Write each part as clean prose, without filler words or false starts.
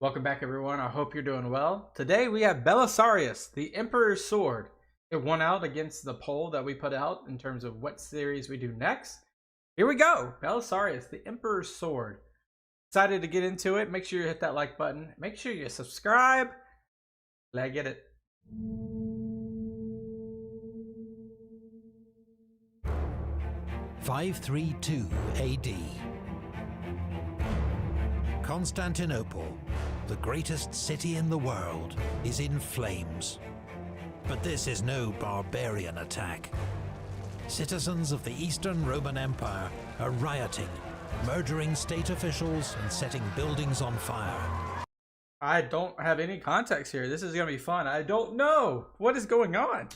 Welcome back, everyone. I hope you're doing well. Today we have Belisarius, the Emperor's Sword. It won out against the poll that we put out in terms of what series we do next. Here we go. Belisarius, the Emperor's Sword. Excited to get into it. Make sure you hit that like button. Make sure you subscribe. Let's get it. (532 AD). Constantinople, the greatest city in the world, is in flames. But this is no barbarian attack. Citizens of the Eastern Roman Empire are rioting, murdering state officials and setting buildings on fire. I don't have any context here. This is going to be fun. I don't know what is going on.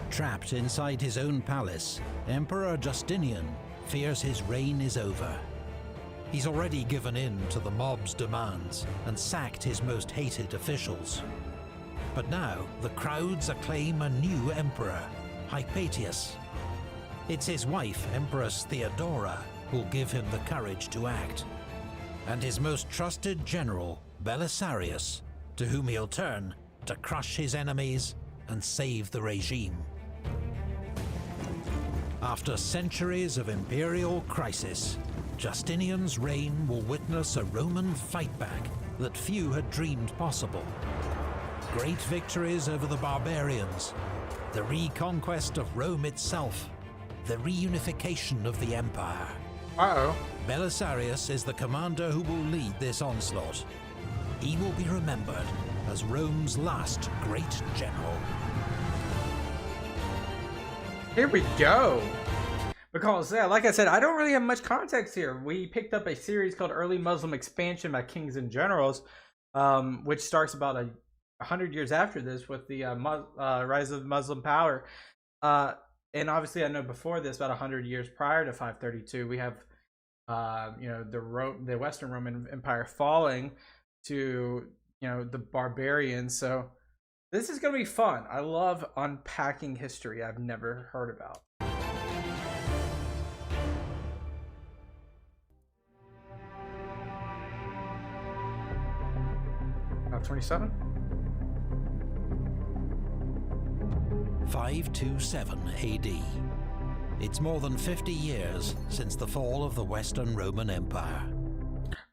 Trapped inside his own palace, Emperor Justinian fears his reign is over. He's already given in to the mob's demands and sacked his most hated officials. But now the crowds acclaim a new emperor, Hypatius. It's his wife, Empress Theodora, who'll give him the courage to act. And his most trusted general, Belisarius, to whom he'll turn to crush his enemies and save the regime. After centuries of imperial crisis, Justinian's reign will witness a Roman fightback that few had dreamed possible. Great victories over the barbarians, the reconquest of Rome itself, the reunification of the empire. Belisarius is the commander who will lead this onslaught. He will be remembered as Rome's last great general. Here we go. Because, yeah, like I said, I don't really have much context here. We picked up a series called Early Muslim Expansion by Kings and Generals, which starts about 100 years after this with the rise of Muslim power. And obviously, I know before this, about 100 years prior to 532, we have, the Western Roman Empire falling to, the barbarians. So this is going to be fun. I love unpacking history I've never heard about. 27? 527 AD. It's more than 50 years since the fall of the Western Roman Empire.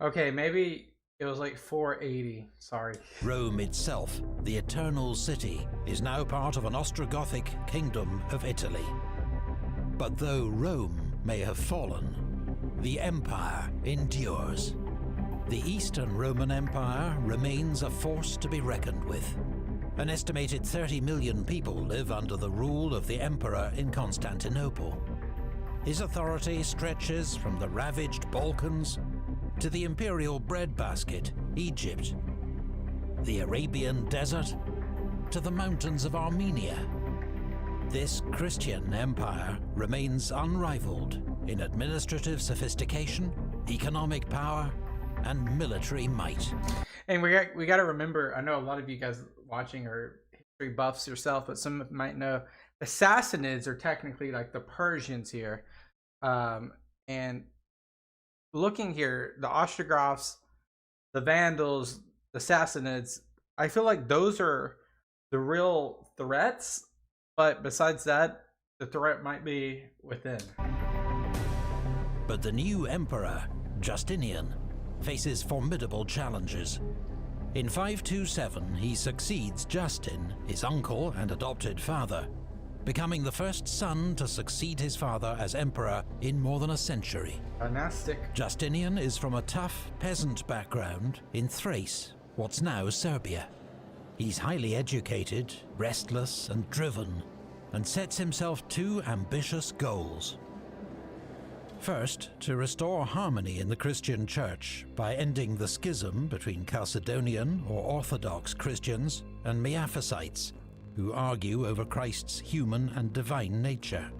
Okay, maybe it was like 480. Sorry. Rome itself, the Eternal City, is now part of an Ostrogothic kingdom of Italy. But though Rome may have fallen, the empire endures. The Eastern Roman Empire remains a force to be reckoned with. An estimated 30 million people live under the rule of the emperor in Constantinople. His authority stretches from the ravaged Balkans to the imperial breadbasket, Egypt, the Arabian desert to the mountains of Armenia. This Christian empire remains unrivaled in administrative sophistication, economic power, and military might. And we got to remember, I know a lot of you guys watching are history buffs yourself, but some might know the Sassanids are technically like the Persians here. And looking here, the Ostrogoths, the Vandals, the Sassanids, I feel like those are the real threats. But besides that, the threat might be within. But the new emperor, Justinian, faces formidable challenges. In 527, he succeeds Justin, his uncle and adopted father, becoming the first son to succeed his father as emperor in more than a century. Dynastic. Justinian is from a tough peasant background in Thrace, what's now Serbia. He's highly educated, restless and driven, and sets himself two ambitious goals. First, to restore harmony in the Christian Church by ending the schism between Chalcedonian or Orthodox Christians and Miaphysites, who argue over Christ's human and divine nature.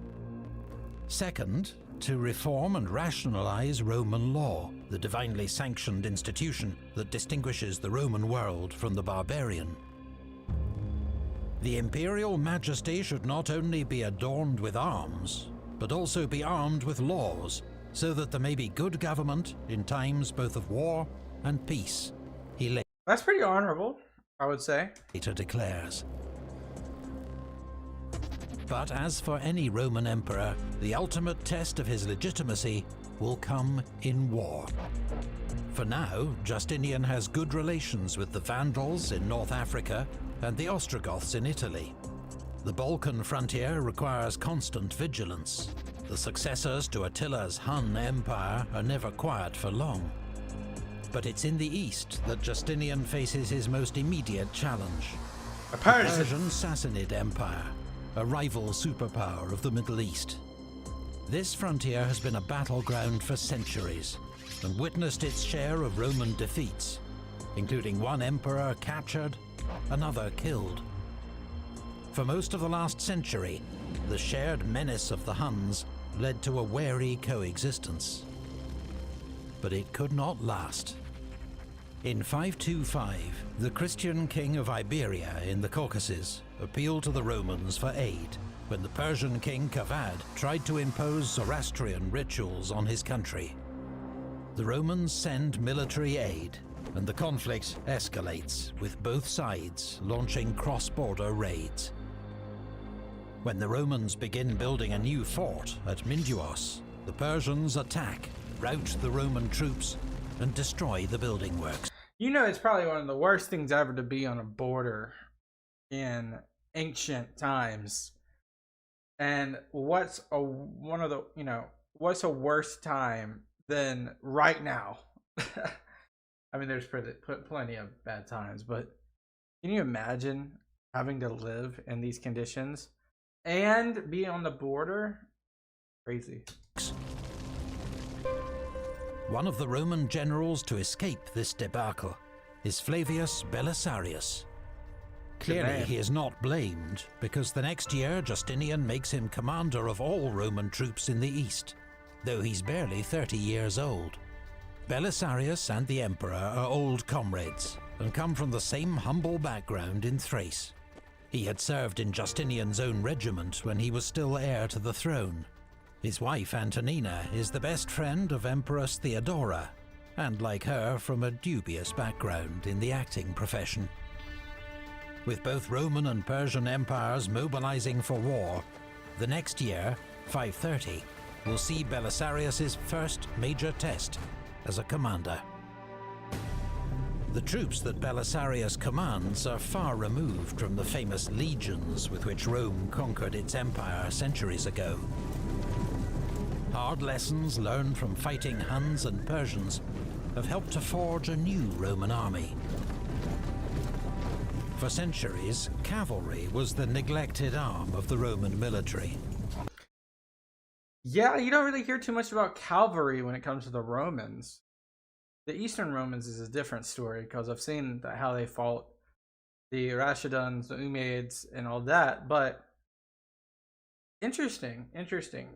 Second, to reform and rationalize Roman law, the divinely sanctioned institution that distinguishes the Roman world from the barbarian. The imperial majesty should not only be adorned with arms, but also be armed with laws, so that there may be good government in times both of war and peace, he That's pretty honorable, I would say. later declares. But as for any Roman emperor, the ultimate test of his legitimacy will come in war. For now, Justinian has good relations with the Vandals in North Africa and the Ostrogoths in Italy. The Balkan frontier requires constant vigilance. The successors to Attila's Hun Empire are never quiet for long. But it's in the east that Justinian faces his most immediate challenge. The The Persian. Persian Sassanid Empire, a rival superpower of the Middle East. This frontier has been a battleground for centuries and witnessed its share of Roman defeats, including one emperor captured, another killed. For most of the last century, the shared menace of the Huns led to a wary coexistence. But it could not last. In 525, the Christian king of Iberia in the Caucasus appealed to the Romans for aid when the Persian king Kavad tried to impose Zoroastrian rituals on his country. The Romans send military aid, and the conflict escalates, with both sides launching cross-border raids. When the Romans begin building a new fort at Minduos, the Persians attack, rout the Roman troops, and destroy the building works. You know, it's probably one of the worst things ever to be on a border in ancient times. And what's a worse time than right now? I mean, there's plenty of bad times, but can you imagine having to live in these conditions and be on the border? Crazy. One of the Roman generals to escape this debacle is Flavius Belisarius. Clearly, he is not blamed, because the next year Justinian makes him commander of all Roman troops in the east, though he's barely 30 years old. Belisarius and the emperor are old comrades, and come from the same humble background in Thrace. He had served in Justinian's own regiment when he was still heir to the throne. His wife Antonina is the best friend of Empress Theodora, and like her, from a dubious background in the acting profession. With both Roman and Persian empires mobilizing for war, the next year, 530, will see Belisarius' first major test as a commander. The troops that Belisarius commands are far removed from the famous legions with which Rome conquered its empire centuries ago. Hard lessons learned from fighting Huns and Persians have helped to forge a new Roman army. For centuries, cavalry was the neglected arm of the Roman military. Yeah, you don't really hear too much about cavalry when it comes to the Romans. The Eastern Romans is a different story, because I've seen how they fought the Rashidans, the Umayyads, and all that. But interesting.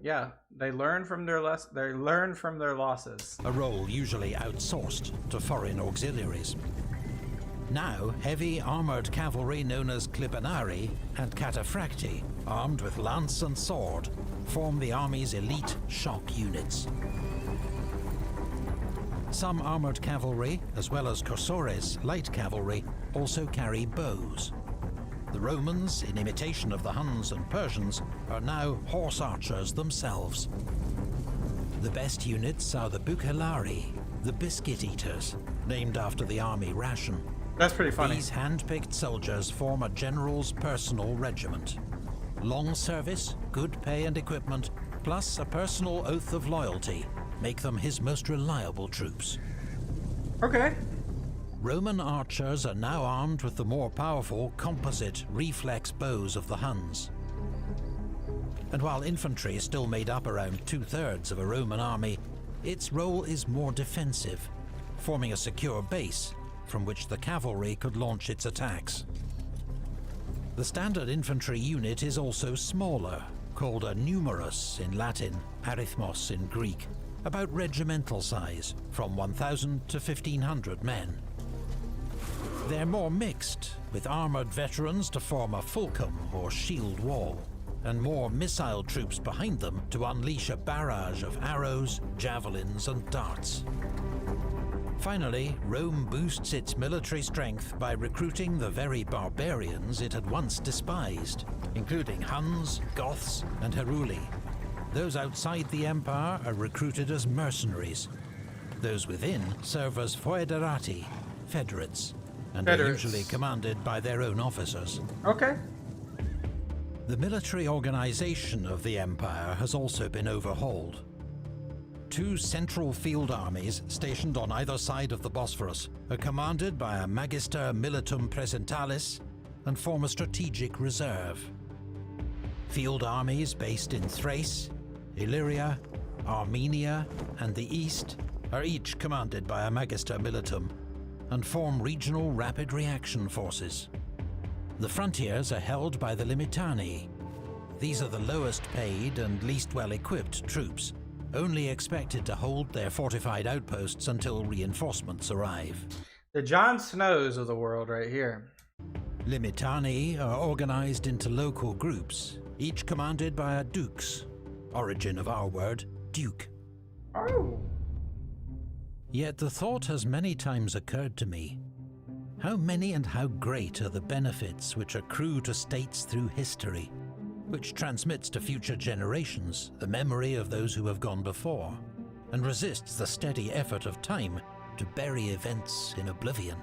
Yeah, they learn from their losses. A role usually outsourced to foreign auxiliaries. Now, heavy armoured cavalry known as clibanarii and cataphracti, armed with lance and sword, form the army's elite shock units. Some armoured cavalry, as well as cursores, light cavalry, also carry bows. The Romans, in imitation of the Huns and Persians, are now horse archers themselves. The best units are the bucellarii, the biscuit eaters, named after the army ration. That's pretty funny. These hand-picked soldiers form a general's personal regiment. Long service, good pay and equipment, plus a personal oath of loyalty make them his most reliable troops. Okay. Roman archers are now armed with the more powerful composite reflex bows of the Huns. And while infantry still made up around 2/3 of a Roman army, its role is more defensive, forming a secure base from which the cavalry could launch its attacks. The standard infantry unit is also smaller, called a numerus in Latin, arithmos in Greek, about regimental size, from 1,000 to 1,500 men. They're more mixed, with armoured veterans to form a fulcrum or shield wall, and more missile troops behind them to unleash a barrage of arrows, javelins and darts. Finally, Rome boosts its military strength by recruiting the very barbarians it had once despised, including Huns, Goths, and Heruli. Those outside the empire are recruited as mercenaries. Those within serve as foederati, federates, and are usually commanded by their own officers. Okay. The military organization of the empire has also been overhauled. 2 central field armies stationed on either side of the Bosphorus are commanded by a magister militum presentalis and form a strategic reserve. Field armies based in Thrace, Illyria, Armenia, and the East are each commanded by a magister militum and form regional rapid reaction forces. The frontiers are held by the limitani. These are the lowest paid and least well-equipped troops, only expected to hold their fortified outposts until reinforcements arrive. The Jon Snows of the world right here. Limitani are organized into local groups, each commanded by a dux, origin of our word, duke. Oh. Yet the thought has many times occurred to me, how many and how great are the benefits which accrue to states through history, which transmits to future generations the memory of those who have gone before, and resists the steady effort of time to bury events in oblivion.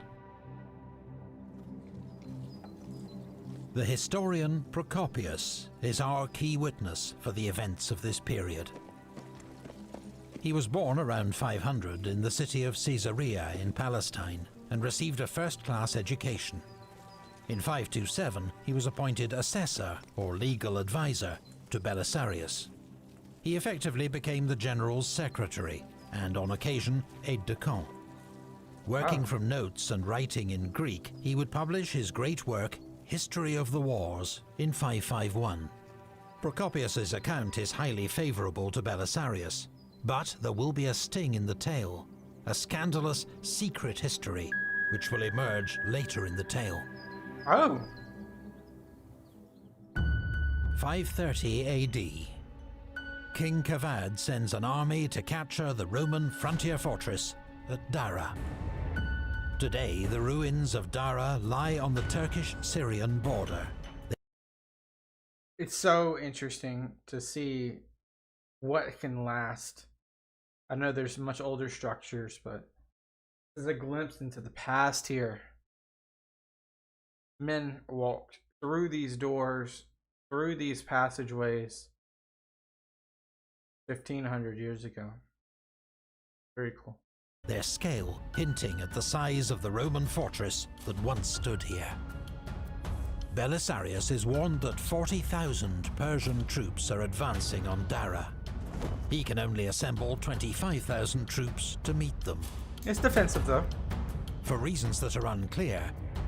The historian Procopius is our key witness for the events of this period. He was born around 500 in the city of Caesarea in Palestine and received a first-class education. In 527, he was appointed assessor, or legal advisor, to Belisarius. He effectively became the general's secretary, and on occasion, aide-de-camp. Working from notes and writing in Greek, he would publish his great work, History of the Wars, in 551. Procopius's account is highly favorable to Belisarius, but there will be a sting in the tale, a scandalous, secret history, which will emerge later in the tale. Oh. 530 AD. King Kavad sends an army to capture the Roman frontier fortress at Dara. Today, the ruins of Dara lie on the Turkish-Syrian border. It's so interesting to see what can last. I know there's much older structures, but there's a glimpse into the past here. Men walked through these doors, through these passageways 1,500 years ago. Very cool. Their scale hinting at the size of the Roman fortress that once stood here. Belisarius is warned that 40,000 Persian troops are advancing on Dara. He can only assemble 25,000 troops to meet them. It's defensive though. For reasons that are unclear,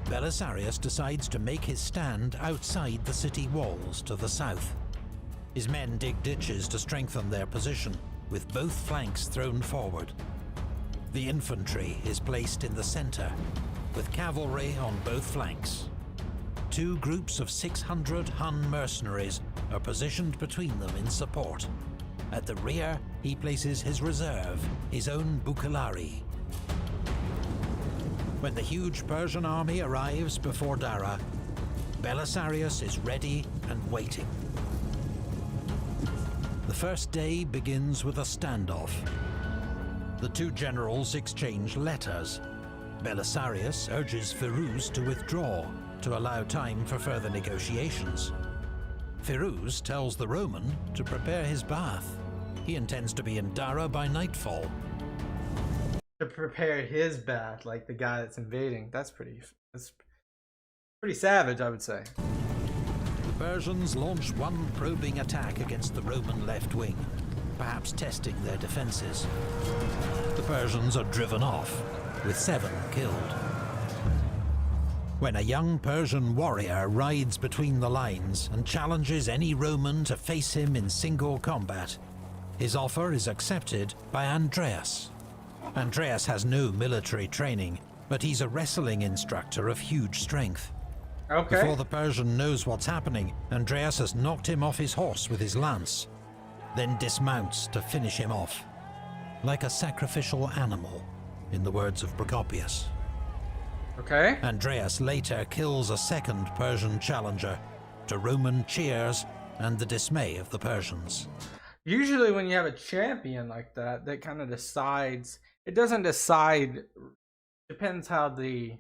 Belisarius decides to make his stand outside the city walls to the south. His men dig ditches to strengthen their position, with both flanks thrown forward. The infantry is placed in the center, with cavalry on both flanks. 2 groups of 600 Hun mercenaries are positioned between them in support. At the rear, he places his reserve, his own bucellari. When the huge Persian army arrives before Dara, Belisarius is ready and waiting. The first day begins with a standoff. The 2 generals exchange letters. Belisarius urges Firuz to withdraw, to allow time for further negotiations. Firuz tells the Roman to prepare his bath. He intends to be in Dara by nightfall. To prepare his bath, like the guy that's invading. That's pretty savage, I would say. The Persians launch one probing attack against the Roman left wing, perhaps testing their defenses. The Persians are driven off, with 7 killed. When a young Persian warrior rides between the lines and challenges any Roman to face him in single combat, his offer is accepted by Andreas. Andreas has no military training, but he's a wrestling instructor of huge strength. Okay. Before the Persian knows what's happening, Andreas has knocked him off his horse with his lance, then dismounts to finish him off, like a sacrificial animal. in the words of Procopius. Okay. Andreas later kills a second Persian challenger, to Roman cheers and the dismay of the Persians. Usually when you have a champion like that, that kind of decides. It doesn't decide. Depends how the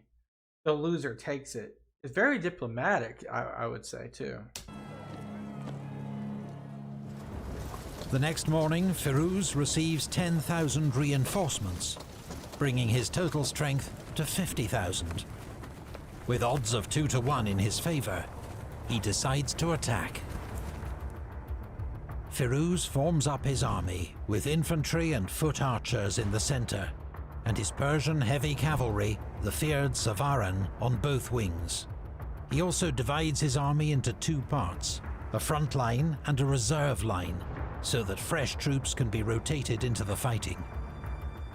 loser takes it. It's very diplomatic, I would say, too. The next morning, Firuz receives 10,000 reinforcements, bringing his total strength to 50,000. With odds of 2 to 1 in his favor, he decides to attack. Firuz forms up his army with infantry and foot archers in the center, and his Persian heavy cavalry, the feared Savaran, on both wings. He also divides his army into 2 parts, a front line and a reserve line, so that fresh troops can be rotated into the fighting.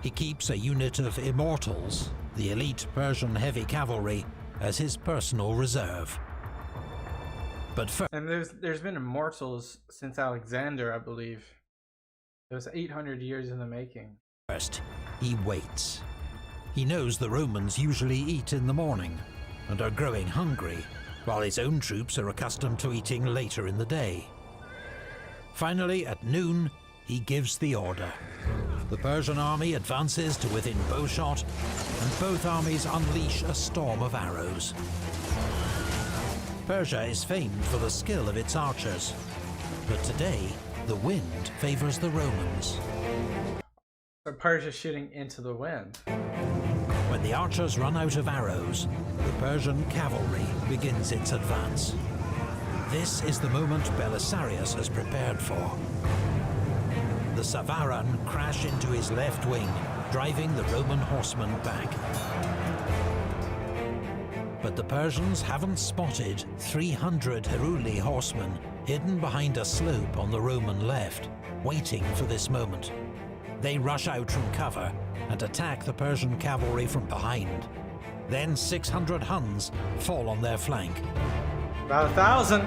He keeps a unit of immortals, the elite Persian heavy cavalry, as his personal reserve. But and there's been immortals since Alexander, I believe. It was 800 years in the making. First, he waits. He knows the Romans usually eat in the morning and are growing hungry, while his own troops are accustomed to eating later in the day. Finally, at noon, he gives the order. The Persian army advances to within bowshot, and both armies unleash a storm of arrows. Persia is famed for the skill of its archers, but today, the wind favors the Romans. So Persia's shooting into the wind. When the archers run out of arrows, the Persian cavalry begins its advance. This is the moment Belisarius has prepared for. The Savaran crash into his left wing, driving the Roman horsemen back. But the Persians haven't spotted 300 Heruli horsemen hidden behind a slope on the Roman left, waiting for this moment. They rush out from cover and attack the Persian cavalry from behind. Then 600 Huns fall on their flank. About 1,000.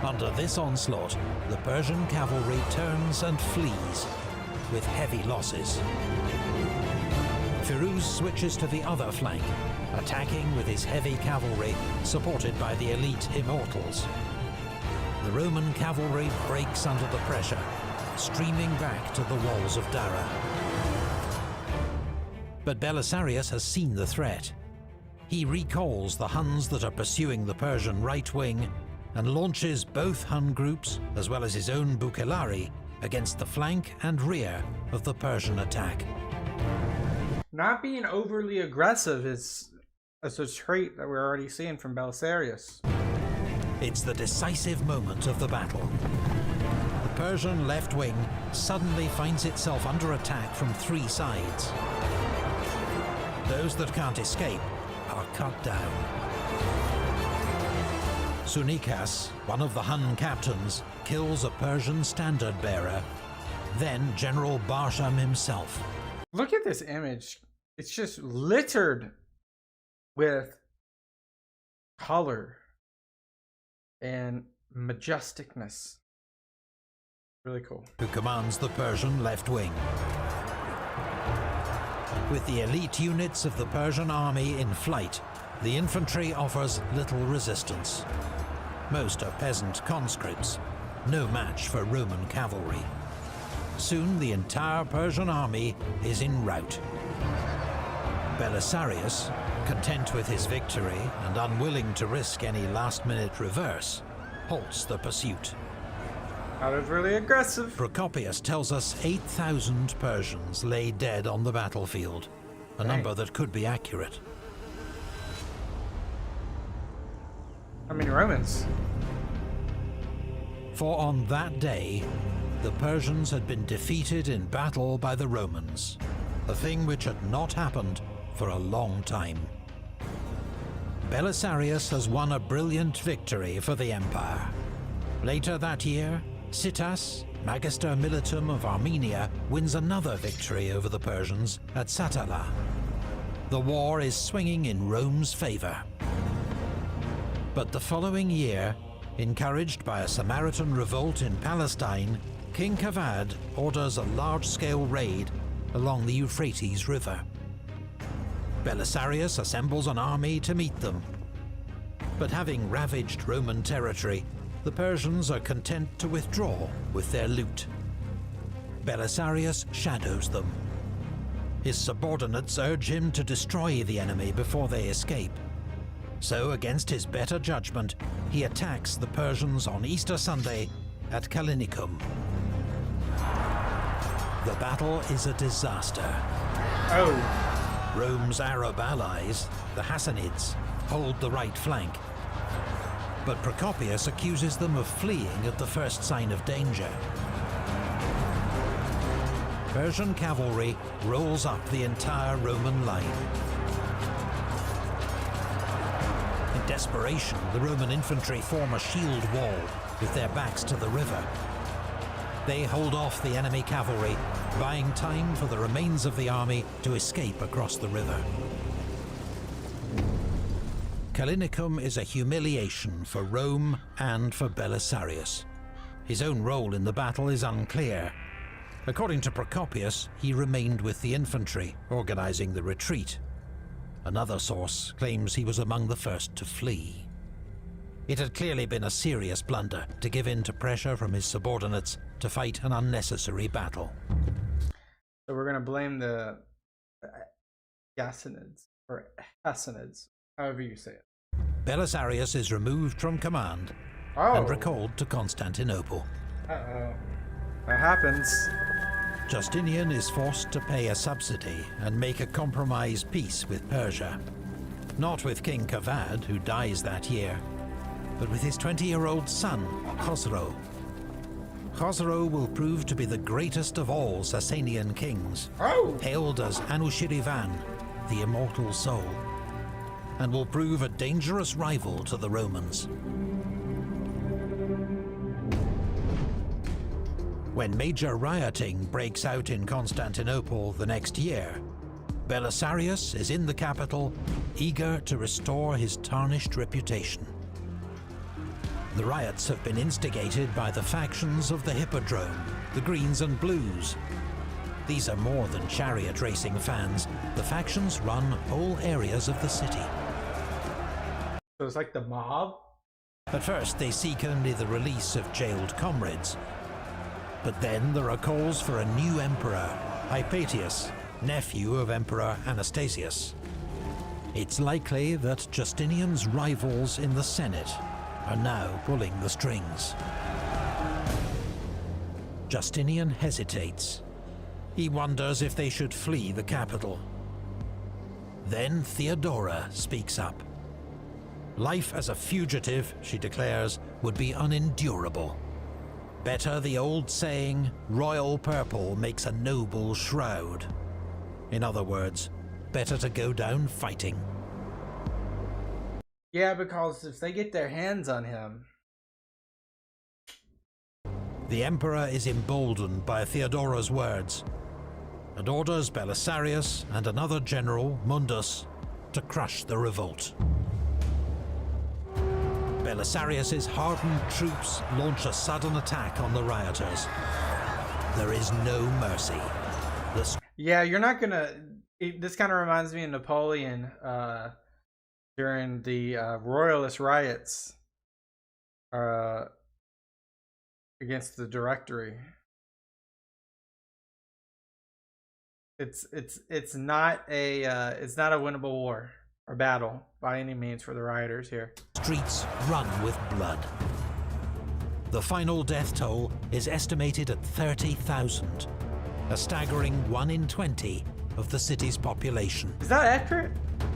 Under this onslaught, the Persian cavalry turns and flees, with heavy losses. Firuz switches to the other flank, attacking with his heavy cavalry, supported by the elite immortals. The Roman cavalry breaks under the pressure, streaming back to the walls of Dara. But Belisarius has seen the threat. He recalls the Huns that are pursuing the Persian right wing and launches both Hun groups, as well as his own Bukellari, against the flank and rear of the Persian attack. Not being overly aggressive is a trait that we're already seeing from Belisarius. It's the decisive moment of the battle. The Persian left wing suddenly finds itself under attack from 3 sides. Those that can't escape are cut down. Sunikas, one of the Hun captains, kills a Persian standard bearer, then General Barsham himself. Look at this image. It's just littered with color and majesticness. Really cool. Who commands the Persian left wing. With the elite units of the Persian army in flight, the infantry offers little resistance. Most are peasant conscripts, no match for Roman cavalry. Soon the entire Persian army is en route. Belisarius, content with his victory and unwilling to risk any last-minute reverse, halts the pursuit. Not overly aggressive. Procopius tells us 8,000 Persians lay dead on the battlefield, a number that could be accurate. How many Romans? For on that day, the Persians had been defeated in battle by the Romans, a thing which had not happened for a long time. Belisarius has won a brilliant victory for the empire. Later that year, Citas, Magister Militum of Armenia, wins another victory over the Persians at Satala. The war is swinging in Rome's favor. But the following year, encouraged by a Samaritan revolt in Palestine, King Kavad orders a large-scale raid along the Euphrates River. Belisarius assembles an army to meet them. But having ravaged Roman territory, the Persians are content to withdraw with their loot. Belisarius shadows them. His subordinates urge him to destroy the enemy before they escape. So, against his better judgment, he attacks the Persians on Easter Sunday at Callinicum. The battle is a disaster. Oh. Rome's Arab allies, the Hassanids, hold the right flank. But Procopius accuses them of fleeing at the first sign of danger. Persian cavalry rolls up the entire Roman line. In desperation, the Roman infantry form a shield wall with their backs to the river. They hold off the enemy cavalry, buying time for the remains of the army to escape across the river. Callinicum is a humiliation for Rome and for Belisarius. His own role in the battle is unclear. According to Procopius, he remained with the infantry, organizing the retreat. Another source claims he was among the first to flee. It had clearly been a serious blunder to give in to pressure from his subordinates to fight an unnecessary battle. So we're going to blame the Hassanids, or Hassanids, however you say it. Belisarius is removed from command and recalled to Constantinople. Uh-oh. That happens. Justinian is forced to pay a subsidy and make a compromise peace with Persia. Not with King Kavad, who dies that year, but with his 20-year-old son, Khosrow. Khosrow will prove to be the greatest of all Sasanian kings, hailed as Anushirvan, the immortal soul, and will prove a dangerous rival to the Romans. When major rioting breaks out in Constantinople the next year, Belisarius is in the capital, eager to restore his tarnished reputation. The riots have been instigated by the factions of the Hippodrome, the Greens and Blues. These are more than chariot racing fans. The factions run whole areas of the city. So it's like the mob? At first, they seek only the release of jailed comrades. But then there are calls for a new emperor, Hypatius, nephew of Emperor Anastasius. It's likely that Justinian's rivals in the Senate are now pulling the strings. Justinian hesitates. He wonders if they should flee the capital. Then Theodora speaks up. Life as a fugitive, she declares, would be unendurable. Better the old saying, royal purple makes a noble shroud. In other words, better to go down fighting. Yeah, because if they get their hands on him... The emperor is emboldened by Theodora's words and orders Belisarius and another general, Mundus, to crush the revolt. Belisarius's hardened troops launch a sudden attack on the rioters. There is no mercy. Yeah, you're not gonna... This kind of reminds me of Napoleon during the royalist riots against the Directory. It's not a winnable war or battle by any means for the rioters here. Streets run with blood. The final death toll is estimated at 30,000, a staggering 1 in 20 of the city's population. Is that accurate?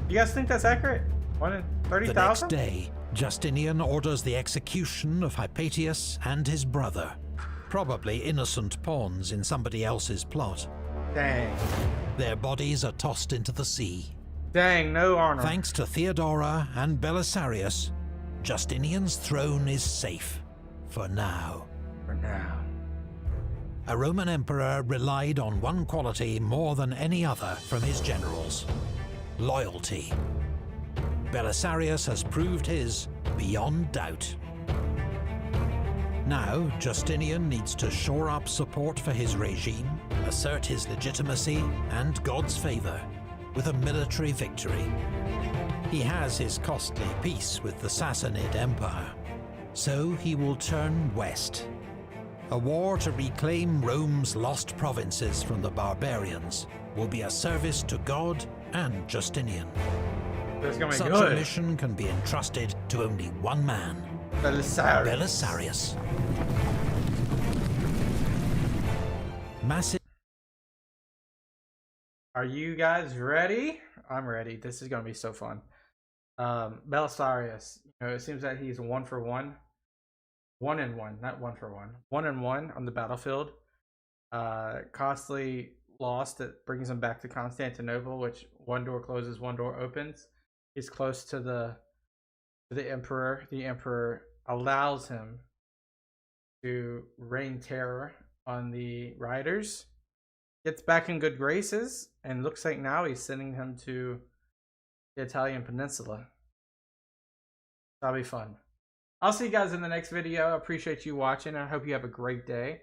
You guys think that's accurate? 1 in 30,000? The next day, Justinian orders the execution of Hypatius and his brother, probably innocent pawns in somebody else's plot. Dang. Their bodies are tossed into the sea. Dang, no honor. Thanks to Theodora and Belisarius, Justinian's throne is safe. For now. For now. A Roman emperor relied on one quality more than any other from his generals: loyalty. Belisarius has proved his beyond doubt. Now, Justinian needs to shore up support for his regime, assert his legitimacy and God's favor, with a military victory. He has his costly peace with the Sassanid Empire, so he will turn west. A war to reclaim Rome's lost provinces from the barbarians will be a service to God and Justinian. Such a mission can be entrusted to only one man, Belisarius. Massive. Are you guys ready? I'm ready. This is gonna be so fun. Belisarius. It seems that he's 1 for 1. 1 and 1, not 1 for 1. 1 and 1 on the battlefield. Costly loss that brings him back to Constantinople, which one door closes, one door opens. He's close to the emperor. The emperor allows him to rain terror on the riders. Gets back in good graces, and looks like now he's sending him to the Italian peninsula. That'll be fun. I'll see you guys in the next video. I appreciate you watching. I hope you have a great day.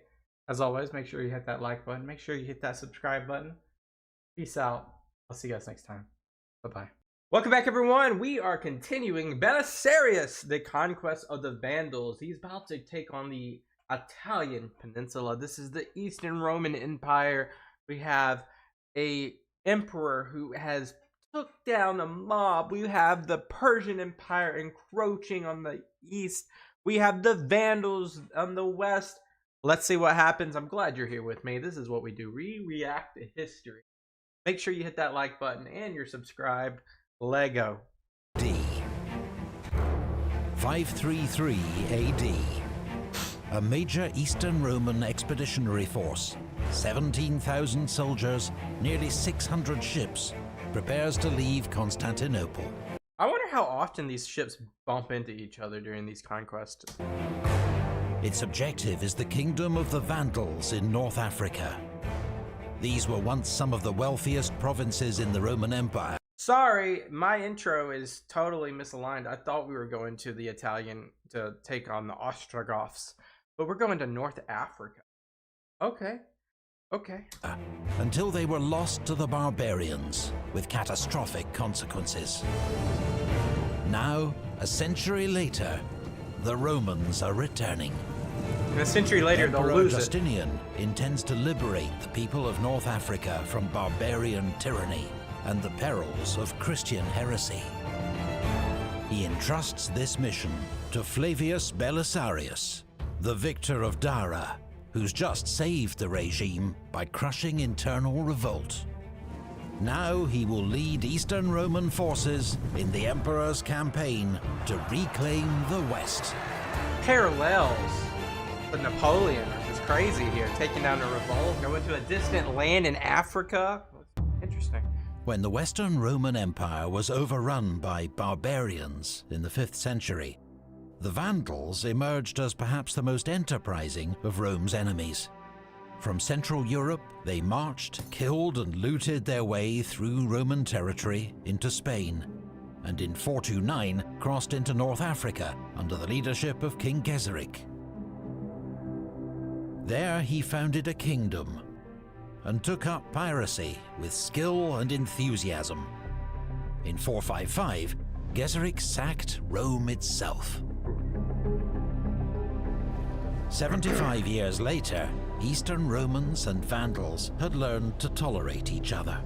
As always, make sure you hit that like button. Make sure you hit that subscribe button. Peace out. I'll see you guys next time. Bye-bye. Welcome back, everyone. We are continuing Belisarius, the conquest of the Vandals. He's about to take on the Italian peninsula. This is the Eastern Roman Empire. We have a emperor who has took down a mob. We have the Persian Empire encroaching on the east. We have the Vandals on the west. Let's see what happens. I'm glad you're here with me. This is what we do. We react to history. Make sure you hit that like button and you're subscribed. Lego. D. 533 AD. A major Eastern Roman expeditionary force, 17,000 soldiers, nearly 600 ships, prepares to leave Constantinople. I wonder how often these ships bump into each other during these conquests. Its objective is the kingdom of the Vandals in North Africa. These were once some of the wealthiest provinces in the Roman Empire. Sorry, my intro is totally misaligned. I thought we were going to the Italian to take on the Ostrogoths, but we're going to North Africa. Okay. Until they were lost to the barbarians, with catastrophic consequences. Now, a century later, the Romans are returning. And a century later, they'll Emperor lose Justinian intends to liberate the people of North Africa from barbarian tyranny and the perils of Christian heresy. He entrusts this mission to Flavius Belisarius, the victor of Dara, who's just saved the regime by crushing internal revolt. Now he will lead Eastern Roman forces in the Emperor's campaign to reclaim the West. Parallels with Napoleon, which is crazy here, taking down a revolt, going to a distant land in Africa. Interesting. When the Western Roman Empire was overrun by barbarians in the 5th century, the Vandals emerged as perhaps the most enterprising of Rome's enemies. From Central Europe, they marched, killed and looted their way through Roman territory into Spain, and in 429 crossed into North Africa under the leadership of King Gesaric. There he founded a kingdom and took up piracy with skill and enthusiasm. In 455, Gesaric sacked Rome itself. 75 years later, Eastern Romans and Vandals had learned to tolerate each other.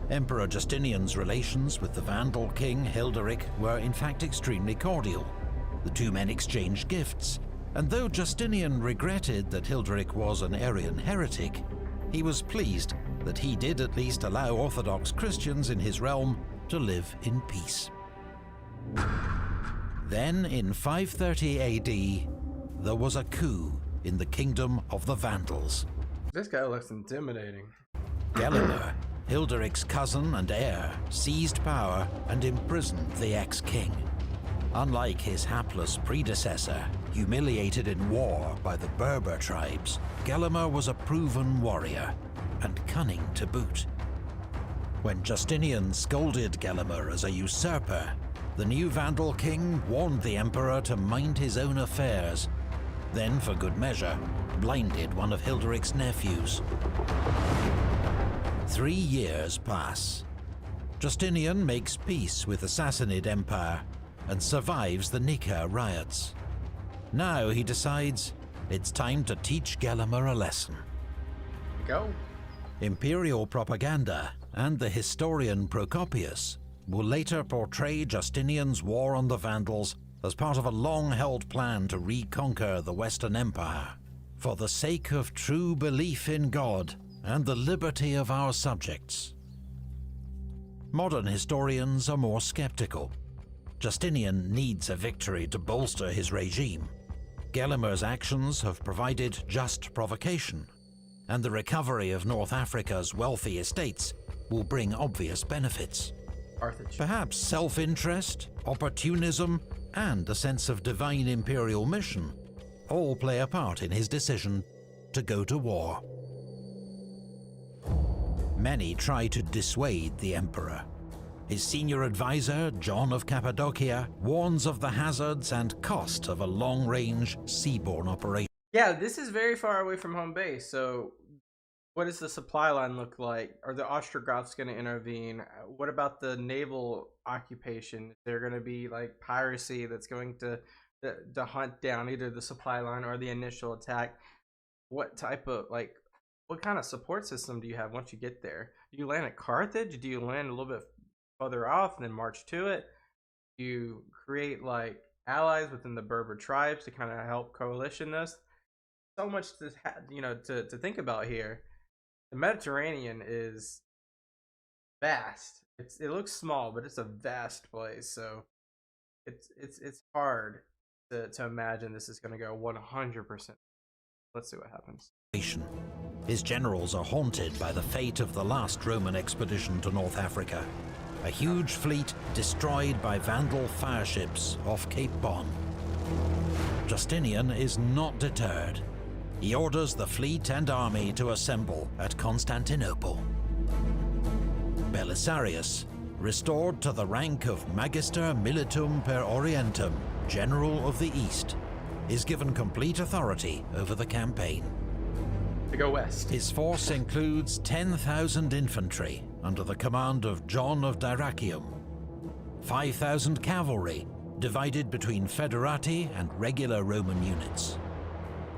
Emperor Justinian's relations with the Vandal king Hilderic were in fact extremely cordial. The two men exchanged gifts, and though Justinian regretted that Hilderic was an Arian heretic, he was pleased that he did at least allow Orthodox Christians in his realm to live in peace. Then, in 530 AD, there was a coup in the kingdom of the Vandals. This guy looks intimidating. Gelimer, Hilderic's cousin and heir, seized power and imprisoned the ex-king. Unlike his hapless predecessor, humiliated in war by the Berber tribes, Gelimer was a proven warrior, and cunning to boot. When Justinian scolded Gelimer as a usurper, the new Vandal king warned the emperor to mind his own affairs, then, for good measure, blinded one of Hilderic's nephews. 3 years pass. Justinian makes peace with the Sassanid Empire and survives the Nika riots. Now he decides it's time to teach Gelimer a lesson. Go. Imperial propaganda and the historian Procopius will later portray Justinian's war on the Vandals as part of a long-held plan to reconquer the Western Empire, for the sake of true belief in God and the liberty of our subjects. Modern historians are more skeptical. Justinian needs a victory to bolster his regime. Gelimer's actions have provided just provocation, and the recovery of North Africa's wealthy estates will bring obvious benefits. Carthage. Perhaps self-interest, opportunism, and a sense of divine imperial mission all play a part in his decision to go to war. Many try to dissuade the emperor. His senior advisor, John of Cappadocia, warns of the hazards and cost of a long-range seaborne operation. Yeah, this is very far away from home base, so what does the supply line look like? Are the Ostrogoths going to intervene? What about the naval occupation? Is there going to be like piracy that's going to hunt down either the supply line or the initial attack? What type of, like, what kind of support system do you have once you get there? Do you land at Carthage? Do you land a little bit further off and then march to it? Do you create like allies within the Berber tribes to kind of help coalition this? So much to to think about here. The Mediterranean is vast. It looks small, but it's a vast place. So it's hard to imagine this is going to go 100%. Let's see what happens. His generals are haunted by the fate of the last Roman expedition to North Africa. A huge fleet destroyed by Vandal fireships off Cape Bon. Justinian is not deterred. He orders the fleet and army to assemble at Constantinople. Belisarius, restored to the rank of Magister Militum per Orientem, General of the East, is given complete authority over the campaign. To go west. His force includes 10,000 infantry under the command of John of Dyrrachium, 5,000 cavalry divided between federati and regular Roman units,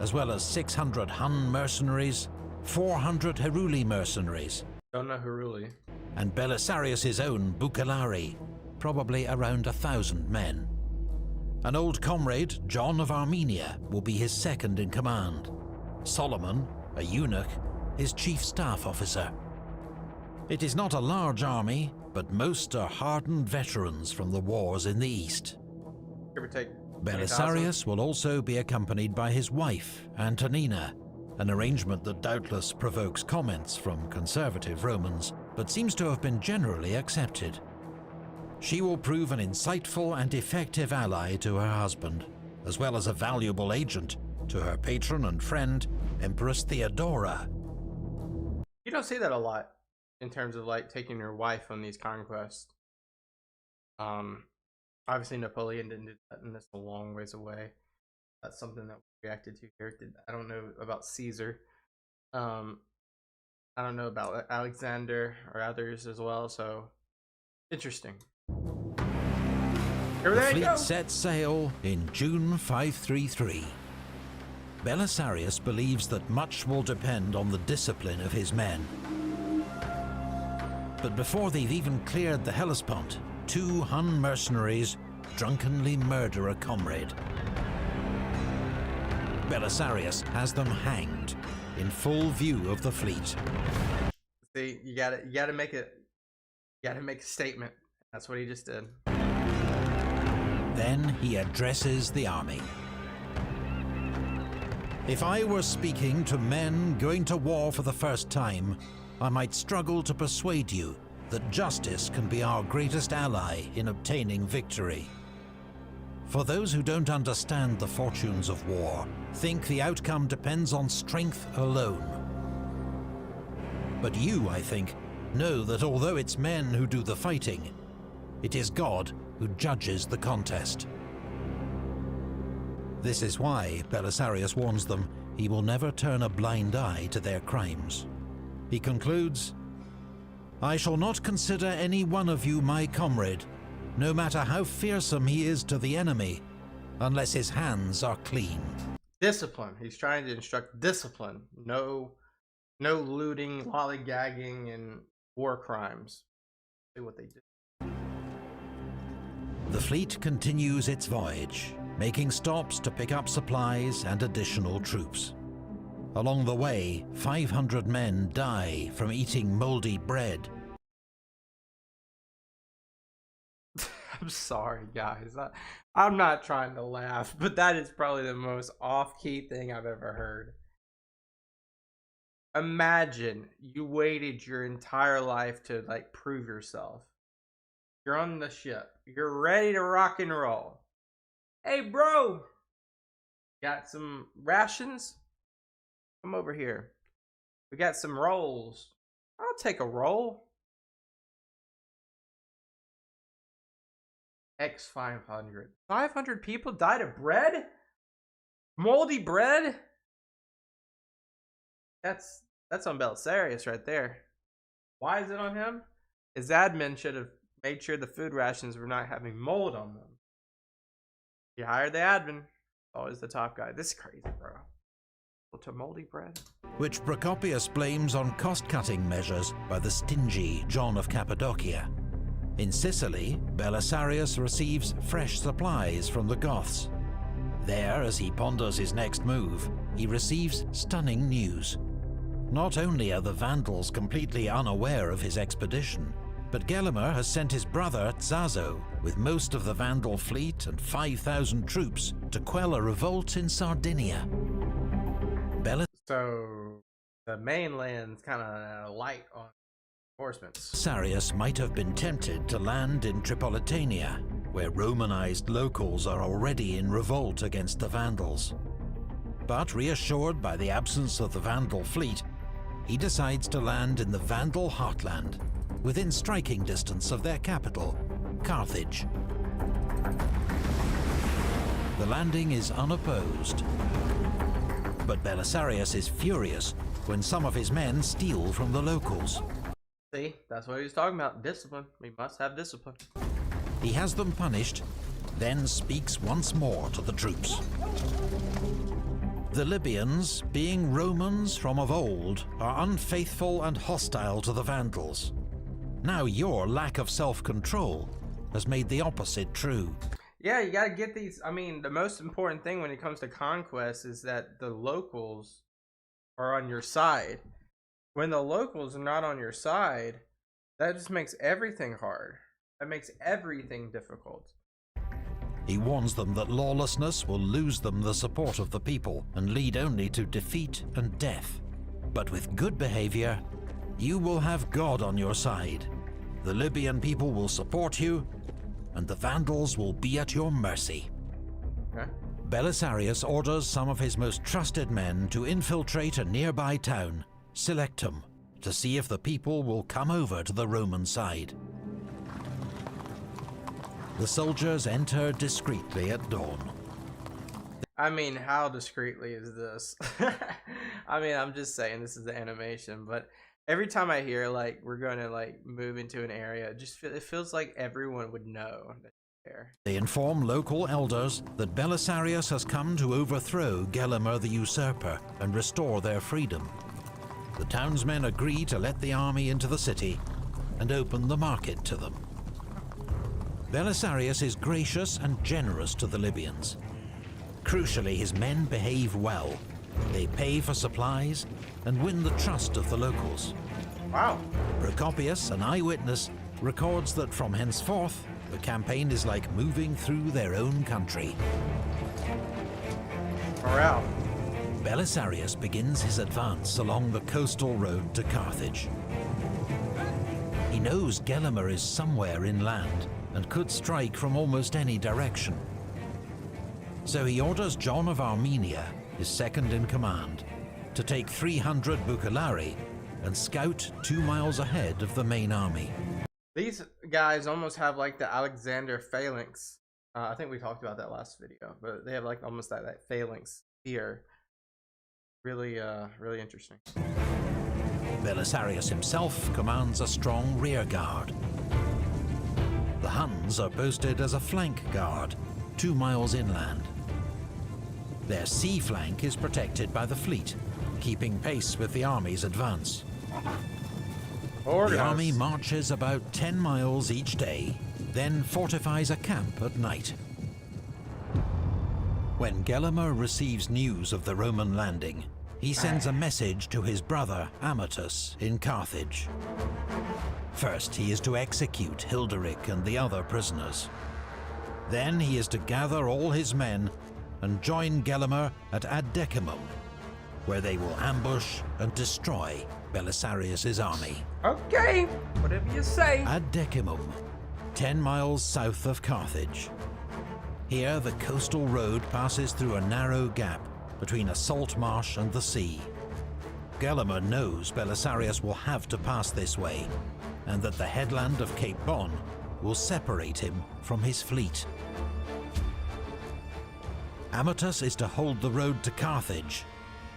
as well as 600 Hun mercenaries, 400 Heruli mercenaries, Don't know Heruli. and Belisarius' own Bucellari, probably around 1,000 men. An old comrade, John of Armenia, will be his second in command. Solomon, a eunuch, his chief staff officer. It is not a large army, but most are hardened veterans from the wars in the East. Give or take. Belisarius will also be accompanied by his wife, Antonina, an arrangement that doubtless provokes comments from conservative Romans, but seems to have been generally accepted. She will prove an insightful and effective ally to her husband, as well as a valuable agent to her patron and friend, Empress Theodora. You don't see that a lot in terms of like taking your wife on these conquests. Obviously Napoleon didn't do that, and that's a long ways away. That's something that we reacted to here. I don't know about Caesar. I don't know about Alexander or others as well. So interesting. Here The they go. fleet set sail in June 533. Belisarius believes that much will depend on the discipline of his men. But before they've even cleared the Hellespont, 2 Hun mercenaries drunkenly murder a comrade. Belisarius has them hanged in full view of the fleet. See, you gotta make a statement. That's what he just did. Then he addresses the army. If I were speaking to men going to war for the first time, I might struggle to persuade you that justice can be our greatest ally in obtaining victory. For those who don't understand the fortunes of war, think the outcome depends on strength alone. But you, I think, know that although it's men who do the fighting, it is God who judges the contest. This is why Belisarius warns them he will never turn a blind eye to their crimes. He concludes, I shall not consider any one of you my comrade, no matter how fearsome he is to the enemy, unless his hands are clean. Discipline. He's trying to instruct discipline. No looting, lollygagging, and war crimes. See what they do. The fleet continues its voyage, making stops to pick up supplies and additional troops. Along the way, 500 men die from eating moldy bread. I'm sorry, guys. I'm not trying to laugh, but that is probably the most off-key thing I've ever heard. Imagine you waited your entire life to like prove yourself. You're on the ship. You're ready to rock and roll. Hey, bro, got some rations? Come over here. We got some rolls. I'll take a roll. X500. 500 people died of bread? Moldy bread? That's on Belisarius right there. Why is it on him? His admin should have made sure the food rations were not having mold on them. You hired the admin. Always the top guy. This is crazy, bro. To moldy bread. Which Procopius blames on cost-cutting measures by the stingy John of Cappadocia. In Sicily, Belisarius receives fresh supplies from the Goths. There, as he ponders his next move, he receives stunning news. Not only are the Vandals completely unaware of his expedition, but Gelimer has sent his brother Zazo with most of the Vandal fleet and 5,000 troops to quell a revolt in Sardinia. So the mainland's kind of light on reinforcements. Belisarius might have been tempted to land in Tripolitania, where Romanized locals are already in revolt against the Vandals. But reassured by the absence of the Vandal fleet, he decides to land in the Vandal heartland, within striking distance of their capital, Carthage. The landing is unopposed. But Belisarius is furious when some of his men steal from the locals. See, that's what he was talking about. Discipline. We must have discipline. He has them punished, then speaks once more to the troops. The Libyans, being Romans from of old, are unfaithful and hostile to the Vandals. Now your lack of self-control has made the opposite true. Yeah, you gotta get these. I mean, the most important thing when it comes to conquest is that the locals are on your side. When the locals are not on your side, that just makes everything hard. That makes everything difficult. He warns them that lawlessness will lose them the support of the people and lead only to defeat and death. But with good behavior, you will have God on your side. The Libyan people will support you, and the Vandals will be at your mercy. Okay. Belisarius orders some of his most trusted men to infiltrate a nearby town, Selectum, to see if the people will come over to the Roman side. The soldiers enter discreetly at dawn. I mean, how discreetly is this? I mean, I'm just saying this is the animation, but every time I hear like we're going to like move into an area, it feels like everyone would know that they're there. They inform local elders that Belisarius has come to overthrow Gelimer the usurper and restore their freedom. The townsmen agree to let the army into the city and open the market to them. Belisarius is gracious and generous to the Libyans. Crucially, his men behave well. They pay for supplies and win the trust of the locals. Wow. Procopius, an eyewitness, records that from henceforth, the campaign is like moving through their own country. Morale. Belisarius begins his advance along the coastal road to Carthage. He knows Gelimer is somewhere inland and could strike from almost any direction. So he orders John of Armenia, his second in command, to take 300 bucellari and scout 2 miles ahead of the main army. These guys almost have like the Alexander phalanx. I think we talked about that last video, but they have like almost that phalanx here. Really, really interesting. Belisarius himself commands a strong rear guard. The Huns are posted as a flank guard, 2 miles inland. Their sea flank is protected by the fleet, keeping pace with the army's advance. The army marches about 10 miles each day, then fortifies a camp at night. When Gelimer receives news of the Roman landing, he sends a message to his brother Amatus in Carthage. First, he is to execute Hilderic and the other prisoners. Then he is to gather all his men and join Gelimer at Addecimum, where they will ambush and destroy Belisarius's army. Okay, whatever you say. Addecimum, 10 miles south of Carthage. Here, the coastal road passes through a narrow gap between a salt marsh and the sea. Gelimer knows Belisarius will have to pass this way, and that the headland of Cape Bon will separate him from his fleet. Amatus is to hold the road to Carthage,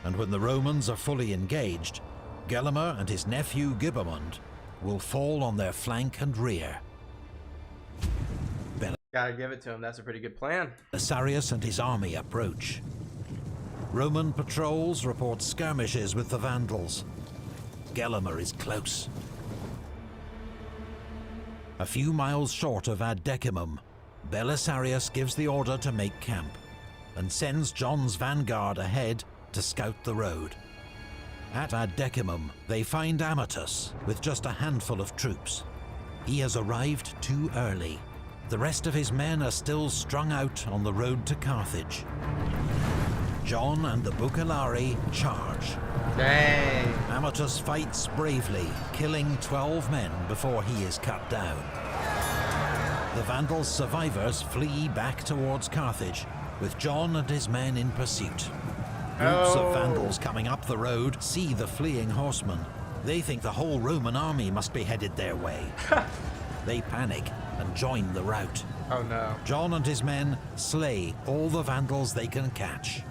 and when the Romans are fully engaged, Gelimer and his nephew Gibamund will fall on their flank and rear. Gotta give it to him, that's a pretty good plan. Belisarius and his army approach. Roman patrols report skirmishes with the Vandals. Gelimer is close. A few miles short of Addecimum, Belisarius gives the order to make camp, and sends John's vanguard ahead to scout the road. At Addecimum, they find Amatus with just a handful of troops. He has arrived too early. The rest of his men are still strung out on the road to Carthage. John and the Bucellari charge. Dang. Amatus fights bravely, killing 12 men before he is cut down. The Vandals' survivors flee back towards Carthage, with John and his men in pursuit. Groups of Vandals coming up the road see the fleeing horsemen. They think the whole Roman army must be headed their way. They panic and join the rout. Oh no. John and his men slay all the Vandals they can catch.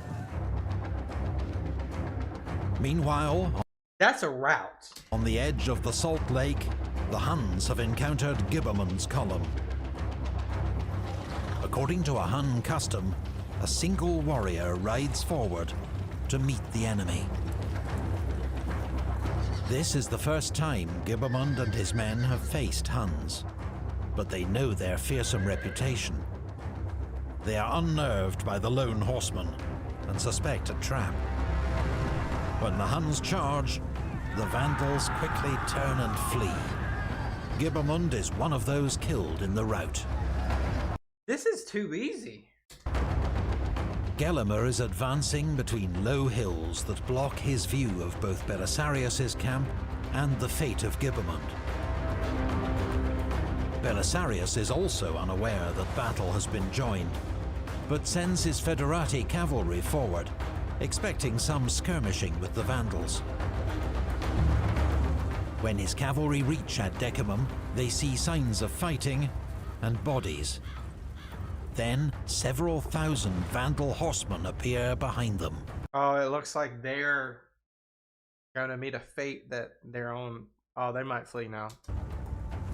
Meanwhile, That's a rout. on the edge of the Salt Lake, the Huns have encountered Gibamund's column. According to a Hun custom, a single warrior rides forward to meet the enemy. This is the first time Gibamund and his men have faced Huns, but they know their fearsome reputation. They are unnerved by the lone horseman and suspect a trap. When the Huns charge, the Vandals quickly turn and flee. Gibamund is one of those killed in the rout. This is too easy. Gelimer is advancing between low hills that block his view of both Belisarius's camp and the fate of Gibamund. Belisarius is also unaware that battle has been joined, but sends his Federati cavalry forward, expecting some skirmishing with the Vandals. When his cavalry reach Addecimum, they see signs of fighting and bodies. Then, several thousand Vandal horsemen appear behind them. Oh, it looks like they're gonna meet a fate that they're on. Oh, they might flee now.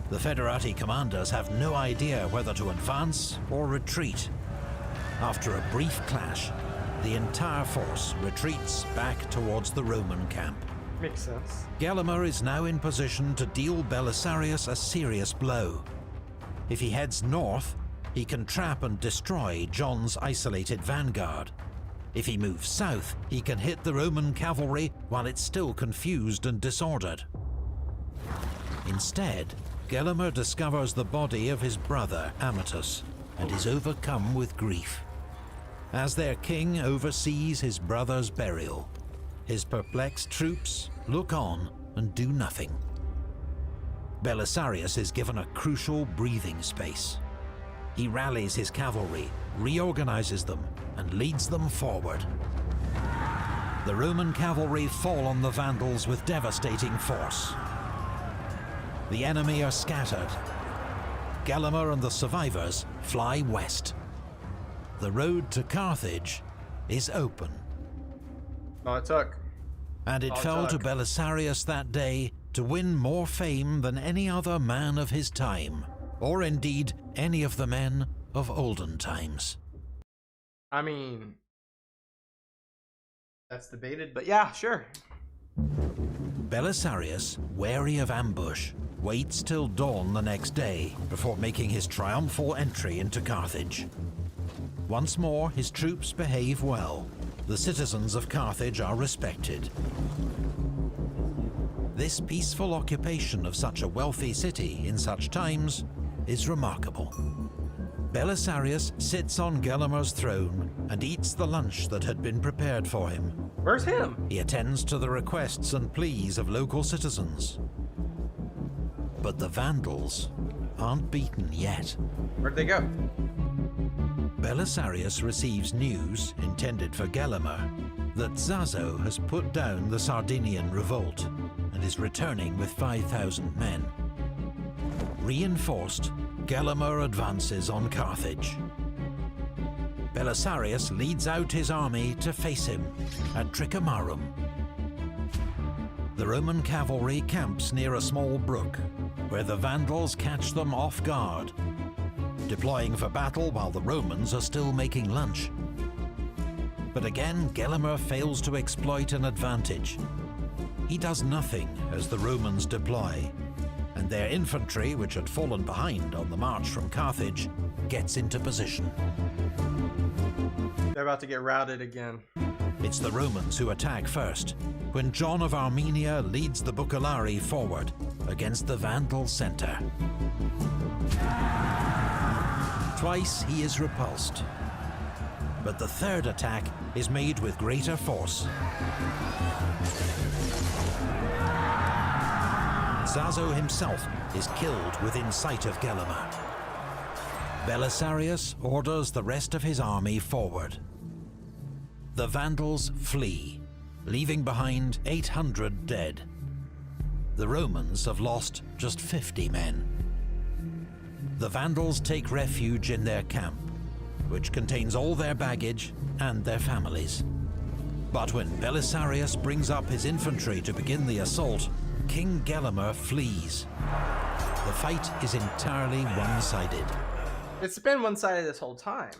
The Federati commanders have no idea whether to advance or retreat. After a brief clash, the entire force retreats back towards the Roman camp. Makes sense. Gelimer is now in position to deal Belisarius a serious blow. If he heads north, he can trap and destroy John's isolated vanguard. If he moves south, he can hit the Roman cavalry while it's still confused and disordered. Instead, Gelimer discovers the body of his brother, Amatus, and is overcome with grief. As their king oversees his brother's burial, his perplexed troops look on and do nothing. Belisarius is given a crucial breathing space. He rallies his cavalry, reorganizes them, and leads them forward. The Roman cavalry fall on the Vandals with devastating force. The enemy are scattered. Gelimer and the survivors fly west. The road to Carthage is open. No, it took. and it Oh, fell to Chuck. Belisarius that day to win more fame than any other man of his time, or indeed any of the men of olden times. I mean, that's debated, but yeah, sure. Belisarius, wary of ambush, waits till dawn the next day before making his triumphal entry into Carthage. Once more, his troops behave well. The citizens of Carthage are respected. This peaceful occupation of such a wealthy city in such times is remarkable. Belisarius sits on Gelimer's throne and eats the lunch that had been prepared for him. Where's him? He attends to the requests and pleas of local citizens. But the Vandals aren't beaten yet. Where'd they go? Belisarius receives news, intended for Gelimer, that Zazo has put down the Sardinian revolt and is returning with 5,000 men. Reinforced, Gelimer advances on Carthage. Belisarius leads out his army to face him at Tricomarum. The Roman cavalry camps near a small brook, where the Vandals catch them off guard, deploying for battle while the Romans are still making lunch. But again, Gelimer fails to exploit an advantage. He does nothing as the Romans deploy, and their infantry, which had fallen behind on the march from Carthage, gets into position. They're about to get routed again. It's the Romans who attack first, when John of Armenia leads the Bucellari forward against the Vandal center. Twice he is repulsed, but the third attack is made with greater force. Zazo himself is killed within sight of Gelimer. Belisarius orders the rest of his army forward. The Vandals flee, leaving behind 800 dead. The Romans have lost just 50 men. The Vandals take refuge in their camp, which contains all their baggage and their families. But when Belisarius brings up his infantry to begin the assault, King Gelimer flees. The fight is entirely one-sided. It's been one-sided this whole time.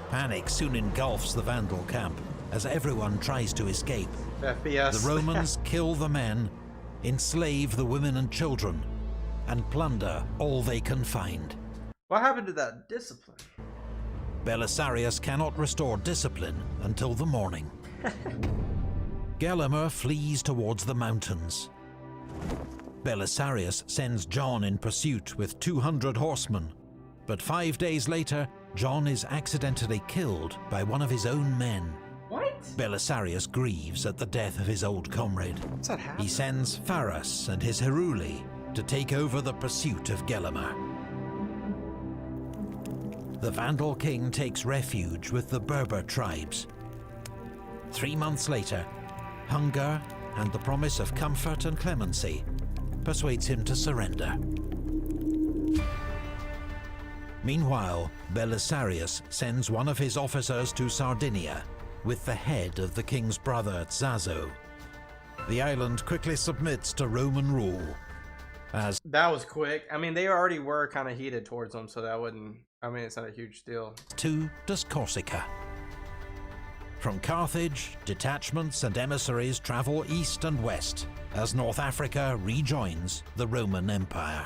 Panic soon engulfs the Vandal camp as everyone tries to escape. FPS. The Romans kill the men, enslave the women and children, and plunder all they can find. What happened to that discipline? Belisarius cannot restore discipline until the morning. Gelimer flees towards the mountains. Belisarius sends John in pursuit with 200 horsemen, but 5 days later, John is accidentally killed by one of his own men. What? Belisarius grieves at the death of his old comrade. What's that happen? He sends Pharas and his Heruli to take over the pursuit of Gelimer. The Vandal king takes refuge with the Berber tribes. 3 months later, hunger and the promise of comfort and clemency persuades him to surrender. Meanwhile, Belisarius sends one of his officers to Sardinia with the head of the king's brother Zazo. The island quickly submits to Roman rule, as That was quick. I mean, they already were kind of heated towards them, so that wouldn't... I mean, it's not a huge deal. too does Corsica. From Carthage, detachments and emissaries travel east and west as North Africa rejoins the Roman Empire.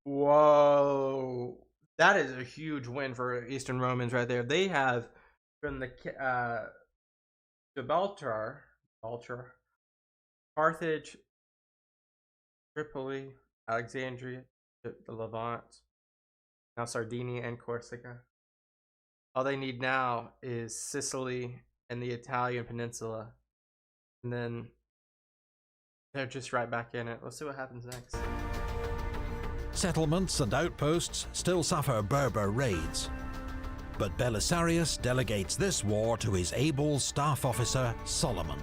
Whoa. That is a huge win for Eastern Romans right there. They have from the Gibraltar, Carthage, Tripoli, Alexandria, the Levant, now Sardinia and Corsica. All they need now is Sicily and the Italian peninsula. And then they're just right back in it. Let's see what happens next. Settlements and outposts still suffer Berber raids, but Belisarius delegates this war to his able staff officer Solomon.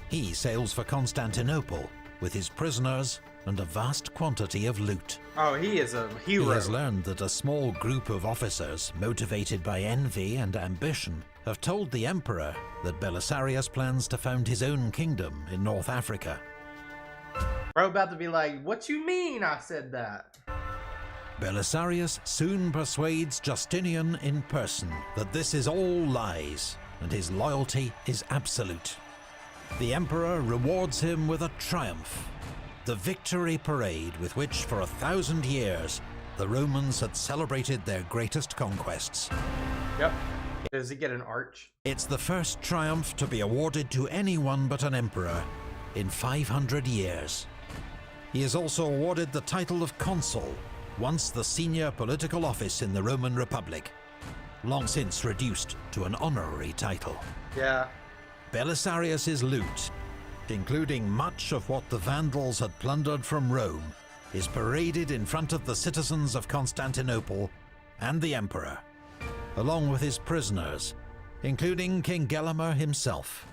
He sails for Constantinople with his prisoners and a vast quantity of loot. Oh, he is a He hero. has learned that a small group of officers, motivated by envy and ambition, have told the Emperor that Belisarius plans to found his own kingdom in North Africa. Bro about to be like, what you mean I said that? Belisarius soon persuades Justinian in person that this is all lies, and his loyalty is absolute. The Emperor rewards him with a triumph, the victory parade with which for 1,000 years the Romans had celebrated their greatest conquests. Yep. Does he get an arch? It's the first triumph to be awarded to anyone but an emperor in 500 years. He is also awarded the title of consul, once the senior political office in the Roman Republic, long since reduced to an honorary title. Yeah. Belisarius's loot, including much of what the Vandals had plundered from Rome, is paraded in front of the citizens of Constantinople and the Emperor, along with his prisoners, including King Gelimer himself,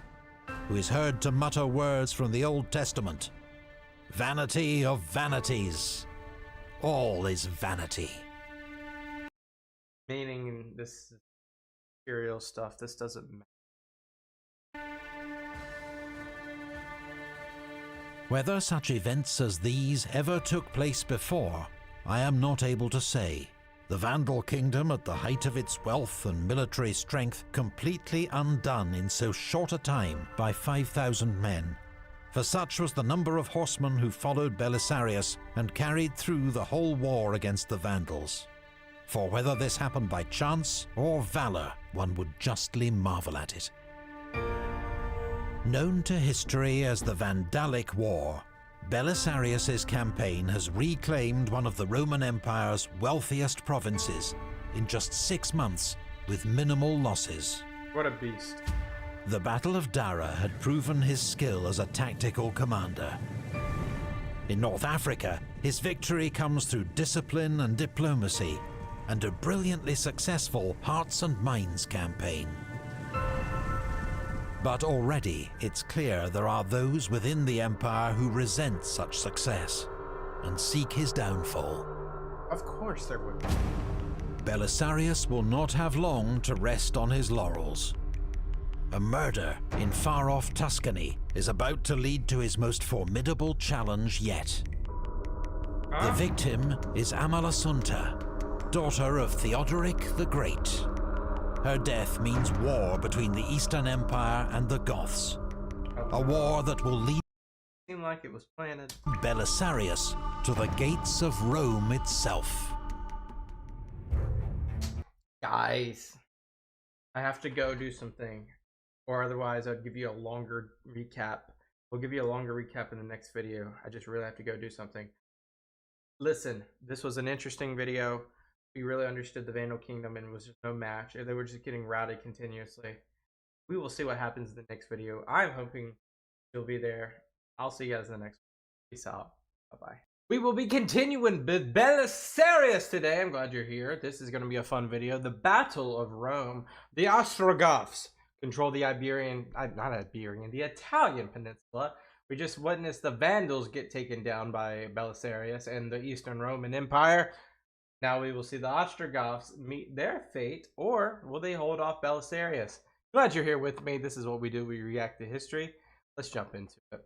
who is heard to mutter words from the Old Testament. Vanity of vanities. All is vanity. Meaning this material stuff, this doesn't matter. Whether such events as these ever took place before, I am not able to say. The Vandal kingdom, at the height of its wealth and military strength, completely undone in so short a time by 5,000 men. For such was the number of horsemen who followed Belisarius and carried through the whole war against the Vandals. For whether this happened by chance or valor, one would justly marvel at it. Known to history as the Vandalic War, Belisarius's campaign has reclaimed one of the Roman Empire's wealthiest provinces in just 6 months with minimal losses. What a beast. The Battle of Dara had proven his skill as a tactical commander. In North Africa, his victory comes through discipline and diplomacy, and a brilliantly successful Hearts and Minds campaign. But already it's clear there are those within the Empire who resent such success and seek his downfall. Of course there would be. Belisarius will not have long to rest on his laurels. A murder in far-off Tuscany is about to lead to his most formidable challenge yet. The victim is Amalasuntha, daughter of Theodoric the Great. Her death means war between the Eastern Empire and the Goths. A war that will lead Seemed like it was planted. Belisarius to the gates of Rome itself. Guys, I have to go do something, or otherwise I'd give you a longer recap. We'll give you a longer recap in the next video. I just really have to go do something. Listen, this was an interesting video. We really understood the Vandal Kingdom and it was just no match. They were just getting routed continuously. We will see what happens in the next video. I'm hoping you'll be there. I'll see you guys in the next one. Peace out. Bye-bye. We will be continuing with Belisarius today. I'm glad you're here. This is going to be a fun video. The Battle of Rome. The Ostrogoths control the the Italian peninsula. We just witnessed the Vandals get taken down by Belisarius and the Eastern Roman Empire. Now we will see the Ostrogoths meet their fate, or will they hold off Belisarius? Glad you're here with me. This is what we do. We react to history. Let's jump into it.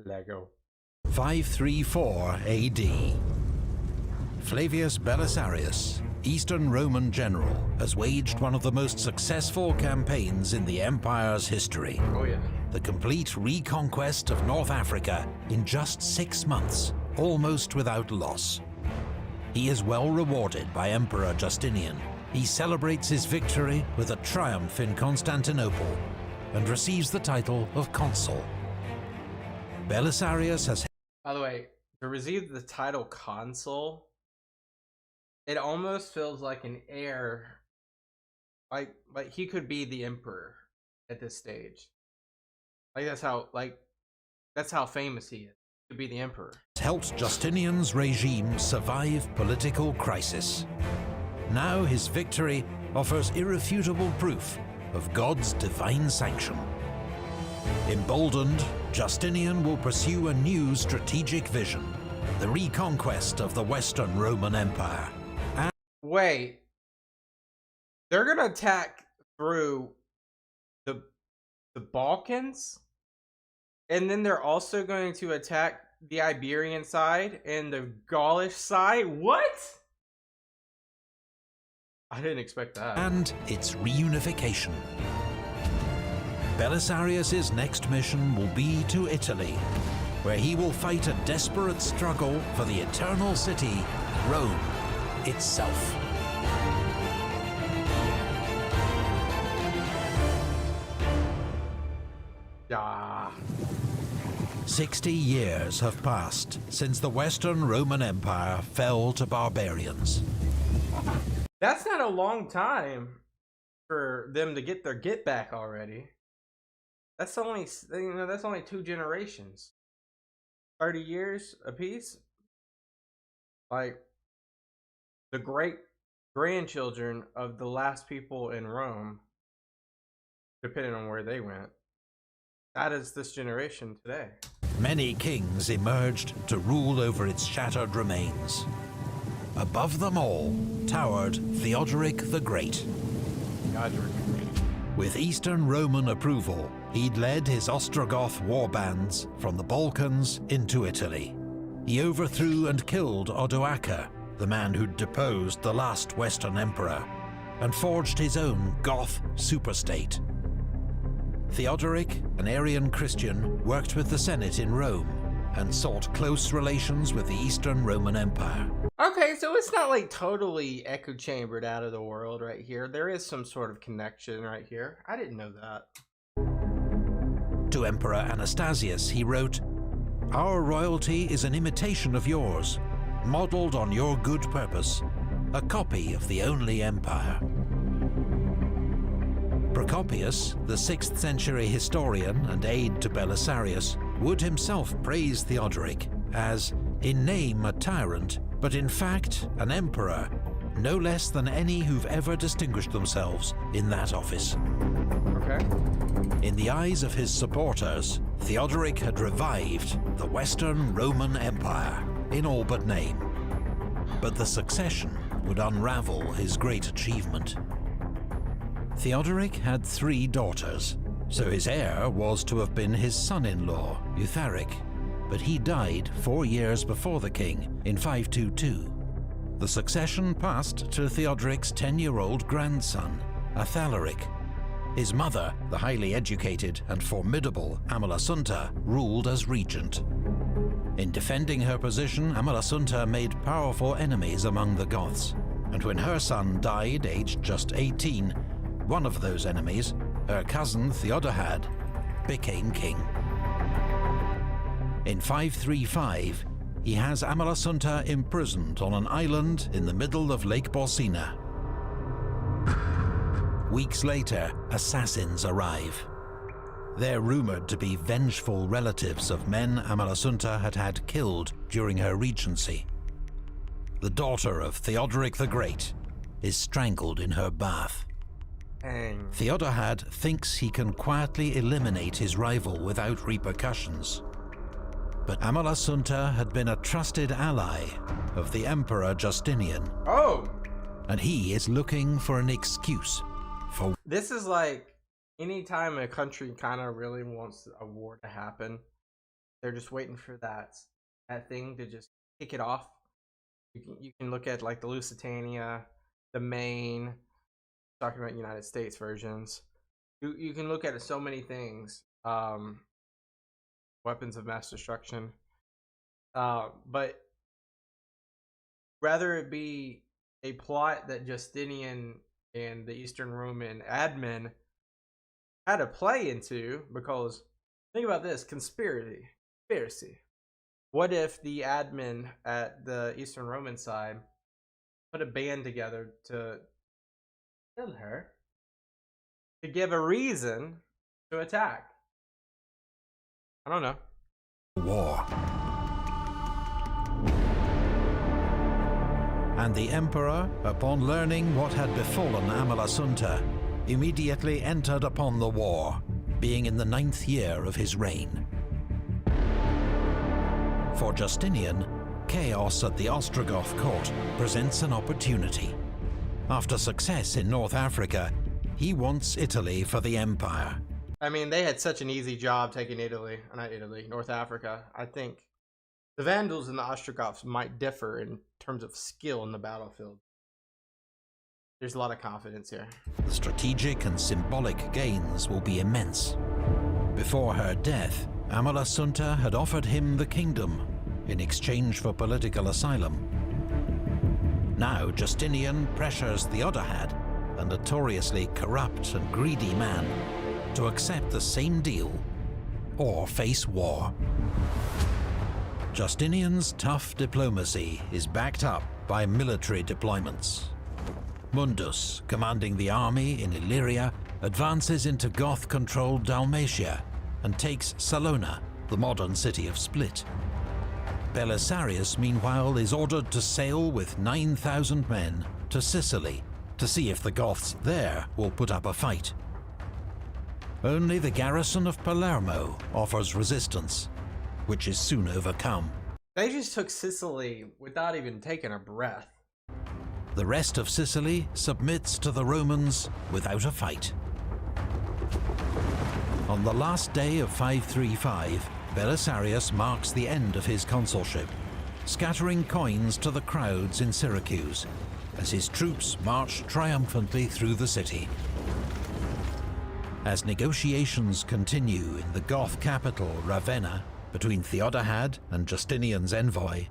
Lego. 534 AD. Flavius Belisarius, Eastern Roman general, has waged one of the most successful campaigns in the Empire's history. Oh yeah. The complete reconquest of North Africa in just 6 months, almost without loss. He is well rewarded by Emperor Justinian. He celebrates his victory with a triumph in Constantinople and receives the title of consul. Belisarius has... By the way, to receive the title consul, it almost feels like an heir. Like he could be the emperor at this stage. That's how famous he is. To be the emperor. Helped Justinian's regime survive political crisis. Now his victory offers irrefutable proof of God's divine sanction. Emboldened, Justinian will pursue a new strategic vision, the reconquest of the Western Roman Empire. Wait, they're gonna attack through the Balkans, and then they're also going to attack the Iberian side and the Gaulish side? What? I didn't expect that. And its reunification. Belisarius' next mission will be to Italy, where he will fight a desperate struggle for the eternal city, Rome itself. Ah. 60 years have passed since the Western Roman Empire fell to barbarians. That's not a long time for them to get their get back already. That's only, that's only 2 generations. 30 years apiece. Like, the great grandchildren of the last people in Rome, depending on where they went, that is this generation today. Many kings emerged to rule over its shattered remains. Above them all towered Theodoric the Great. With Eastern Roman approval, he'd led his Ostrogoth war bands from the Balkans into Italy. He overthrew and killed Odoacer, the man who'd deposed the last Western emperor, and forged his own Goth superstate. Theodoric, an Arian Christian, worked with the Senate in Rome and sought close relations with the Eastern Roman Empire. Okay, so it's not like totally echo chambered out of the world right here. There is some sort of connection right here. I didn't know that. To Emperor Anastasius, he wrote, "Our royalty is an imitation of yours, modeled on your good purpose, a copy of the only empire." Procopius, the 6th century historian and aide to Belisarius, would himself praise Theodoric as, in name a tyrant, but in fact an emperor, no less than any who've ever distinguished themselves in that office. Okay. In the eyes of his supporters, Theodoric had revived the Western Roman Empire, in all but name. But the succession would unravel his great achievement. Theodoric had 3 daughters, so his heir was to have been his son-in-law, Eutharic, but he died 4 years before the king in 522. The succession passed to Theodoric's 10-year-old grandson, Athalaric. His mother, the highly educated and formidable Amalasuntha, ruled as regent. In defending her position, Amalasuntha made powerful enemies among the Goths, and when her son died aged just 18, one of those enemies, her cousin Theodahad, became king. In 535, he has Amalasuntha imprisoned on an island in the middle of Lake Bolsena. Weeks later, assassins arrive. They're rumored to be vengeful relatives of men Amalasuntha had had killed during her regency. The daughter of Theodoric the Great is strangled in her bath. Dang. Theodahad thinks he can quietly eliminate his rival without repercussions. But Amalasuntha had been a trusted ally of the Emperor Justinian. Oh! And he is looking for an excuse for... This is like, anytime a country kind of really wants a war to happen, they're just waiting for that thing to just kick it off. You can look at like the Lusitania, the Maine, talking about United States versions. You can look at so many things. Weapons of mass destruction. But rather it be a plot that Justinian and the Eastern Roman admin had to play into, because think about this, conspiracy. What if the admin at the Eastern Roman side put a band together to kill her, to give a reason to attack? I don't know. War. And the emperor, upon learning what had befallen Amalasuntha, immediately entered upon the war, being in the 9th year of his reign. For Justinian, chaos at the Ostrogoth court presents an opportunity. After success in North Africa, he wants Italy for the empire. I mean, they had such an easy job taking North Africa. I think the Vandals and the Ostrogoths might differ in terms of skill in the battlefield. There's a lot of confidence here. The strategic and symbolic gains will be immense. Before her death, Amalasuntha had offered him the kingdom in exchange for political asylum. Now Justinian pressures Theodahad, a notoriously corrupt and greedy man, to accept the same deal or face war. Justinian's tough diplomacy is backed up by military deployments. Mundus, commanding the army in Illyria, advances into Goth-controlled Dalmatia and takes Salona, the modern city of Split. Belisarius, meanwhile, is ordered to sail with 9,000 men to Sicily to see if the Goths there will put up a fight. Only the garrison of Palermo offers resistance, which is soon overcome. They just took Sicily without even taking a breath. The rest of Sicily submits to the Romans without a fight. On the last day of 535, Belisarius marks the end of his consulship, scattering coins to the crowds in Syracuse as his troops march triumphantly through the city. As negotiations continue in the Goth capital Ravenna between Theodahad and Justinian's envoy,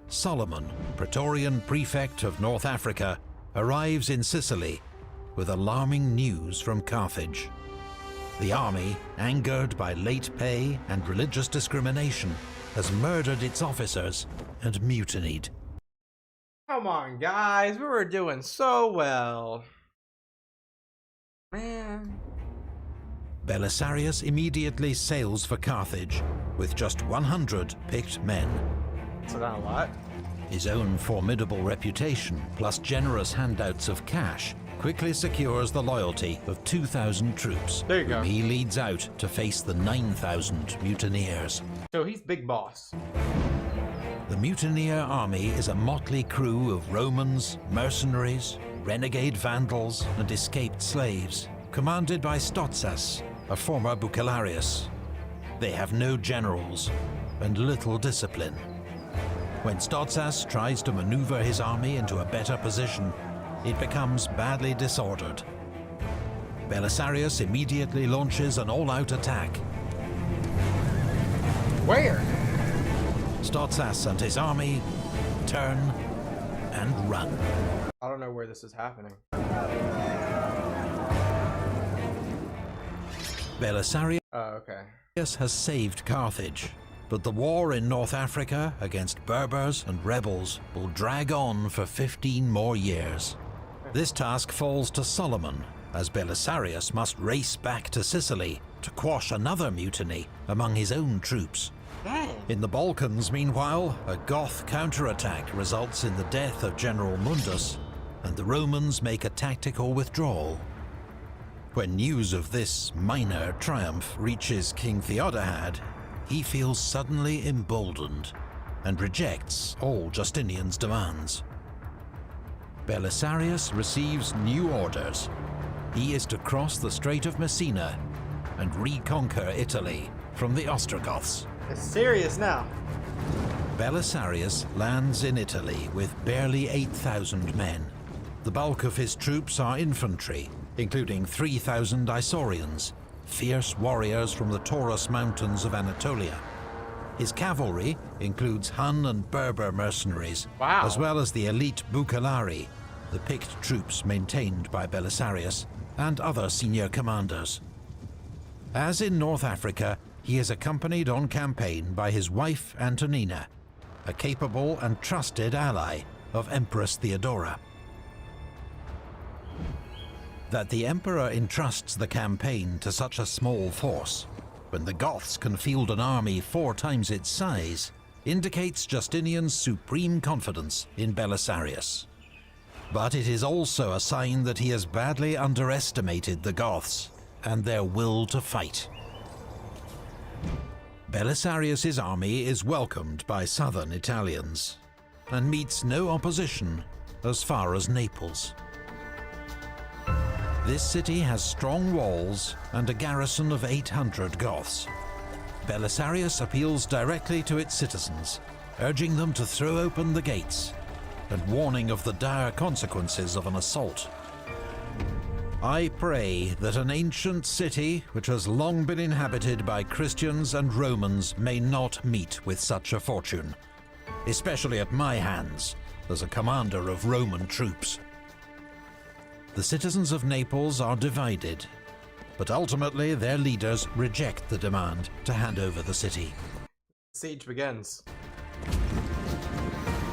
Solomon, Praetorian prefect of North Africa, arrives in Sicily with alarming news from Carthage. The army, angered by late pay and religious discrimination, has murdered its officers and mutinied. Come on, guys, we were doing so well. Man. Belisarius immediately sails for Carthage with just 100 picked men. So not a lot. His own formidable reputation, plus generous handouts of cash, quickly secures the loyalty of 2,000 troops. There you go. Whom he leads out to face the 9,000 mutineers. So he's big boss. The mutineer army is a motley crew of Romans, mercenaries, renegade Vandals, and escaped slaves, commanded by Stotzas, a former Bucellarius. They have no generals and little discipline. When Stotzas tries to maneuver his army into a better position, it becomes badly disordered. Belisarius immediately launches an all-out attack. Where? Stotzas and his army turn and run. I don't know where this is happening. Belisarius Oh, okay. has saved Carthage, but the war in North Africa against Berbers and rebels will drag on for 15 more years. This task falls to Solomon, as Belisarius must race back to Sicily to quash another mutiny among his own troops. In the Balkans, meanwhile, a Goth counterattack results in the death of General Mundus, and the Romans make a tactical withdrawal. When news of this minor triumph reaches King Theodahad, he feels suddenly emboldened and rejects all Justinian's demands. Belisarius receives new orders. He is to cross the Strait of Messina and reconquer Italy from the Ostrogoths. It's serious now. Belisarius lands in Italy with barely 8,000 men. The bulk of his troops are infantry, including 3,000 Isaurians, fierce warriors from the Taurus Mountains of Anatolia. His cavalry includes Hun and Berber mercenaries, Wow. as well as the elite Bucellari, the picked troops maintained by Belisarius, and other senior commanders. As in North Africa, he is accompanied on campaign by his wife Antonina, a capable and trusted ally of Empress Theodora. That the Emperor entrusts the campaign to such a small force, when the Goths can field an army 4 times its size, indicates Justinian's supreme confidence in Belisarius. But it is also a sign that he has badly underestimated the Goths and their will to fight. Belisarius's army is welcomed by southern Italians and meets no opposition as far as Naples. This city has strong walls and a garrison of 800 Goths. Belisarius appeals directly to its citizens, urging them to throw open the gates and warning of the dire consequences of an assault. I pray that an ancient city which has long been inhabited by Christians and Romans may not meet with such a fortune, especially at my hands as a commander of Roman troops. The citizens of Naples are divided, but ultimately their leaders reject the demand to hand over the city. Siege begins.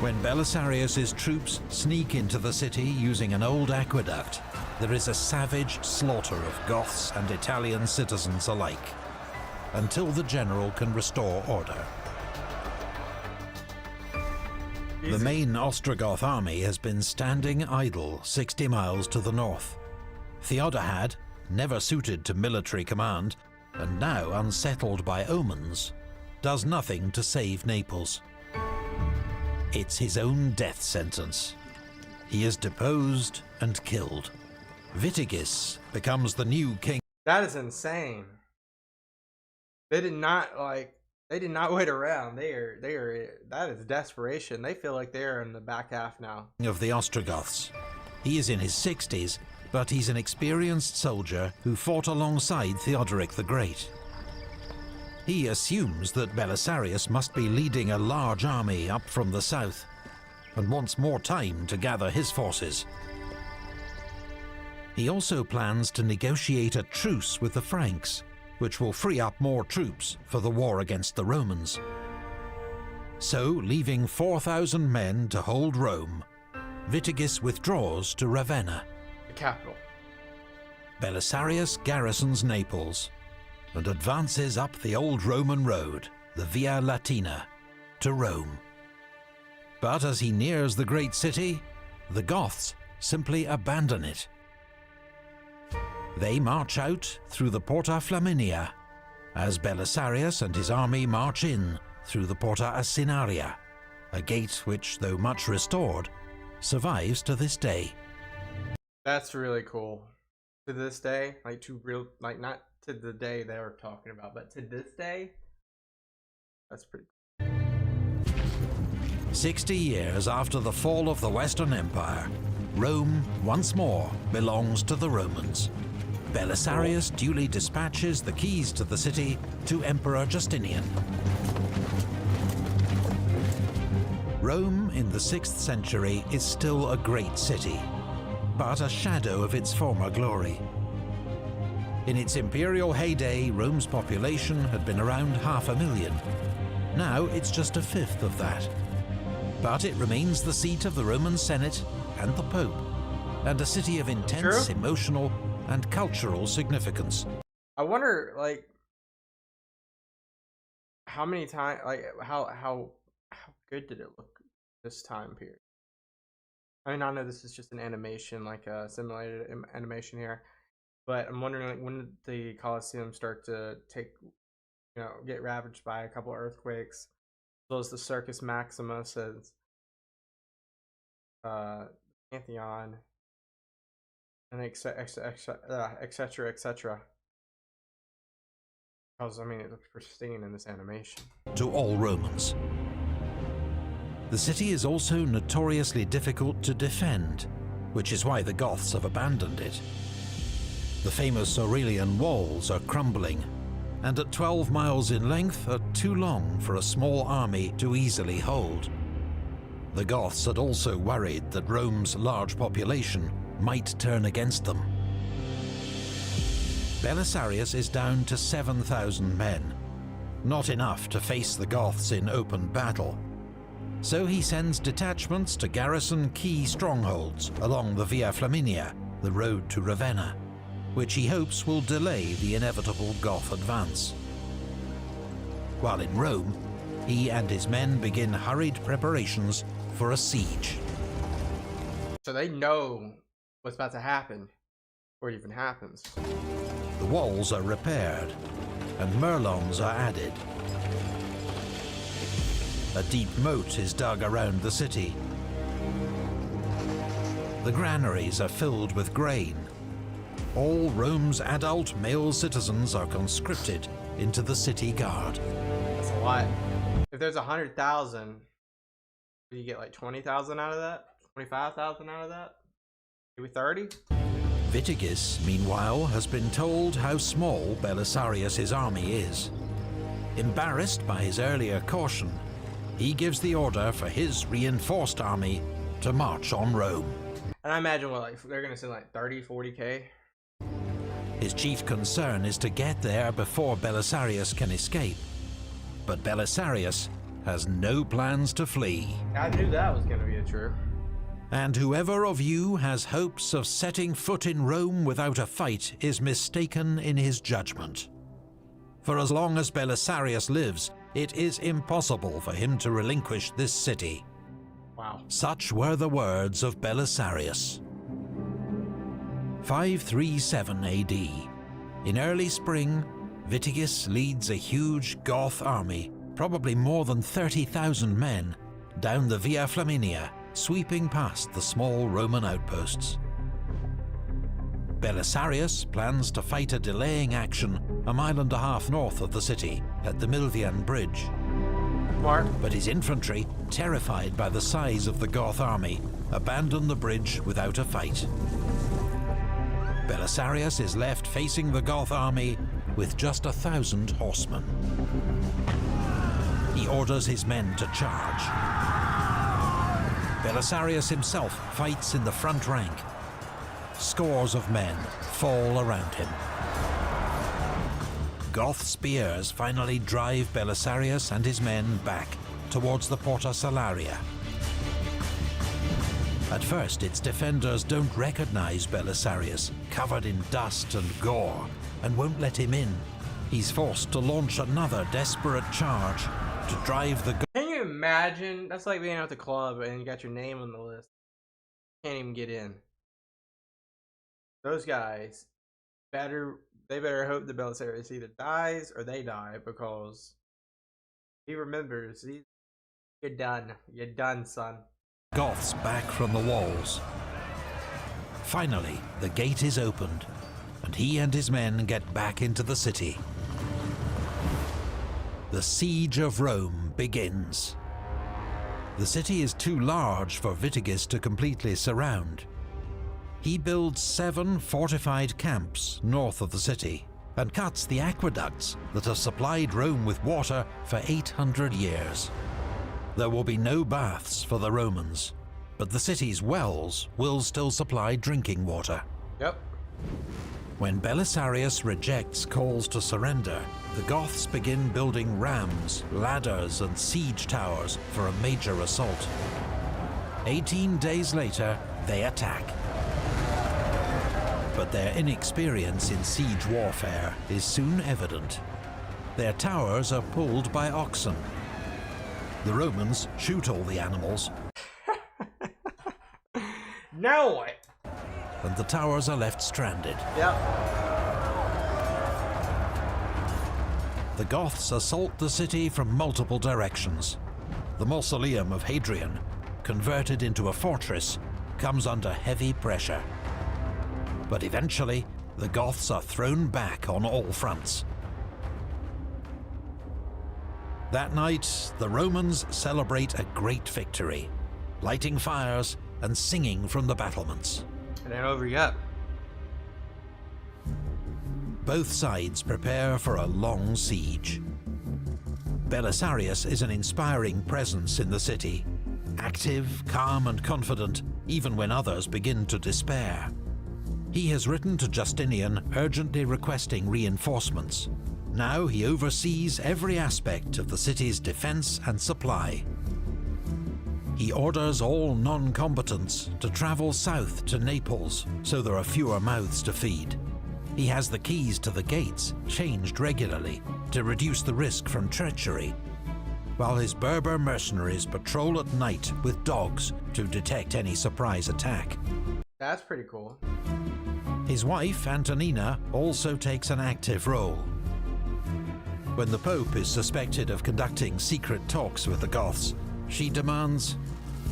When Belisarius's troops sneak into the city using an old aqueduct, there is a savage slaughter of Goths and Italian citizens alike, until the general can restore order. The main Ostrogoth army has been standing idle 60 miles to the north. Theodahad, never suited to military command, and now unsettled by omens, does nothing to save Naples. It's his own death sentence. He is deposed and killed. Vitigis becomes the new king. That is insane. They did not wait around. That is desperation. They feel like they're in the back half now. Of the Ostrogoths. He is in his 60s, but he's an experienced soldier who fought alongside Theodoric the Great. He assumes that Belisarius must be leading a large army up from the south, and wants more time to gather his forces. He also plans to negotiate a truce with the Franks, which will free up more troops for the war against the Romans. So, leaving 4,000 men to hold Rome, Vitigis withdraws to Ravenna. The capital. Belisarius garrisons Naples and advances up the old Roman road, the Via Latina, to Rome. But as he nears the great city, the Goths simply abandon it. They march out through the Porta Flaminia, as Belisarius and his army march in through the Porta Asinaria, a gate which, though much restored, survives to this day. That's really cool. To this day, not to the day they were talking about, but to this day, that's pretty cool. 60 years after the fall of the Western Empire, Rome once more belongs to the Romans. Belisarius duly dispatches the keys to the city to Emperor Justinian. Rome in the 6th century is still a great city, but a shadow of its former glory. In its imperial heyday, Rome's population had been around 500,000. Now it's just a fifth of that. But it remains the seat of the Roman Senate and the Pope, and a city of intense emotional and cultural significance. I wonder, how many times, how good did it look this time period? I mean, I know this is just an animation, like a simulated animation here, but I'm wondering, when did the Colosseum start to get ravaged by a couple of earthquakes, as well as the Circus Maximus, as Pantheon, and etc. Because, I mean, it looks pristine in this animation. To all Romans. The city is also notoriously difficult to defend, which is why the Goths have abandoned it. The famous Aurelian walls are crumbling, and at 12 miles in length are too long for a small army to easily hold. The Goths had also worried that Rome's large population might turn against them. Belisarius is down to 7,000 men, not enough to face the Goths in open battle. So he sends detachments to garrison key strongholds along the Via Flaminia, the road to Ravenna, which he hopes will delay the inevitable Goth advance. While in Rome, he and his men begin hurried preparations for a siege. So they know what's about to happen. before it even happens. The walls are repaired, and merlons are added. A deep moat is dug around the city. The granaries are filled with grain. All Rome's adult male citizens are conscripted into the city guard. That's a lot. If there's 100,000, do you get like 20,000 out of that? 25,000 out of that? Maybe 30? Vitiges, meanwhile, has been told how small Belisarius' army is. Embarrassed by his earlier caution, he gives the order for his reinforced army to march on Rome. And I imagine what, like, they're gonna send like 30, 40K? His chief concern is to get there before Belisarius can escape. But Belisarius has no plans to flee. I knew that was gonna be true. And whoever of you has hopes of setting foot in Rome without a fight is mistaken in his judgment. For as long as Belisarius lives, it is impossible for him to relinquish this city. Wow. Such were the words of Belisarius. 537 AD. In early spring, Vitiges leads a huge Goth army, probably more than 30,000 men, down the Via Flaminia, sweeping past the small Roman outposts. Belisarius plans to fight a delaying action a mile and a half north of the city, at the Milvian Bridge. Mark. But his infantry, terrified by the size of the Goth army, abandon the bridge without a fight. Belisarius is left facing the Goth army with just 1,000 horsemen. He orders his men to charge. Belisarius himself fights in the front rank. Scores of men fall around him. Goth spears finally drive Belisarius and his men back towards the Porta Salaria. At first, its defenders don't recognize Belisarius, covered in dust and gore, and won't let him in. He's forced to launch another desperate charge to drive the... Can you imagine? That's like being at the club and you got your name on the list. Can't even get in. Those guys they better hope that Belisarius either dies or they die, because he remembers. You're done. You're done, son. Goths back from the walls. Finally, the gate is opened, and he and his men get back into the city. The siege of Rome begins. The city is too large for Vitiges to completely surround. He builds 7 fortified camps north of the city and cuts the aqueducts that have supplied Rome with water for 800 years. There will be no baths for the Romans, but the city's wells will still supply drinking water. Yep. When Belisarius rejects calls to surrender, the Goths begin building rams, ladders, and siege towers for a major assault. 18 days later, they attack. But their inexperience in siege warfare is soon evident. Their towers are pulled by oxen. The Romans shoot all the animals. Now what? And the towers are left stranded. Yep. The Goths assault the city from multiple directions. The mausoleum of Hadrian, converted into a fortress, comes under heavy pressure. But eventually, the Goths are thrown back on all fronts. That night, the Romans celebrate a great victory, lighting fires and singing from the battlements. It ain't over yet. Both sides prepare for a long siege. Belisarius is an inspiring presence in the city, active, calm, and confident, even when others begin to despair. He has written to Justinian urgently requesting reinforcements. Now he oversees every aspect of the city's defense and supply. He orders all non-combatants to travel south to Naples, so there are fewer mouths to feed. He has the keys to the gates changed regularly to reduce the risk from treachery, while his Berber mercenaries patrol at night with dogs to detect any surprise attack. That's pretty cool. His wife, Antonina, also takes an active role. When the Pope is suspected of conducting secret talks with the Goths, she demands,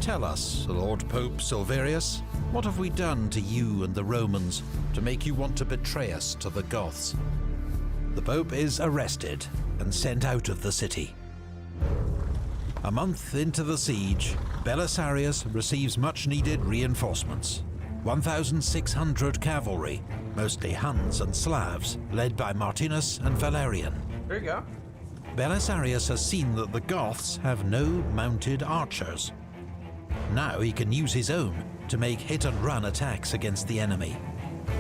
"Tell us, Lord Pope Silverius, what have we done to you and the Romans to make you want to betray us to the Goths?" The Pope is arrested and sent out of the city. A month into the siege, Belisarius receives much-needed reinforcements. 1,600 cavalry, mostly Huns and Slavs, led by Martinus and Valerian. There you go. Belisarius has seen that the Goths have no mounted archers. Now he can use his own to make hit-and-run attacks against the enemy.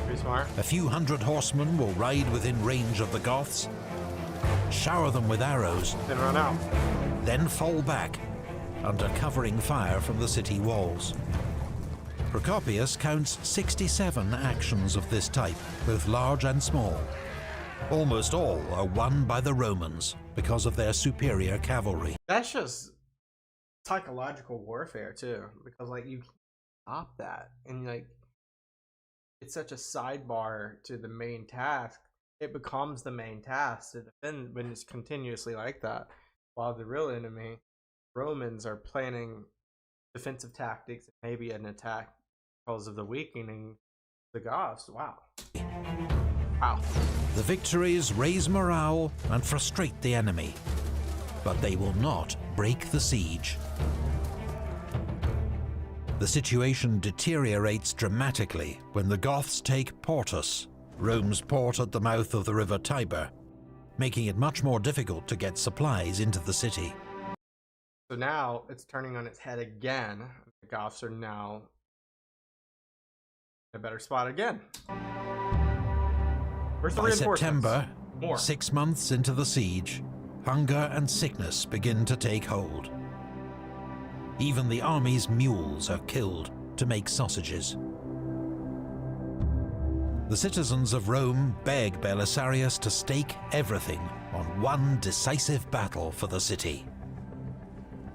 Pretty smart. A few hundred horsemen will ride within range of the Goths, shower them with arrows, Then run out. then fall back under covering fire from the city walls. Procopius counts 67 actions of this type, both large and small. Almost all are won by the Romans because of their superior cavalry. That's just psychological warfare too, because like you stop that, and like it's such a sidebar to the main task. It becomes the main task to defend when it's continuously like that, while the real enemy, Romans, are planning defensive tactics, maybe an attack because of the weakening the Goths. Wow. The victories raise morale and frustrate the enemy, but they will not break the siege. The situation deteriorates dramatically when the Goths take Portus, Rome's port at the mouth of the river Tiber, making it much more difficult to get supplies into the city. So now it's turning on its head again. The Goths are now in a better spot again. Where's the By reinforcements? September, More. 6 months into the siege, hunger and sickness begin to take hold. Even the army's mules are killed to make sausages. The citizens of Rome beg Belisarius to stake everything on one decisive battle for the city.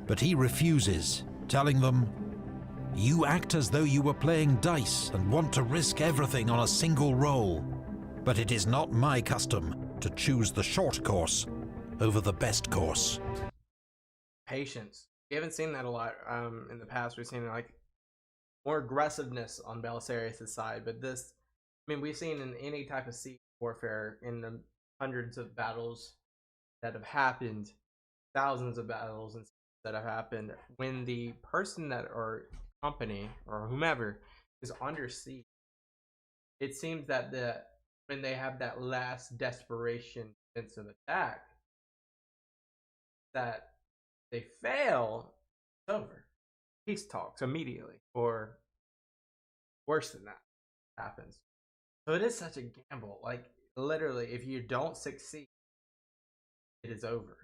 But he refuses, telling them, "You act as though you were playing dice and want to risk everything on a single roll. But it is not my custom to choose the short course over the best course." Patience. We haven't seen that a lot in the past. We've seen like more aggressiveness on Belisarius' side, but this, I mean, we've seen in any type of siege warfare in the hundreds of battles that have happened, thousands of battles that have happened, when the person that or company or whomever is under siege, it seems that when they have that last desperation defensive attack, that they fail, it's over. Peace talks immediately, or worse than that happens. So it is such a gamble. Like literally, if you don't succeed, it is over.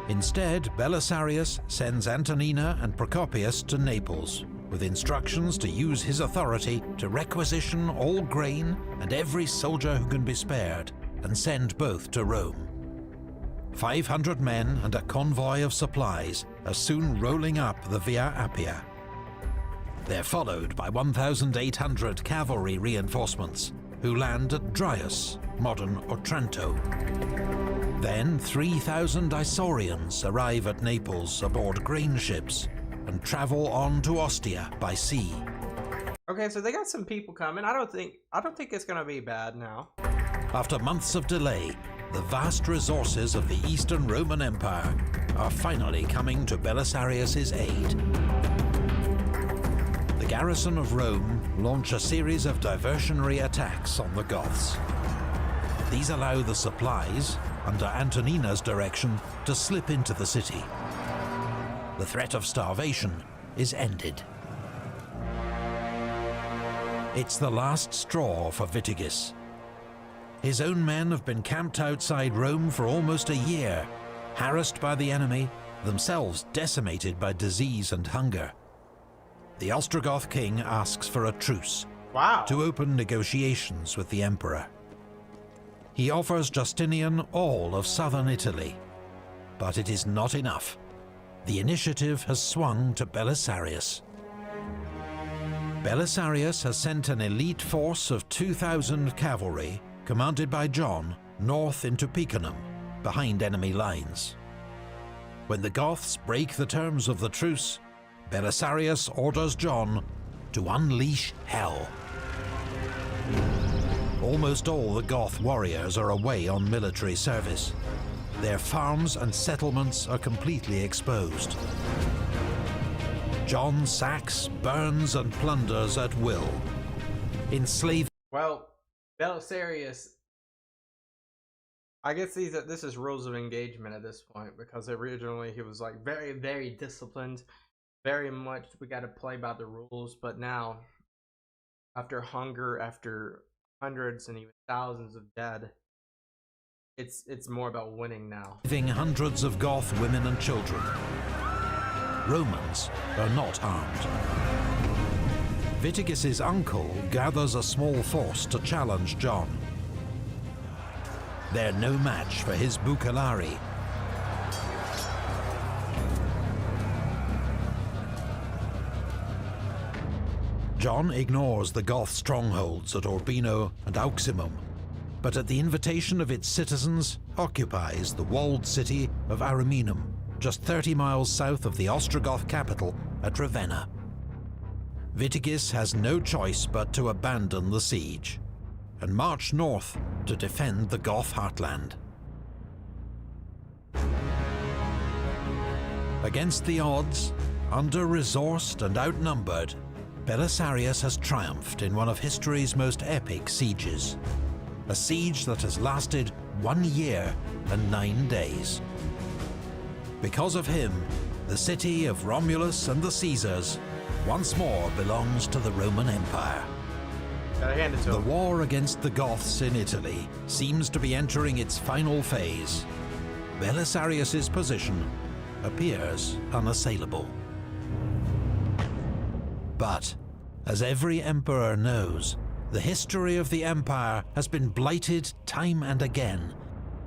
Instead, Belisarius sends Antonina and Procopius to Naples, with instructions to use his authority to requisition all grain and every soldier who can be spared, and send both to Rome. 500 men and a convoy of supplies are soon rolling up the Via Appia. They're followed by 1,800 cavalry reinforcements, who land at Dryas, modern Otranto. Then 3,000 Isaurians arrive at Naples aboard grain ships and travel on to Ostia by sea. Okay, so they got some people coming. I don't think it's gonna be bad now. After months of delay, the vast resources of the Eastern Roman Empire are finally coming to Belisarius' aid. The garrison of Rome launch a series of diversionary attacks on the Goths. These allow the supplies, under Antonina's direction, to slip into the city. The threat of starvation is ended. It's the last straw for Witigis. His own men have been camped outside Rome for almost a year, harassed by the enemy, themselves decimated by disease and hunger. The Ostrogoth king asks for a truce to open negotiations with the emperor. He offers Justinian all of southern Italy, but it is not enough. The initiative has swung to Belisarius. Belisarius has sent an elite force of 2,000 cavalry, commanded by John, north into Picenum, behind enemy lines. When the Goths break the terms of the truce, Belisarius orders John to unleash hell. Almost all the Goth warriors are away on military service. Their farms and settlements are completely exposed. John sacks, burns, and plunders at will, enslaving. Well, Belisarius, I guess this is rules of engagement at this point, because originally he was like very, very disciplined, very much we got to play by the rules. But now, after hunger, after hundreds and even thousands of dead, it's more about winning now. Leaving hundreds of Goth women and children. Romans are not armed. Witigis' uncle gathers a small force to challenge John. They're no match for his bucellari. John ignores the Goth strongholds at Urbino and Auximum, but at the invitation of its citizens occupies the walled city of Ariminum, just 30 miles south of the Ostrogoth capital at Ravenna. Witigis has no choice but to abandon the siege and march north to defend the Goth heartland. Against the odds, under-resourced and outnumbered, Belisarius has triumphed in one of history's most epic sieges. A siege that has lasted 1 year and 9 days. Because of him, the city of Romulus and the Caesars once more belongs to the Roman Empire. Gotta hand it to The him. war against the Goths in Italy seems to be entering its final phase. Belisarius' position appears unassailable. But, as every emperor knows, the history of the empire has been blighted time and again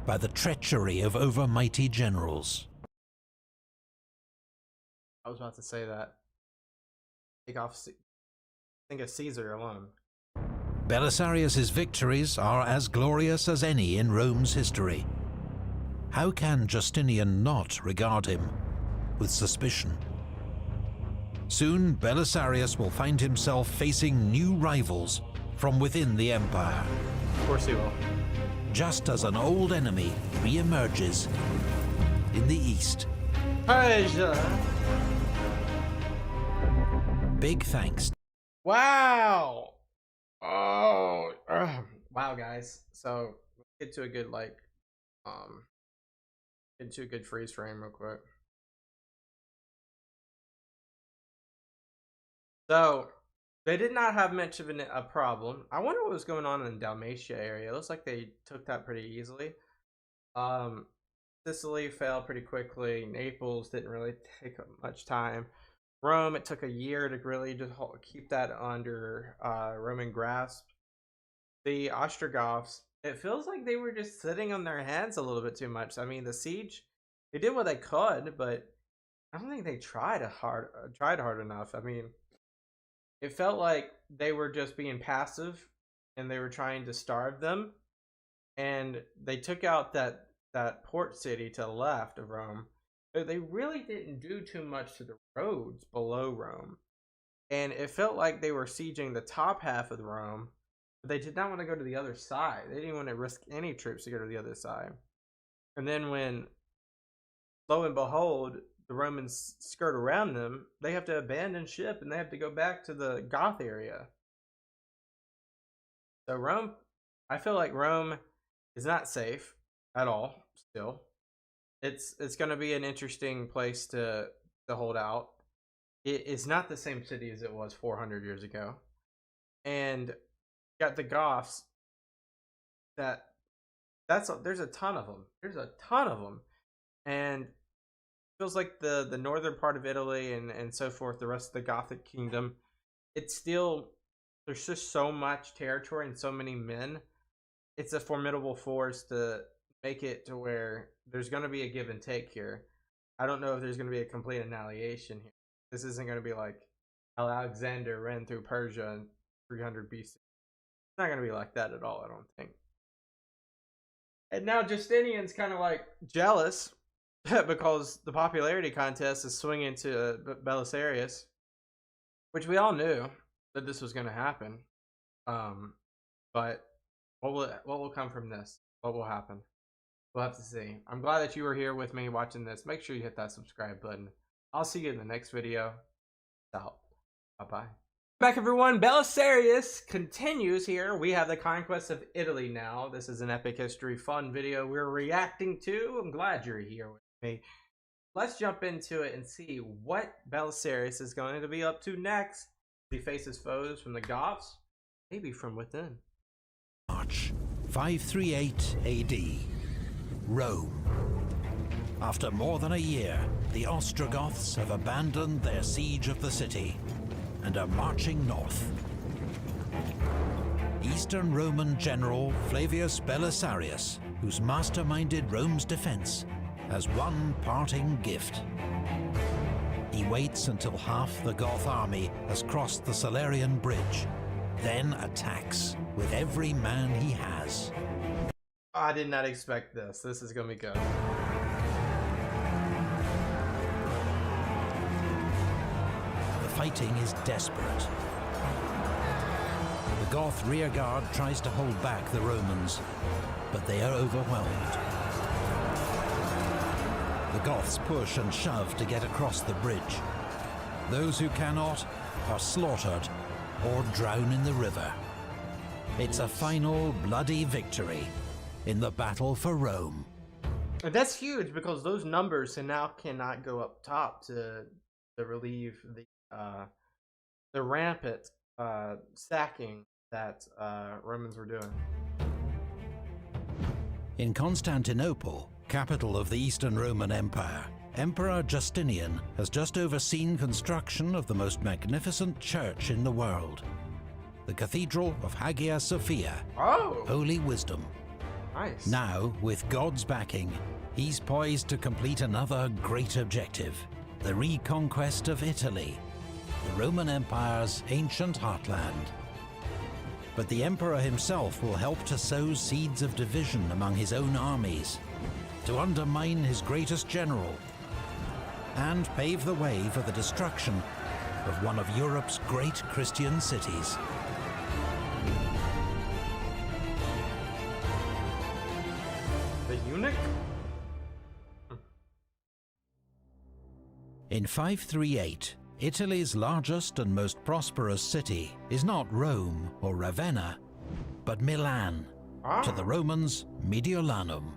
by the treachery of overmighty generals. I was about to say that. Think of Caesar alone. Belisarius' victories are as glorious as any in Rome's history. How can Justinian not regard him with suspicion? Soon, Belisarius will find himself facing new rivals from within the empire. Of course he will. Just as an old enemy re-emerges in the east. Persia. Big thanks. Wow. Oh. Wow, guys. So let's get to a good into a good freeze frame real quick. So they did not have much of a problem. I wonder what was going on in the Dalmatia area. It looks like they took that pretty easily. Sicily fell pretty quickly. Naples didn't really take much time. Rome, it took a year to really just keep that under Roman grasp. The Ostrogoths, it feels like they were just sitting on their hands a little bit too much. I mean, the siege, they did what they could, but I don't think they tried hard enough. I mean, it felt like they were just being passive and they were trying to starve them. And they took out that port city to the left of Rome. But they really didn't do too much to the roads below Rome. And it felt like they were sieging the top half of Rome, but they did not want to go to the other side. They didn't want to risk any troops to go to the other side. And then when, lo and behold, the Romans skirt around them, they have to abandon ship and they have to go back to the Goth area. So Rome, I feel like Rome is not safe at all still. It's going to be an interesting place to hold out. It is not the same city as it was 400 years ago. And got the Goths there's a ton of them. There's a ton of them. And feels like the northern part of Italy and so forth, the rest of the Gothic kingdom, it's still, there's just so much territory and so many men. It's a formidable force to make it to where there's going to be a give and take here. I don't know if there's going to be a complete annihilation here. This isn't going to be like Alexander ran through Persia in 300 BC. It's not going to be like that at all, I don't think. And now Justinian's kind of like jealous because the popularity contest is swinging to Belisarius, which we all knew that this was going to happen. But what will come from this? What will happen? We'll have to see. I'm glad that you were here with me watching this. Make sure you hit that subscribe button. I'll see you in the next video. Out. Bye-bye. Back everyone, Belisarius continues here. We have the conquest of Italy now. This is an epic history fun video we're reacting to. I'm glad you're here with me. Let's jump into it and see what Belisarius is going to be up to next. He faces foes from the Goths, maybe from within. March 538 AD, Rome. After more than a year, the Ostrogoths have abandoned their siege of the city and are marching north. Eastern Roman general Flavius Belisarius, who's masterminded Rome's defense, has one parting gift. He waits until half the Goth army has crossed the Salarian bridge, then attacks with every man he has. I did not expect this. This is gonna be good. The fighting is desperate. The Goth rearguard tries to hold back the Romans, but they are overwhelmed. The Goths push and shove to get across the bridge. Those who cannot are slaughtered or drown in the river. It's a final bloody victory in the battle for Rome. And that's huge because those numbers now cannot go up top to relieve the rampant sacking that Romans were doing. In Constantinople, capital of the Eastern Roman Empire, Emperor Justinian has just overseen construction of the most magnificent church in the world, the Cathedral of Hagia Sophia, Holy Wisdom. Nice. Now, with God's backing, he's poised to complete another great objective, the reconquest of Italy, the Roman Empire's ancient heartland. But the emperor himself will help to sow seeds of division among his own armies, to undermine his greatest general, and pave the way for the destruction of one of Europe's great Christian cities. The eunuch? In 538, Italy's largest and most prosperous city is not Rome or Ravenna, but Milan, to the Romans Mediolanum.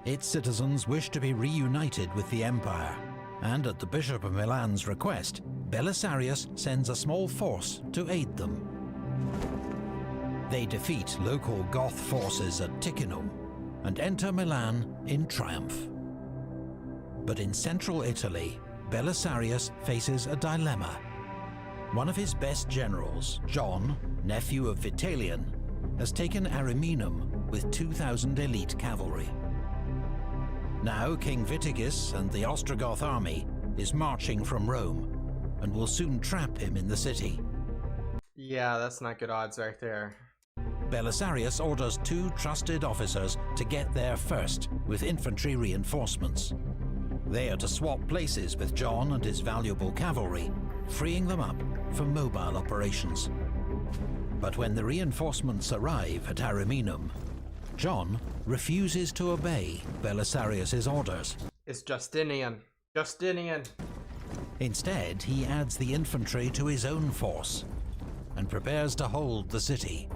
Its citizens wish to be reunited with the empire, and at the Bishop of Milan's request, Belisarius sends a small force to aid them. They defeat local Goth forces at Ticinum and enter Milan in triumph. But in central Italy, Belisarius faces a dilemma. One of his best generals, John, nephew of Vitalian, has taken Ariminum with 2,000 elite cavalry. Now King Vitiges and the Ostrogoth army is marching from Rome and will soon trap him in the city. Yeah, that's not good odds right there. Belisarius orders 2 trusted officers to get there first with infantry reinforcements. They are to swap places with John and his valuable cavalry, freeing them up for mobile operations. But when the reinforcements arrive at Ariminum, John refuses to obey Belisarius's orders. It's Justinian. Justinian. Instead, he adds the infantry to his own force and prepares to hold the city.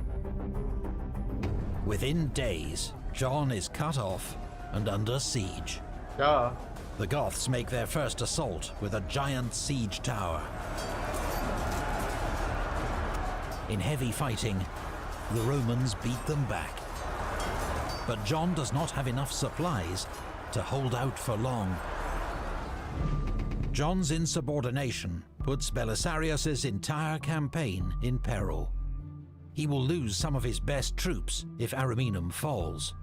Within days, John is cut off and under siege. Duh. The Goths make their first assault with a giant siege tower. In heavy fighting, the Romans beat them back. But John does not have enough supplies to hold out for long. John's insubordination puts Belisarius's entire campaign in peril. He will lose some of his best troops if Ariminum falls,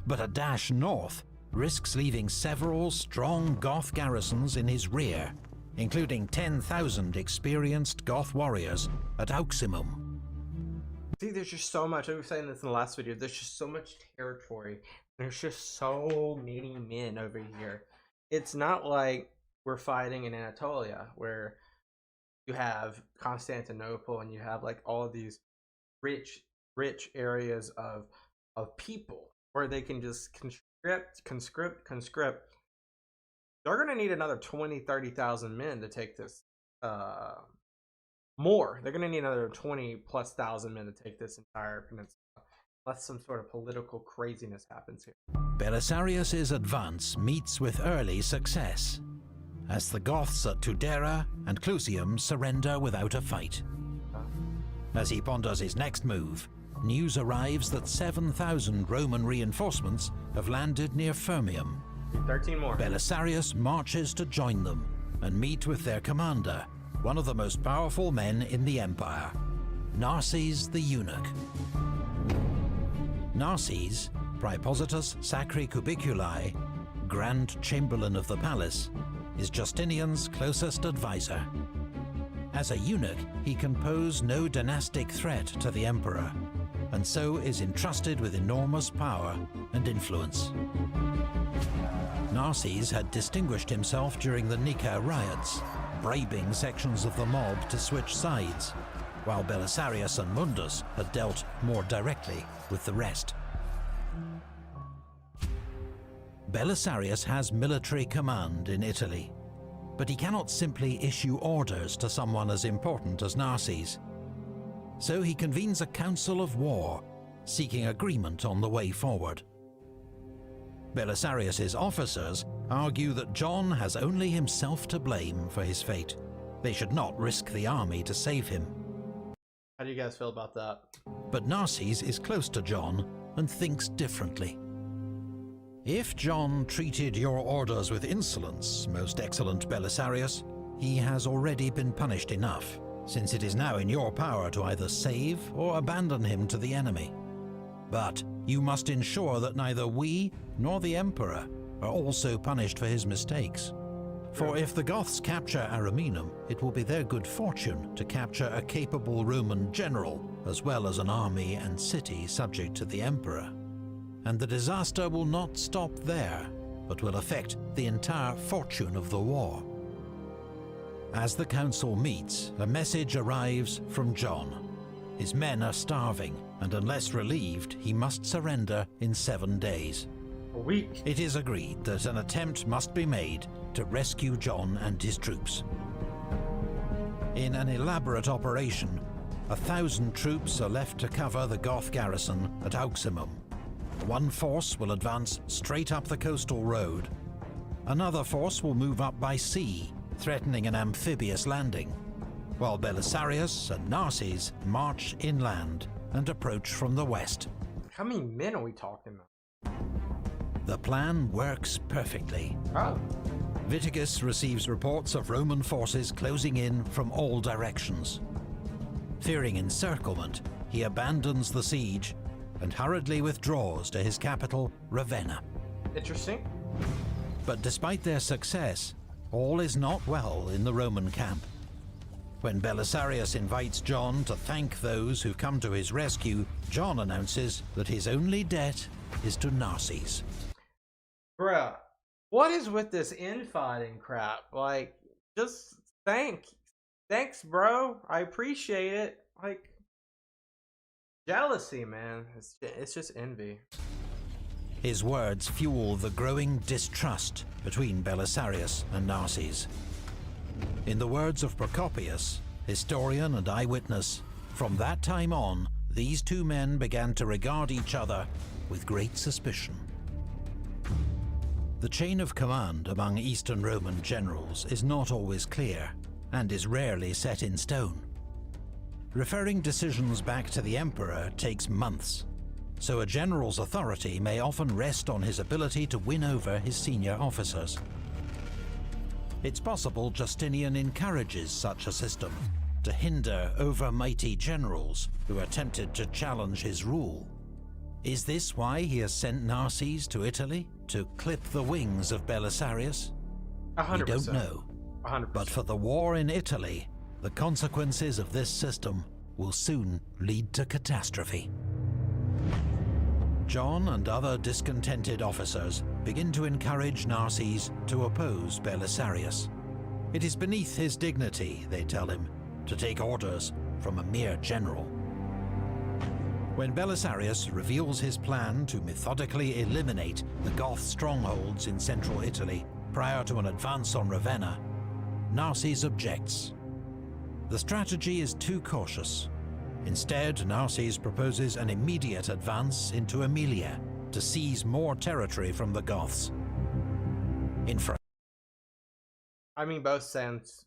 but a dash north risks leaving several strong Goth garrisons in his rear including 10,000 experienced Goth warriors at Auximum. See, there's just so much. I was saying this in the last video. There's just so much territory. There's just so many men over here. It's not like we're fighting in Anatolia, where you have Constantinople and you have like all of these rich areas of people where they can just conscript. They're gonna need another 20,000-30,000 men to take this. More. They're gonna need another 20,000+ men to take this entire peninsula, unless some sort of political craziness happens here. Belisarius's advance meets with early success, as the Goths at Tudera and Clusium surrender without a fight. As he ponders his next move, news arrives that 7,000 Roman reinforcements have landed near Firmium. 13 more. Belisarius marches to join them and meet with their commander, one of the most powerful men in the empire, Narses the Eunuch. Narses, Praepositus Sacri Cubiculi, Grand Chamberlain of the Palace, is Justinian's closest advisor. As a eunuch, he can pose no dynastic threat to the emperor, and so is entrusted with enormous power and influence. Narses had distinguished himself during the Nika riots, bribing sections of the mob to switch sides, while Belisarius and Mundus had dealt more directly with the rest. Belisarius has military command in Italy, but he cannot simply issue orders to someone as important as Narses. So he convenes a council of war, seeking agreement on the way forward. Belisarius's officers argue that John has only himself to blame for his fate. They should not risk the army to save him. How do you guys feel about that? But Narses is close to John and thinks differently. If John treated your orders with insolence, most excellent Belisarius, he has already been punished enough, since it is now in your power to either save or abandon him to the enemy. But you must ensure that neither we nor the Emperor are also punished for his mistakes. For if the Goths capture Ariminum, it will be their good fortune to capture a capable Roman general, as well as an army and city subject to the Emperor. And the disaster will not stop there, but will affect the entire fortune of the war. As the council meets, a message arrives from John. His men are starving, and unless relieved, he must surrender in 7 days. A week. It is agreed that an attempt must be made to rescue John and his troops. In an elaborate operation, 1,000 troops are left to cover the Goth garrison at Auximum. One force will advance straight up the coastal road. Another force will move up by sea, threatening an amphibious landing, while Belisarius and Narses march inland and approach from the west. How many men are we talking about? The plan works perfectly. Oh. Viticus receives reports of Roman forces closing in from all directions. Fearing encirclement, he abandons the siege and hurriedly withdraws to his capital, Ravenna. Interesting. But despite their success, all is not well in the Roman camp. When Belisarius invites John to thank those who come to his rescue, John announces that his only debt is to Narses. Bruh, what is with this infighting crap? Like, just thanks, bro. I appreciate it. Like, jealousy, man. It's just envy. His words fuel the growing distrust between Belisarius and Narses. In the words of Procopius, historian and eyewitness, from that time on, these two men began to regard each other with great suspicion. The chain of command among Eastern Roman generals is not always clear, and is rarely set in stone. Referring decisions back to the emperor takes months, so a general's authority may often rest on his ability to win over his senior officers. It's possible Justinian encourages such a system to hinder overmighty generals who are tempted to challenge his rule. Is this why he has sent Narses to Italy, to clip the wings of Belisarius? 100%. We don't know, 100%. But for the war in Italy, the consequences of this system will soon lead to catastrophe. John and other discontented officers begin to encourage Narses to oppose Belisarius. It is beneath his dignity, they tell him, to take orders from a mere general. When Belisarius reveals his plan to methodically eliminate the Goth strongholds in central Italy prior to an advance on Ravenna, Narses objects. The strategy is too cautious. Instead, Narses proposes an immediate advance into Emilia to seize more territory from the Goths. I mean, both sounds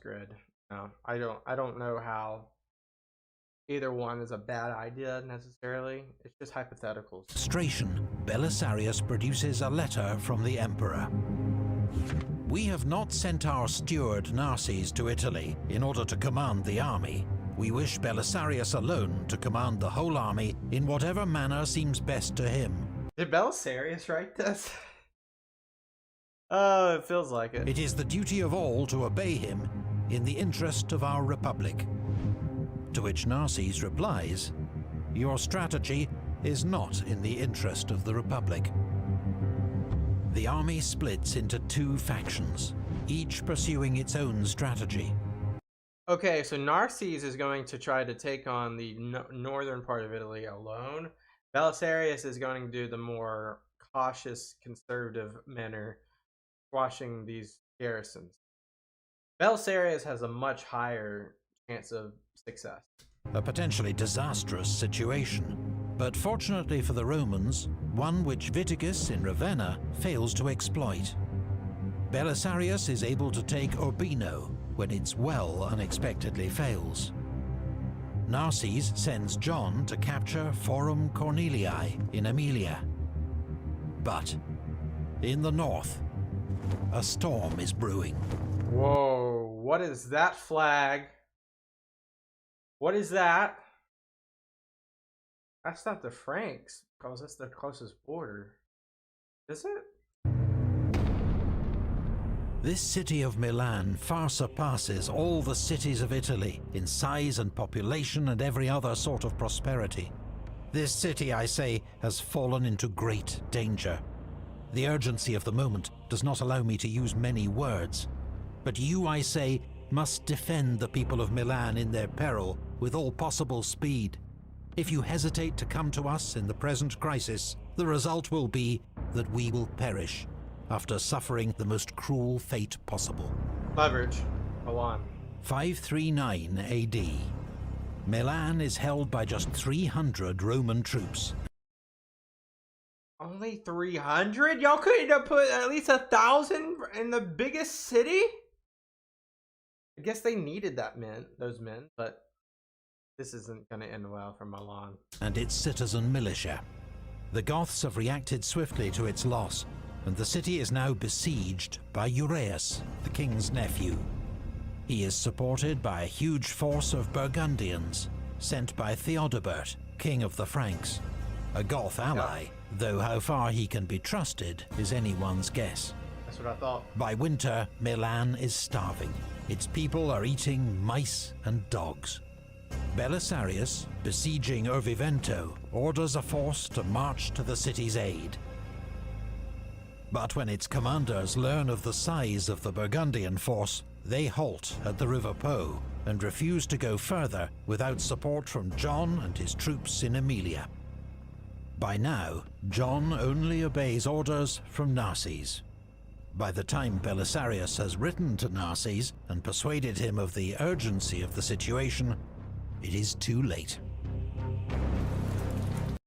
good. No, I don't know how either one is a bad idea necessarily. It's just hypotheticals. Frustration, Belisarius produces a letter from the emperor. We have not sent our steward Narses to Italy in order to command the army. We wish Belisarius alone to command the whole army in whatever manner seems best to him. Did Belisarius write this? Oh, it feels like it. It is the duty of all to obey him in the interest of our republic. To which Narses replies, your strategy is not in the interest of the republic. The army splits into two factions, each pursuing its own strategy. Okay, so Narses is going to try to take on the northern part of Italy alone. Belisarius is going to do the more cautious, conservative manner, squashing these garrisons. Belisarius has a much higher chance of success. A potentially disastrous situation, but fortunately for the Romans, one which Witigis in Ravenna fails to exploit. Belisarius is able to take Urbino when its well unexpectedly fails. Narses sends John to capture Forum Cornelii in Emilia. But in the north, a storm is brewing. Whoa, what is that flag? What is that? That's not the Franks, because that's the closest border. Is it? This city of Milan far surpasses all the cities of Italy in size and population and every other sort of prosperity. This city, I say, has fallen into great danger. The urgency of the moment does not allow me to use many words, but you, I say, must defend the people of Milan in their peril with all possible speed. If you hesitate to come to us in the present crisis, the result will be that we will perish, after suffering the most cruel fate possible. Leverage. Go on. 539 AD. Milan is held by just 300 Roman troops. Only 300? Y'all couldn't have put at least 1,000 in the biggest city? I guess they needed those men, but this isn't going to end well for Milan. And its citizen militia. The Goths have reacted swiftly to its loss, and the city is now besieged by Uraeus, the king's nephew. He is supported by a huge force of Burgundians, sent by Theodebert, king of the Franks, a Goth ally, though how far he can be trusted is anyone's guess. That's what I thought. By winter, Milan is starving. Its people are eating mice and dogs. Belisarius, besieging Urvivento, orders a force to march to the city's aid. But when its commanders learn of the size of the Burgundian force, they halt at the River Po and refuse to go further without support from John and his troops in Emilia. By now, John only obeys orders from Narses. By the time Belisarius has written to Narses and persuaded him of the urgency of the situation, it is too late.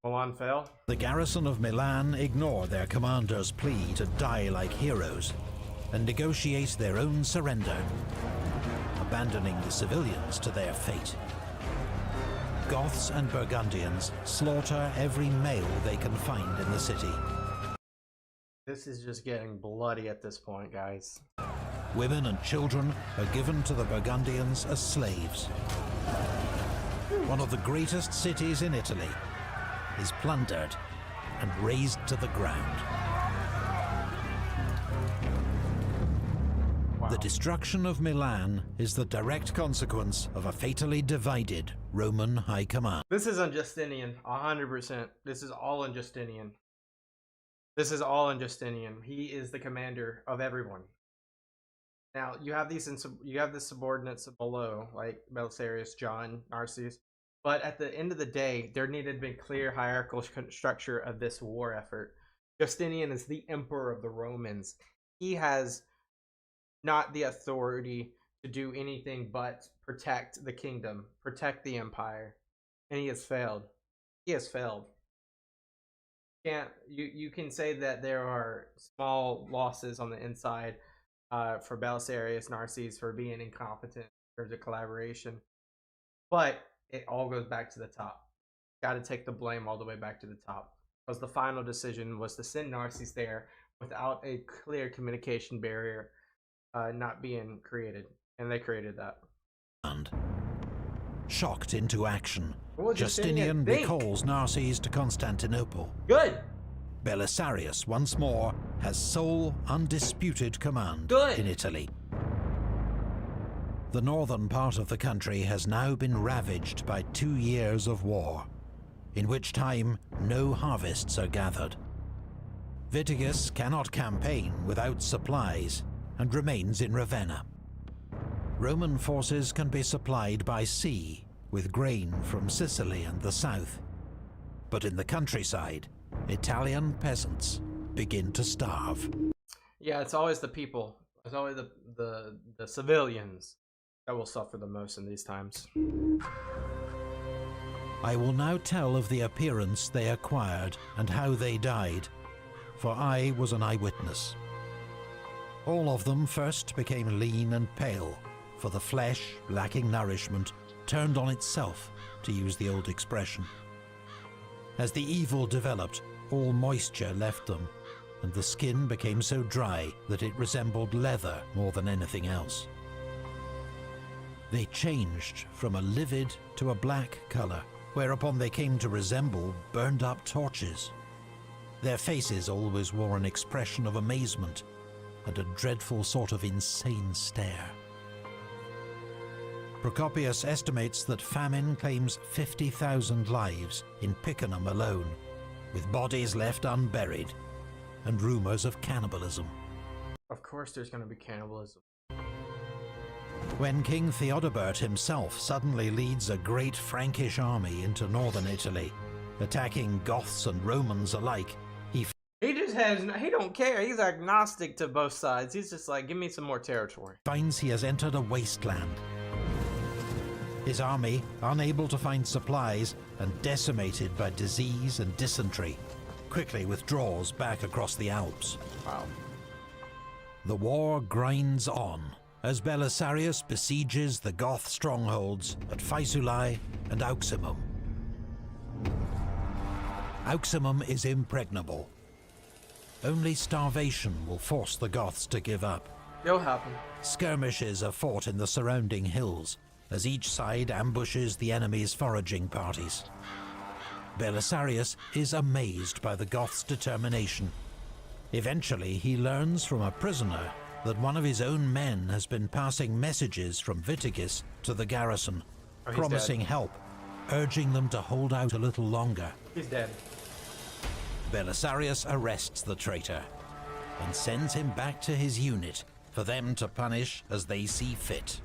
Milan fell. The garrison of Milan ignore their commander's plea to die like heroes and negotiate their own surrender, abandoning the civilians to their fate. Goths and Burgundians slaughter every male they can find in the city. This is just getting bloody at this point, guys. Women and children are given to the Burgundians as slaves. One of the greatest cities in Italy is plundered and razed to the ground. Wow. The destruction of Milan is the direct consequence of a fatally divided Roman high command. This is on Justinian, 100%. This is all on Justinian. This is all on Justinian. He is the commander of everyone. Now you have these, you have the subordinates below, like Belisarius, John, Narses. But at the end of the day, there needed to be clear hierarchical structure of this war effort. Justinian is the emperor of the Romans. He has not the authority to do anything but protect the kingdom, protect the empire, and he has failed. He has failed. You can say that there are small losses on the inside for Belisarius, Narses for being incompetent in terms of collaboration, but it all goes back to the top. Got to take the blame all the way back to the top, because the final decision was to send Narses there without a clear communication barrier not being created, and they created that. And shocked into action, What did Justinian think? recalls Narses to Constantinople. Good. Belisarius once more has sole, undisputed command Good. in Italy. The northern part of the country has now been ravaged by 2 years of war, in which time no harvests are gathered. Vitiges cannot campaign without supplies and remains in Ravenna. Roman forces can be supplied by sea with grain from Sicily and the south. But in the countryside, Italian peasants begin to starve. Yeah, it's always the people. It's always the civilians that will suffer the most in these times. I will now tell of the appearance they acquired and how they died, for I was an eyewitness. All of them first became lean and pale, for the flesh, lacking nourishment, turned on itself, to use the old expression. As the evil developed, all moisture left them, and the skin became so dry that it resembled leather more than anything else. They changed from a livid to a black color, whereupon they came to resemble burned-up torches. Their faces always wore an expression of amazement and a dreadful sort of insane stare. Procopius estimates that famine claims 50,000 lives in Picenum alone, with bodies left unburied and rumors of cannibalism. Of course there's going to be cannibalism. When King Theodebert himself suddenly leads a great Frankish army into northern Italy, attacking Goths and Romans alike, He don't care. He's agnostic to both sides. He's just like, give me some more territory. finds he has entered a wasteland. His army, unable to find supplies and decimated by disease and dysentery, quickly withdraws back across the Alps. Wow. The war grinds on as Belisarius besieges the Goth strongholds at Faesulae and Auximum. Auximum is impregnable. Only starvation will force the Goths to give up. It'll happen. Skirmishes are fought in the surrounding hills, as each side ambushes the enemy's foraging parties. Belisarius is amazed by the Goths' determination. Eventually, he learns from a prisoner that one of his own men has been passing messages from Vitiges to the garrison, promising help, urging them to hold out a little longer. He's dead. Belisarius arrests the traitor and sends him back to his unit for them to punish as they see fit.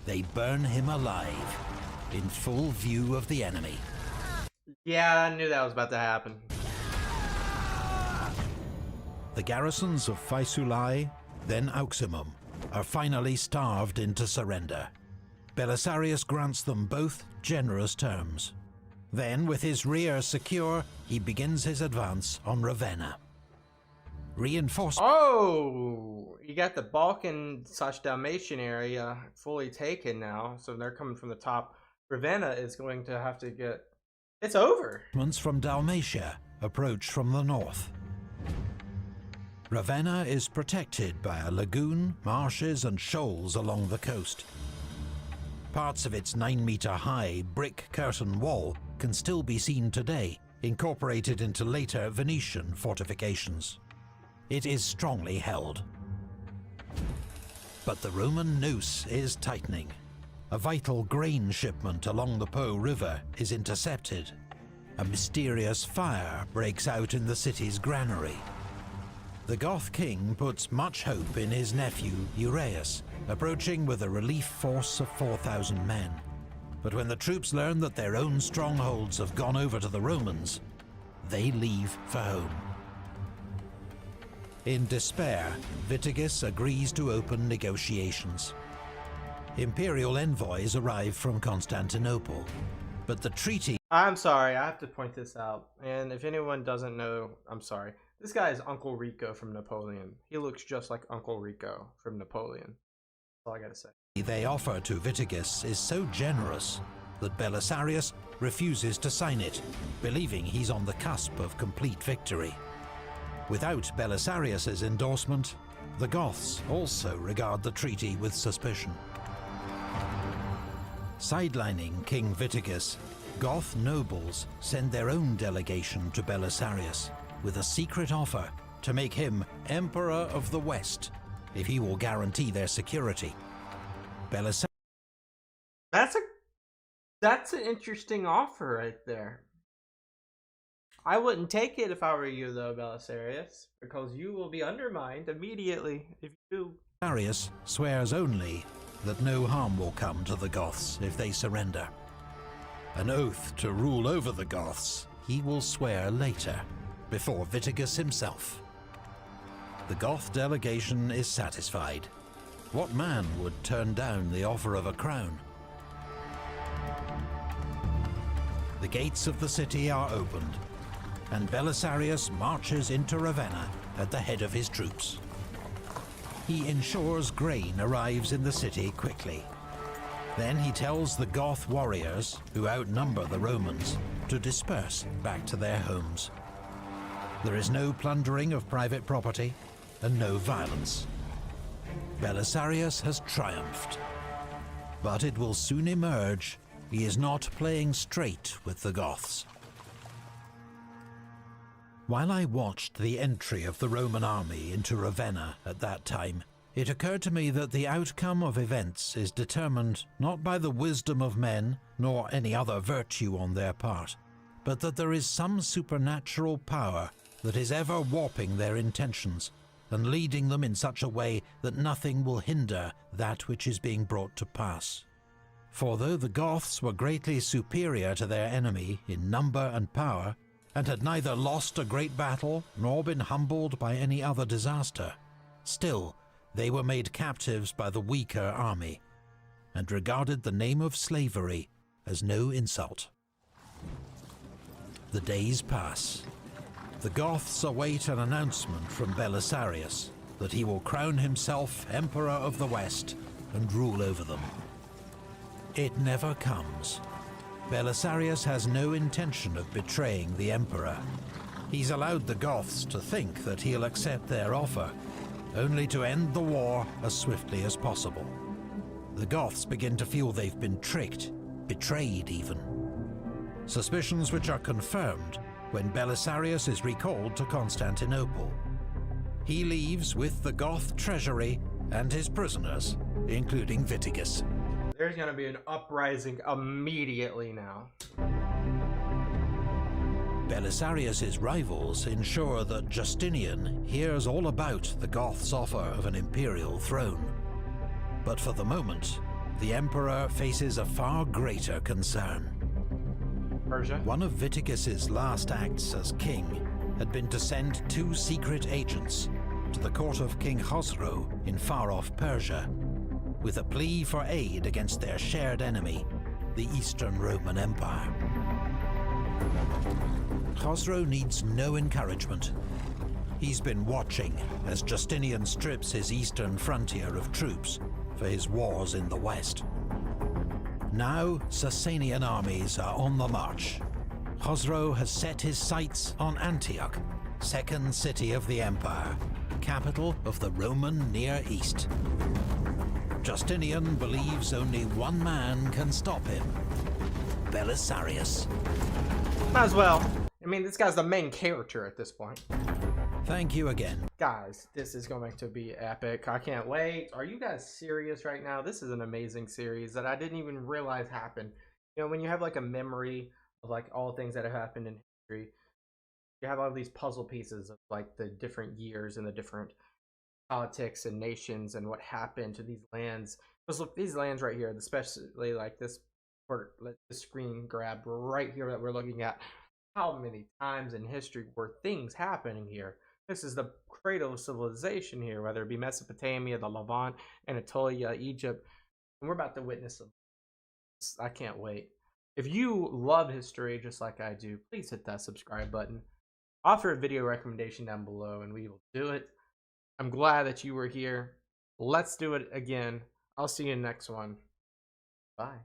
They burn him alive in full view of the enemy. Yeah, I knew that was about to happen. The garrisons of Faesulae, then Auximum, are finally starved into surrender. Belisarius grants them both generous terms. Then, with his rear secure, he begins his advance on Ravenna. Reinforcements Oh, you got the Balkan/Dalmatian area fully taken now, so they're coming from the top. Ravenna is going to have to get... It's over. from Dalmatia approach from the north. Ravenna is protected by a lagoon, marshes and shoals along the coast. Parts of its 9-meter-high brick curtain wall can still be seen today, incorporated into later Venetian fortifications. It is strongly held. But the Roman noose is tightening. A vital grain shipment along the Po River is intercepted. A mysterious fire breaks out in the city's granary. The Goth king puts much hope in his nephew Uraeus, approaching with a relief force of 4,000 men. But when the troops learn that their own strongholds have gone over to the Romans, they leave for home. In despair, Vitiges agrees to open negotiations. Imperial envoys arrive from Constantinople, but the treaty... I'm sorry, I have to point this out. And if anyone doesn't know, I'm sorry. This guy is Uncle Rico from Napoleon. He looks just like Uncle Rico from Napoleon. That's all I gotta say. They offer to Vitiges is so generous that Belisarius refuses to sign it, believing he's on the cusp of complete victory. Without Belisarius's endorsement, the Goths also regard the treaty with suspicion. Sidelining King Vitiges, Goth nobles send their own delegation to Belisarius with a secret offer to make him Emperor of the West if he will guarantee their security. Belisarius... That's an interesting offer right there. I wouldn't take it if I were you, though, Belisarius, because you will be undermined immediately if you do. Belisarius swears only that no harm will come to the Goths if they surrender. An oath to rule over the Goths he will swear later, before Vitiges himself. The Goth delegation is satisfied. What man would turn down the offer of a crown? The gates of the city are opened, and Belisarius marches into Ravenna at the head of his troops. He ensures grain arrives in the city quickly. Then he tells the Goth warriors, who outnumber the Romans, to disperse back to their homes. There is no plundering of private property, and no violence. Belisarius has triumphed. But it will soon emerge he is not playing straight with the Goths. While I watched the entry of the Roman army into Ravenna at that time, it occurred to me that the outcome of events is determined not by the wisdom of men, nor any other virtue on their part, but that there is some supernatural power that is ever warping their intentions, and leading them in such a way that nothing will hinder that which is being brought to pass. For though the Goths were greatly superior to their enemy in number and power, and had neither lost a great battle nor been humbled by any other disaster, still they were made captives by the weaker army, and regarded the name of slavery as no insult. The days pass. The Goths await an announcement from Belisarius that he will crown himself Emperor of the West and rule over them. It never comes. Belisarius has no intention of betraying the Emperor. He's allowed the Goths to think that he'll accept their offer, only to end the war as swiftly as possible. The Goths begin to feel they've been tricked, betrayed even. Suspicions which are confirmed when Belisarius is recalled to Constantinople. He leaves with the Goth treasury and his prisoners, including Vitiges. There's gonna be an uprising immediately now. Belisarius's rivals ensure that Justinian hears all about the Goths' offer of an imperial throne. But for the moment, the emperor faces a far greater concern. Persia? One of Vitiges' last acts as king had been to send 2 secret agents to the court of King Khosrow in far-off Persia, with a plea for aid against their shared enemy, the Eastern Roman Empire. Khosrow needs no encouragement. He's been watching as Justinian strips his eastern frontier of troops for his wars in the west. Now, Sasanian armies are on the march. Khosrow has set his sights on Antioch, second city of the empire, capital of the Roman Near East. Justinian believes only one man can stop him: Belisarius. Might as well. I mean, this guy's the main character at this point. Thank you again. Guys, this is going to be epic. I can't wait. Are you guys serious right now? This is an amazing series that I didn't even realize happened. You know, when you have like a memory of like all things that have happened in history, you have all these puzzle pieces of like the different years and the different politics and nations and what happened to these lands. Because look, these lands right here, especially like this screen grab right here that we're looking at, how many times in history were things happening here? This is the cradle of civilization here, whether it be Mesopotamia, the Levant, Anatolia, Egypt, and we're about to witness them. I can't wait. If you love history just like I do, please hit that subscribe button. Offer a video recommendation down below and we will do it. I'm glad that you were here. Let's do it again. I'll see you in the next one. Bye.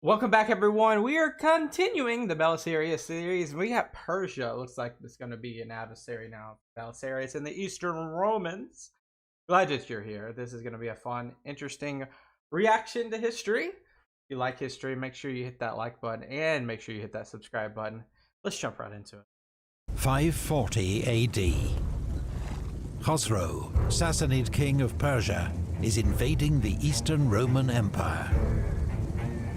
Welcome back, everyone. We are continuing the Belisarius series. We got Persia. Looks like it's going to be an adversary now. Belisarius and the Eastern Romans. Glad that you're here. This is going to be a fun, interesting reaction to history. If you like history, make sure you hit that like button and make sure you hit that subscribe button. Let's jump right into it. 540 AD. Khosrow, Sassanid king of Persia, is invading the Eastern Roman Empire.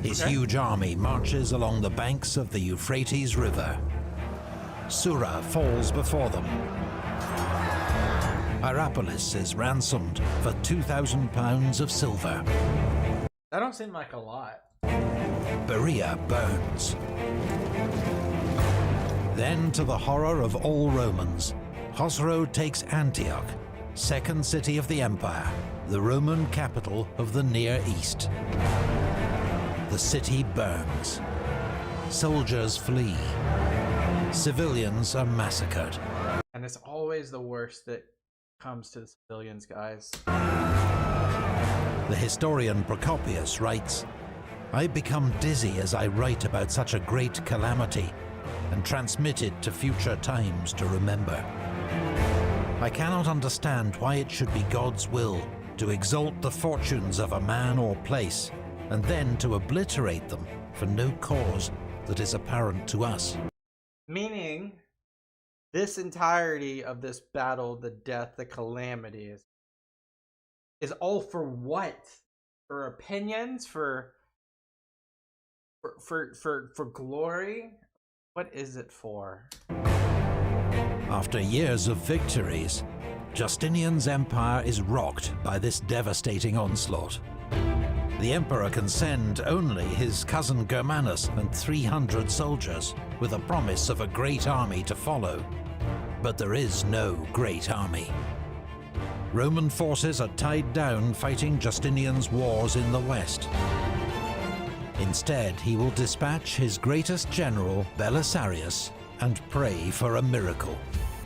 His huge army marches along the banks of the Euphrates River. Sura falls before them. Hierapolis is ransomed for 2,000 pounds of silver. That don't seem like a lot. Berea burns. Then, to the horror of all Romans, Khosrow takes Antioch, second city of the empire, the Roman capital of the Near East. The city burns. Soldiers flee. Civilians are massacred. And it's always the worst that comes to the civilians, guys. The historian Procopius writes, "I become dizzy as I write about such a great calamity, and transmit it to future times to remember. I cannot understand why it should be God's will to exalt the fortunes of a man or place, and then to obliterate them for no cause that is apparent to us." Meaning, this entirety of this battle, the death, the calamity is all for what? For opinions? For glory? What is it for? After years of victories, Justinian's empire is rocked by this devastating onslaught. The emperor can send only his cousin Germanus and 300 soldiers, with a promise of a great army to follow. But there is no great army. Roman forces are tied down fighting Justinian's wars in the west. Instead, he will dispatch his greatest general, Belisarius, and pray for a miracle.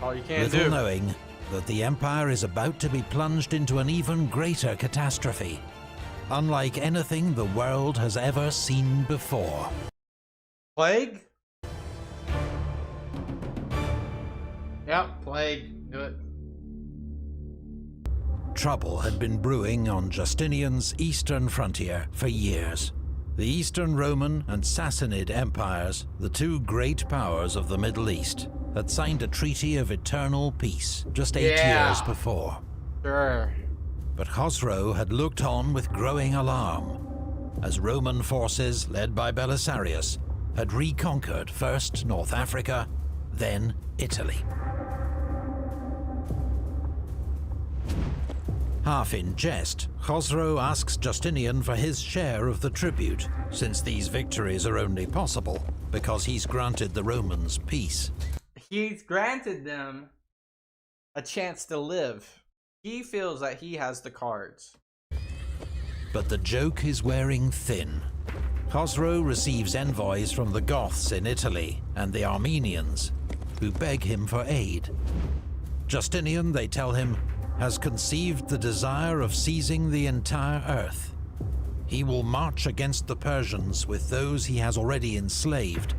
All you can Little do. knowing that the empire is about to be plunged into an even greater catastrophe, unlike anything the world has ever seen before. Plague? Yep, plague. Do it. Trouble had been brewing on Justinian's eastern frontier for years. The Eastern Roman and Sassanid empires, the two great powers of the Middle East, had signed a treaty of eternal peace just 8 years before. Sure. But Khosrow had looked on with growing alarm, as Roman forces, led by Belisarius, had reconquered first North Africa, then Italy. Half in jest, Khosrow asks Justinian for his share of the tribute, since these victories are only possible because he's granted the Romans peace. He's granted them a chance to live. He feels that he has the cards. But the joke is wearing thin. Khosrow receives envoys from the Goths in Italy and the Armenians, who beg him for aid. Justinian, they tell him, has conceived the desire of seizing the entire earth. He will march against the Persians with those he has already enslaved,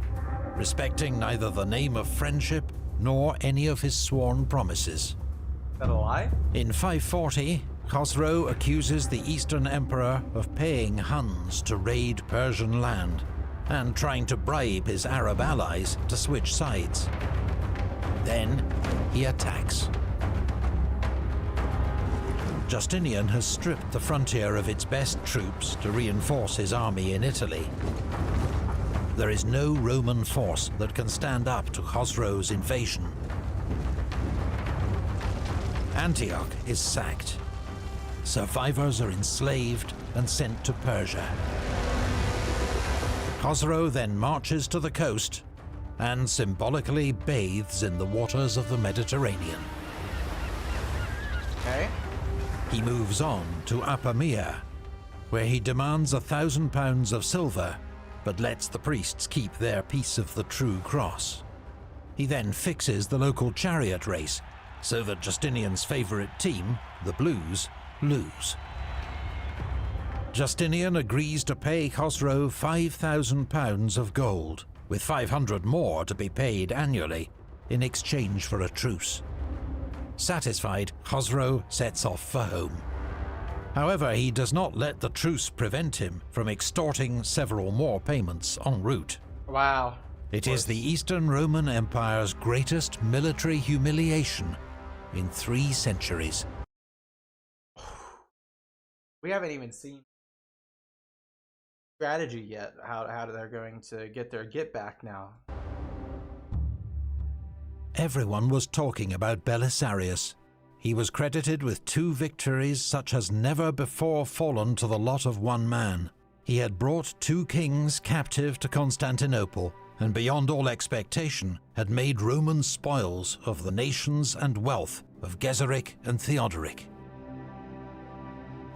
respecting neither the name of friendship nor any of his sworn promises. Is that a lie? In 540, Khosrow accuses the Eastern Emperor of paying Huns to raid Persian land and trying to bribe his Arab allies to switch sides. Then he attacks. Justinian has stripped the frontier of its best troops to reinforce his army in Italy. There is no Roman force that can stand up to Khosrow's invasion. Antioch is sacked. Survivors are enslaved and sent to Persia. Khosrow then marches to the coast and symbolically bathes in the waters of the Mediterranean. Okay. He moves on to Apamea, where he demands 1,000 pounds of silver, but lets the priests keep their piece of the true cross. He then fixes the local chariot race, so that Justinian's favourite team, the Blues, lose. Justinian agrees to pay Khosrow 5,000 pounds of gold, with 500 more to be paid annually, in exchange for a truce. Satisfied, Khosrow sets off for home. However, he does not let the truce prevent him from extorting several more payments en route. Wow. It is the Eastern Roman Empire's greatest military humiliation in 3 centuries. We haven't even seen strategy yet, how they're going to get their get back now. Everyone was talking about Belisarius. He was credited with 2 victories such as never before fallen to the lot of one man. He had brought 2 kings captive to Constantinople, and beyond all expectation had made Roman spoils of the nations and wealth of Geseric and Theodoric.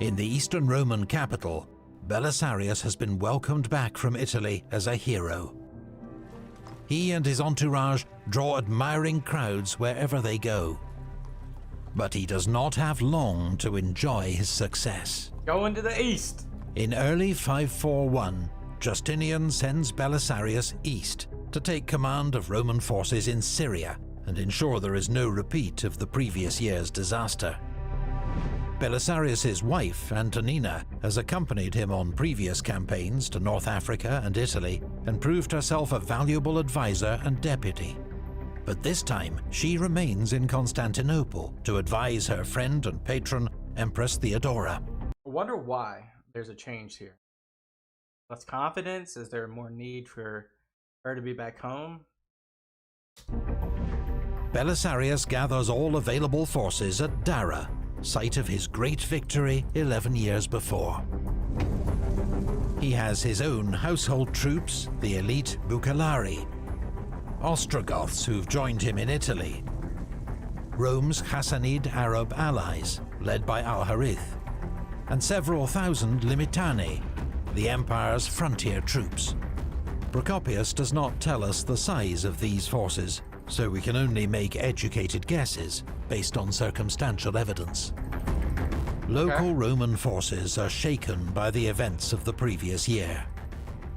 In the Eastern Roman capital, Belisarius has been welcomed back from Italy as a hero. He and his entourage draw admiring crowds wherever they go. But he does not have long to enjoy his success. Going to the east! In early 541, Justinian sends Belisarius east to take command of Roman forces in Syria and ensure there is no repeat of the previous year's disaster. Belisarius's wife, Antonina, has accompanied him on previous campaigns to North Africa and Italy and proved herself a valuable advisor and deputy. But this time, she remains in Constantinople to advise her friend and patron, Empress Theodora. I wonder why there's a change here. Less confidence? Is there more need for her to be back home? Belisarius gathers all available forces at Dara, site of his great victory 11 years before. He has his own household troops, the elite Bucellari, Ostrogoths who've joined him in Italy, Rome's Hassanid Arab allies, led by Al-Harith, and several thousand Limitani, the empire's frontier troops. Procopius does not tell us the size of these forces, so we can only make educated guesses based on circumstantial evidence. Local Roman forces are shaken by the events of the previous year.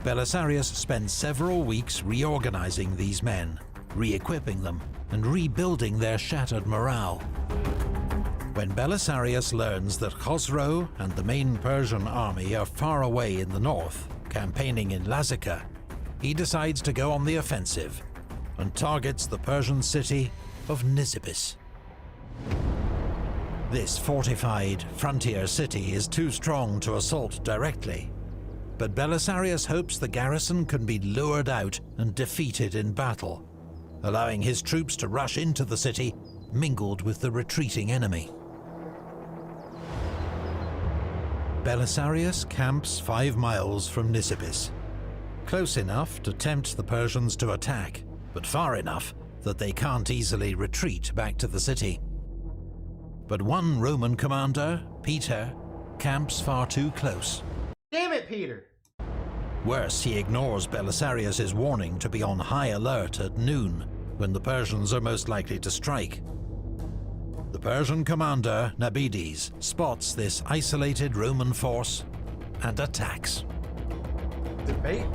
Belisarius spends several weeks reorganizing these men, re-equipping them, and rebuilding their shattered morale. When Belisarius learns that Khosrow and the main Persian army are far away in the north, campaigning in Lazica, he decides to go on the offensive and targets the Persian city of Nisibis. This fortified frontier city is too strong to assault directly, but Belisarius hopes the garrison can be lured out and defeated in battle, allowing his troops to rush into the city, mingled with the retreating enemy. Belisarius camps 5 miles from Nisibis, close enough to tempt the Persians to attack, but far enough that they can't easily retreat back to the city. But one Roman commander, Peter, camps far too close. Damn it, Peter! Worse, he ignores Belisarius's warning to be on high alert at noon, when the Persians are most likely to strike. The Persian commander, Nabidis, spots this isolated Roman force and attacks. Debate?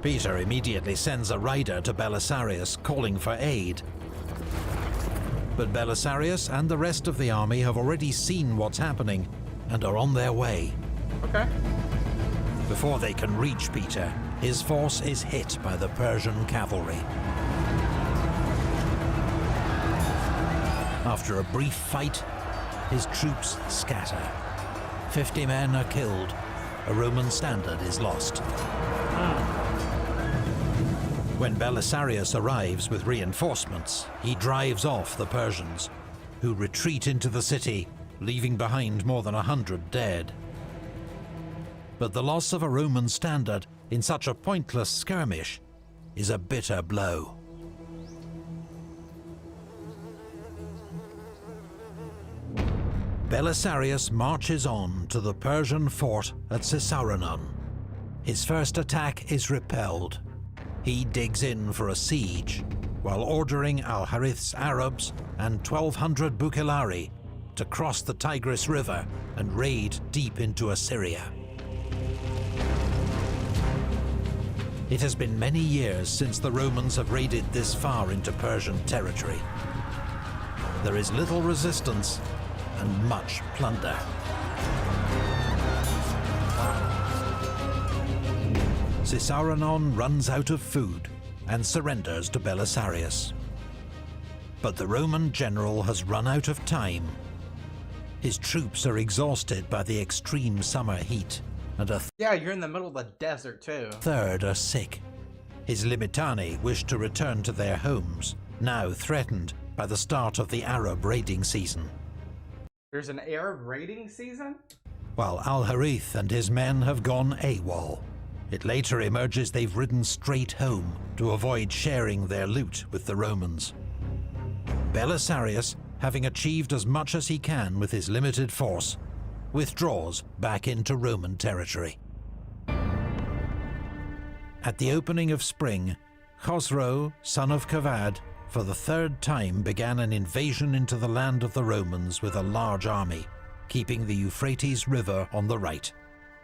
Peter immediately sends a rider to Belisarius calling for aid. But Belisarius and the rest of the army have already seen what's happening and are on their way. Okay. Before they can reach Peter, his force is hit by the Persian cavalry. After a brief fight, his troops scatter. 50 men are killed. A Roman standard is lost. When Belisarius arrives with reinforcements, he drives off the Persians, who retreat into the city, leaving behind more than 100 dead. But the loss of a Roman standard in such a pointless skirmish is a bitter blow. Belisarius marches on to the Persian fort at Caesarion. His first attack is repelled. He digs in for a siege, while ordering Al-Harith's Arabs and 1,200 Bukhari to cross the Tigris River and raid deep into Assyria. It has been many years since the Romans have raided this far into Persian territory. There is little resistance and much plunder. Caesarion runs out of food and surrenders to Belisarius. But the Roman general has run out of time. His troops are exhausted by the extreme summer heat, and yeah, you're in the middle of the desert too. third are sick. His Limitani wish to return to their homes, now threatened by the start of the Arab raiding season. There's an Arab raiding season? While Al-Harith and his men have gone AWOL. It later emerges they've ridden straight home to avoid sharing their loot with the Romans. Belisarius, having achieved as much as he can with his limited force, withdraws back into Roman territory. At the opening of spring, Khosrow, son of Kavad, for the third time began an invasion into the land of the Romans with a large army, keeping the Euphrates River on the right.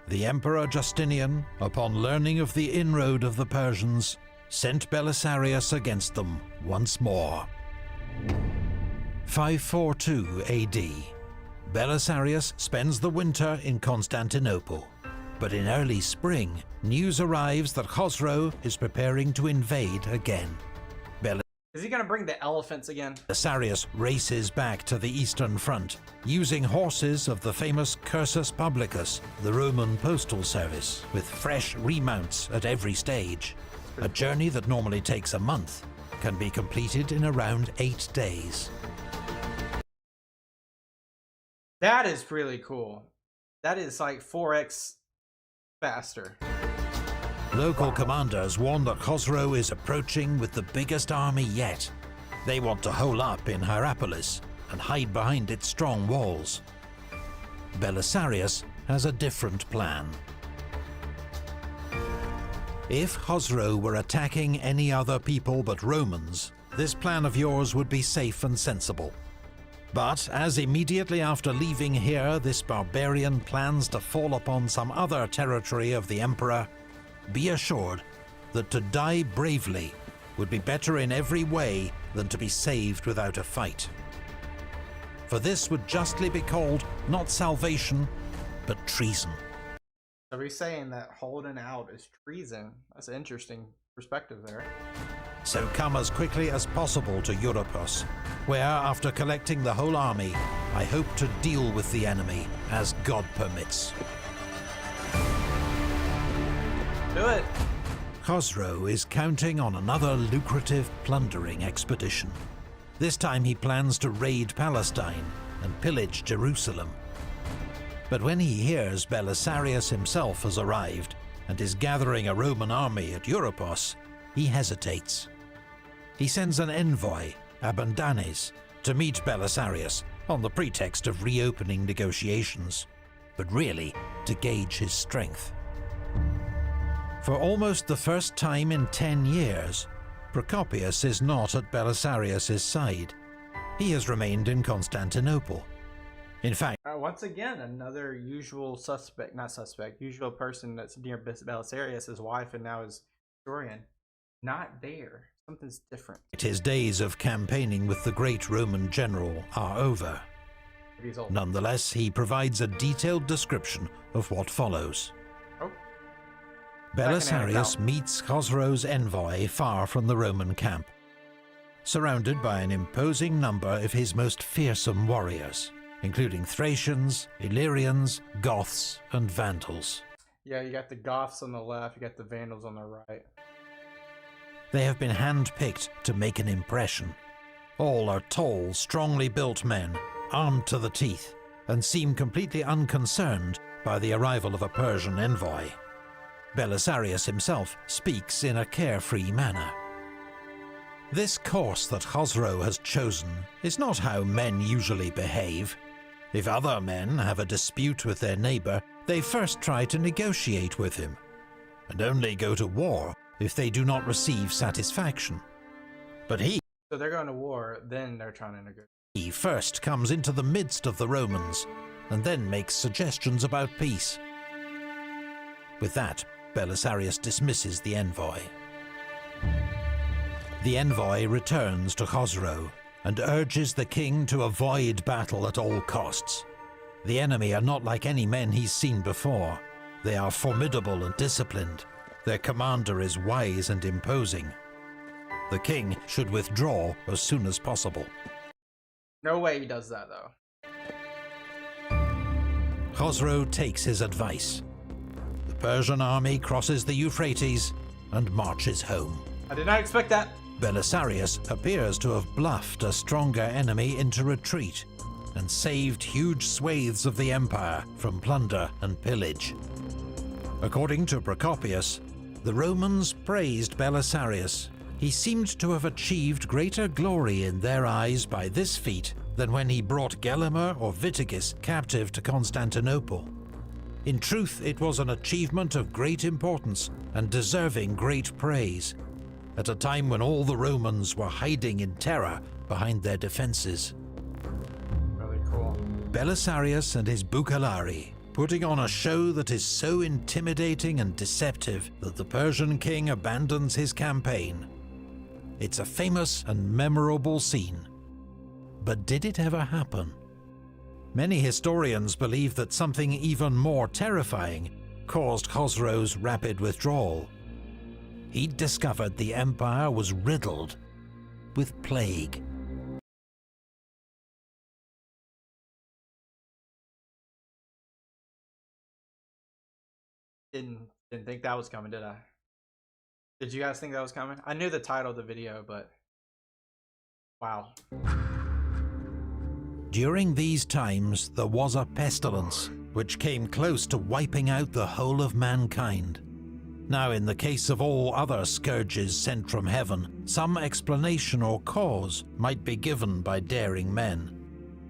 The Emperor Justinian, upon learning of the inroad of the Persians, sent Belisarius against them once more. 542 AD. Belisarius spends the winter in Constantinople, but in early spring, news arrives that Khosrow is preparing to invade again. Is he gonna bring the elephants again? Belisarius races back to the Eastern Front, using horses of the famous Cursus Publicus, the Roman postal service, with fresh remounts at every stage. A journey that normally takes a month can be completed in around 8 days. That is really cool. That is like 4x faster. Local commanders warn that Khosrow is approaching with the biggest army yet. They want to hole up in Hierapolis and hide behind its strong walls. Belisarius has a different plan. If Khosrow were attacking any other people but Romans, this plan of yours would be safe and sensible. But as immediately after leaving here, this barbarian plans to fall upon some other territory of the Emperor, be assured that to die bravely would be better in every way than to be saved without a fight. For this would justly be called not salvation, but treason. Are we saying that holding out is treason? That's an interesting perspective there. So come as quickly as possible to Europos, where, after collecting the whole army, I hope to deal with the enemy as God permits. Do it! Khosrow is counting on another lucrative plundering expedition. This time he plans to raid Palestine and pillage Jerusalem. But when he hears Belisarius himself has arrived and is gathering a Roman army at Europos, he hesitates. He sends an envoy, Abandanes, to meet Belisarius on the pretext of reopening negotiations, but really to gauge his strength. For almost the first time in 10 years, Procopius is not at Belisarius' side. He has remained in Constantinople. In fact, Once again, another usual suspect, not suspect, usual person that's near Belisarius, his wife and now his historian, not there. Something's different. his days of campaigning with the great Roman general are over. He's old. Nonetheless, he provides a detailed description of what follows. Oh. Belisarius meets Khosrow's envoy far from the Roman camp. surrounded by an imposing number of his most fearsome warriors, including Thracians, Illyrians, Goths, and Vandals. Yeah, you got the Goths on the left, you got the Vandals on the right. They have been hand-picked to make an impression. All are tall, strongly built men, armed to the teeth, and seem completely unconcerned by the arrival of a Persian envoy. Belisarius himself speaks in a carefree manner. This course that Khosrow has chosen is not how men usually behave. If other men have a dispute with their neighbour, they first try to negotiate with him, and only go to war if they do not receive satisfaction. But so they're going to war, then they're trying to negotiate. He first comes into the midst of the Romans, and then makes suggestions about peace. With that, Belisarius dismisses the envoy. The envoy returns to Khosrow and urges the king to avoid battle at all costs. The enemy are not like any men he's seen before. They are formidable and disciplined. Their commander is wise and imposing. The king should withdraw as soon as possible. No way he does that, though. Khosrow takes his advice. The Persian army crosses the Euphrates and marches home. I did not expect that. Belisarius appears to have bluffed a stronger enemy into retreat and saved huge swathes of the empire from plunder and pillage. According to Procopius, the Romans praised Belisarius. He seemed to have achieved greater glory in their eyes by this feat than when he brought Gelimer or Witigis captive to Constantinople. In truth, it was an achievement of great importance and deserving great praise, at a time when all the Romans were hiding in terror behind their defences. Really cool. Belisarius and his Bucellari, putting on a show that is so intimidating and deceptive that the Persian king abandons his campaign. It's a famous and memorable scene. But did it ever happen? Many historians believe that something even more terrifying caused Khosrow's rapid withdrawal. He'd discovered the empire was riddled with plague. Didn't think that was coming, did I? Did you guys think that was coming? I knew the title of the video, but wow. During these times, there was a pestilence, which came close to wiping out the whole of mankind. Now, in the case of all other scourges sent from heaven, some explanation or cause might be given by daring men.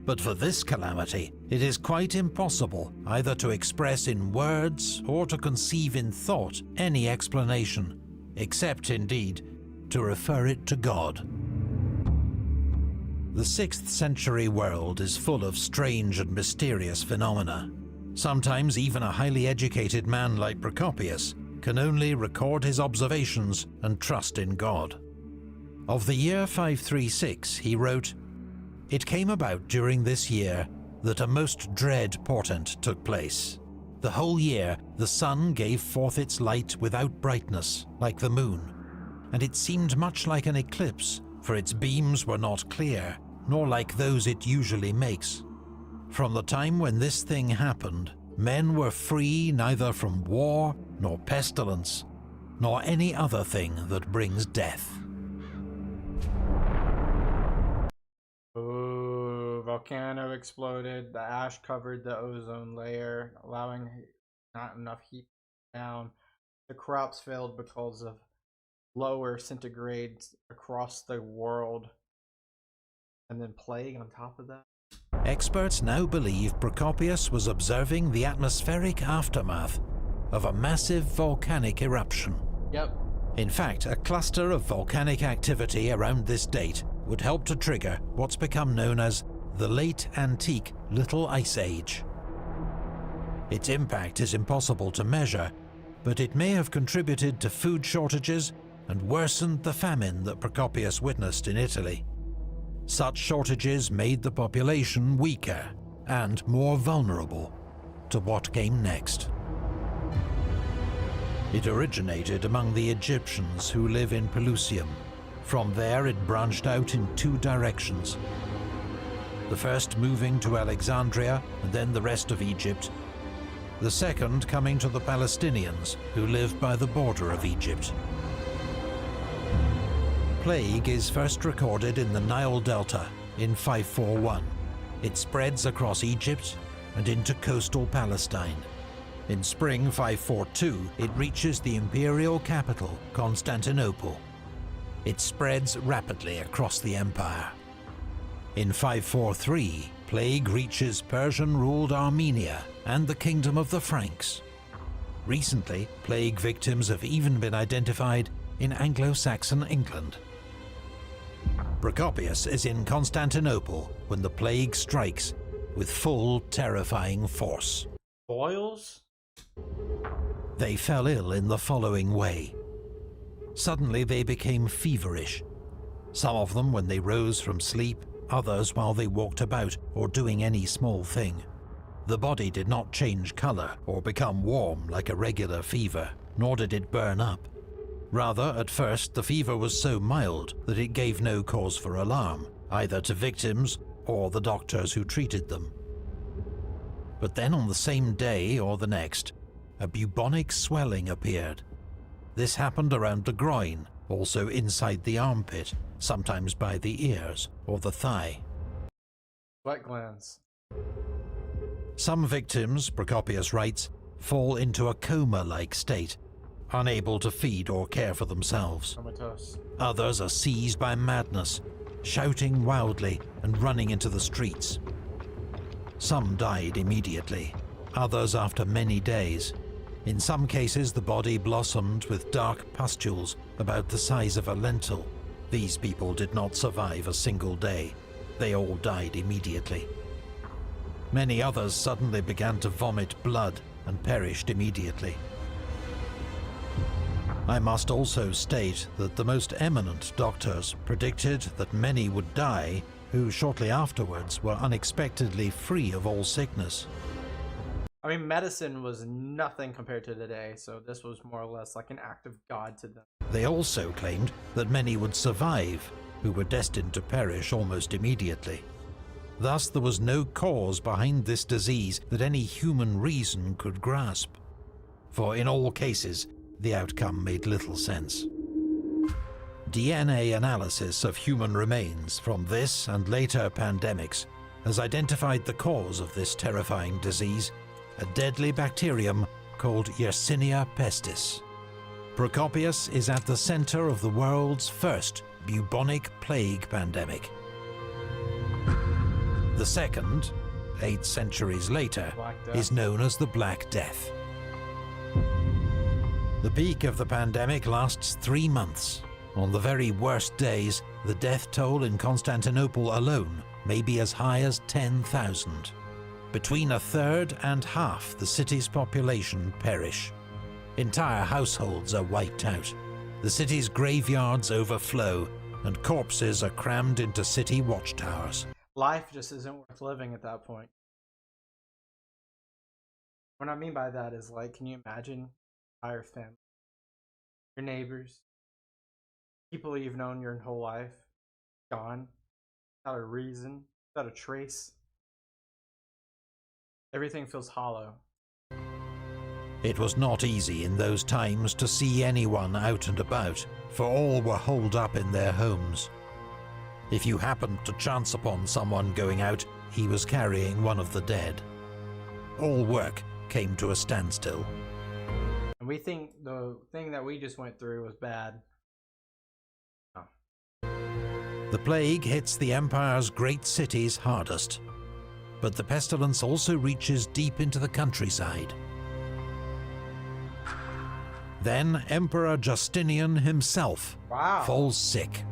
But for this calamity, it is quite impossible either to express in words or to conceive in thought any explanation, except, indeed, to refer it to God. The 6th century world is full of strange and mysterious phenomena. Sometimes even a highly educated man like Procopius can only record his observations and trust in God. Of the year 536, he wrote, "It came about during this year that a most dread portent took place. The whole year the sun gave forth its light without brightness, like the moon, and it seemed much like an eclipse, for its beams were not clear, nor like those it usually makes. From the time when this thing happened, men were free neither from war, nor pestilence, nor any other thing that brings death." Ooh, volcano exploded, the ash covered the ozone layer, allowing not enough heat down. The crops failed because of lower centigrades across the world. And then plague on top of that. Experts now believe Procopius was observing the atmospheric aftermath of a massive volcanic eruption. Yep. In fact, a cluster of volcanic activity around this date would help to trigger what's become known as the Late Antique Little Ice Age. Its impact is impossible to measure, but it may have contributed to food shortages and worsened the famine that Procopius witnessed in Italy. Such shortages made the population weaker and more vulnerable to what came next. It originated among the Egyptians who live in Pelusium, From there it branched out in two directions. The first moving to Alexandria and then the rest of Egypt. The second coming to the Palestinians, who lived by the border of Egypt. Plague is first recorded in the Nile Delta in 541. It spreads across Egypt and into coastal Palestine. In spring 542, it reaches the imperial capital, Constantinople. It spreads rapidly across the empire. In 543, plague reaches Persian-ruled Armenia and the Kingdom of the Franks. Recently, plague victims have even been identified in Anglo-Saxon England. Procopius is in Constantinople when the plague strikes with full, terrifying force. Boils? They fell ill in the following way. Suddenly they became feverish. Some of them when they rose from sleep, others while they walked about or doing any small thing. The body did not change color or become warm like a regular fever, nor did it burn up. Rather, at first, the fever was so mild that it gave no cause for alarm, either to victims or the doctors who treated them. But then on the same day or the next, a bubonic swelling appeared. This happened around the groin, also inside the armpit, sometimes by the ears or the thigh. Sweat glands. Some victims, Procopius writes, fall into a coma-like state, unable to feed or care for themselves. Comatose. Others are seized by madness, shouting wildly and running into the streets. Some died immediately, others after many days. In some cases, the body blossomed with dark pustules about the size of a lentil. These people did not survive a single day. They all died immediately. Many others suddenly began to vomit blood and perished immediately. I must also state that the most eminent doctors predicted that many would die who shortly afterwards were unexpectedly free of all sickness. I mean, medicine was nothing compared to today, so this was more or less like an act of God to them. They also claimed that many would survive who were destined to perish almost immediately. Thus, there was no cause behind this disease that any human reason could grasp. For in all cases, the outcome made little sense. DNA analysis of human remains from this and later pandemics has identified the cause of this terrifying disease, a deadly bacterium called Yersinia pestis. Procopius is at the center of the world's first bubonic plague pandemic. The second, 8 centuries later, is known as the Black Death. The peak of the pandemic lasts 3 months. On the very worst days, the death toll in Constantinople alone may be as high as 10,000. Between a third and half the city's population perish. Entire households are wiped out. The city's graveyards overflow, and corpses are crammed into city watchtowers. Life just isn't worth living at that point. What I mean by that is, like, can you imagine your family, your neighbors, people you've known your whole life, gone, without a reason, without a trace? Everything feels hollow. It was not easy in those times to see anyone out and about, for all were holed up in their homes. If you happened to chance upon someone going out, he was carrying one of the dead. All work came to a standstill. And we think the thing that we just went through was bad. Oh. The plague hits the empire's great cities hardest, but the pestilence also reaches deep into the countryside. Then Emperor Justinian himself falls sick.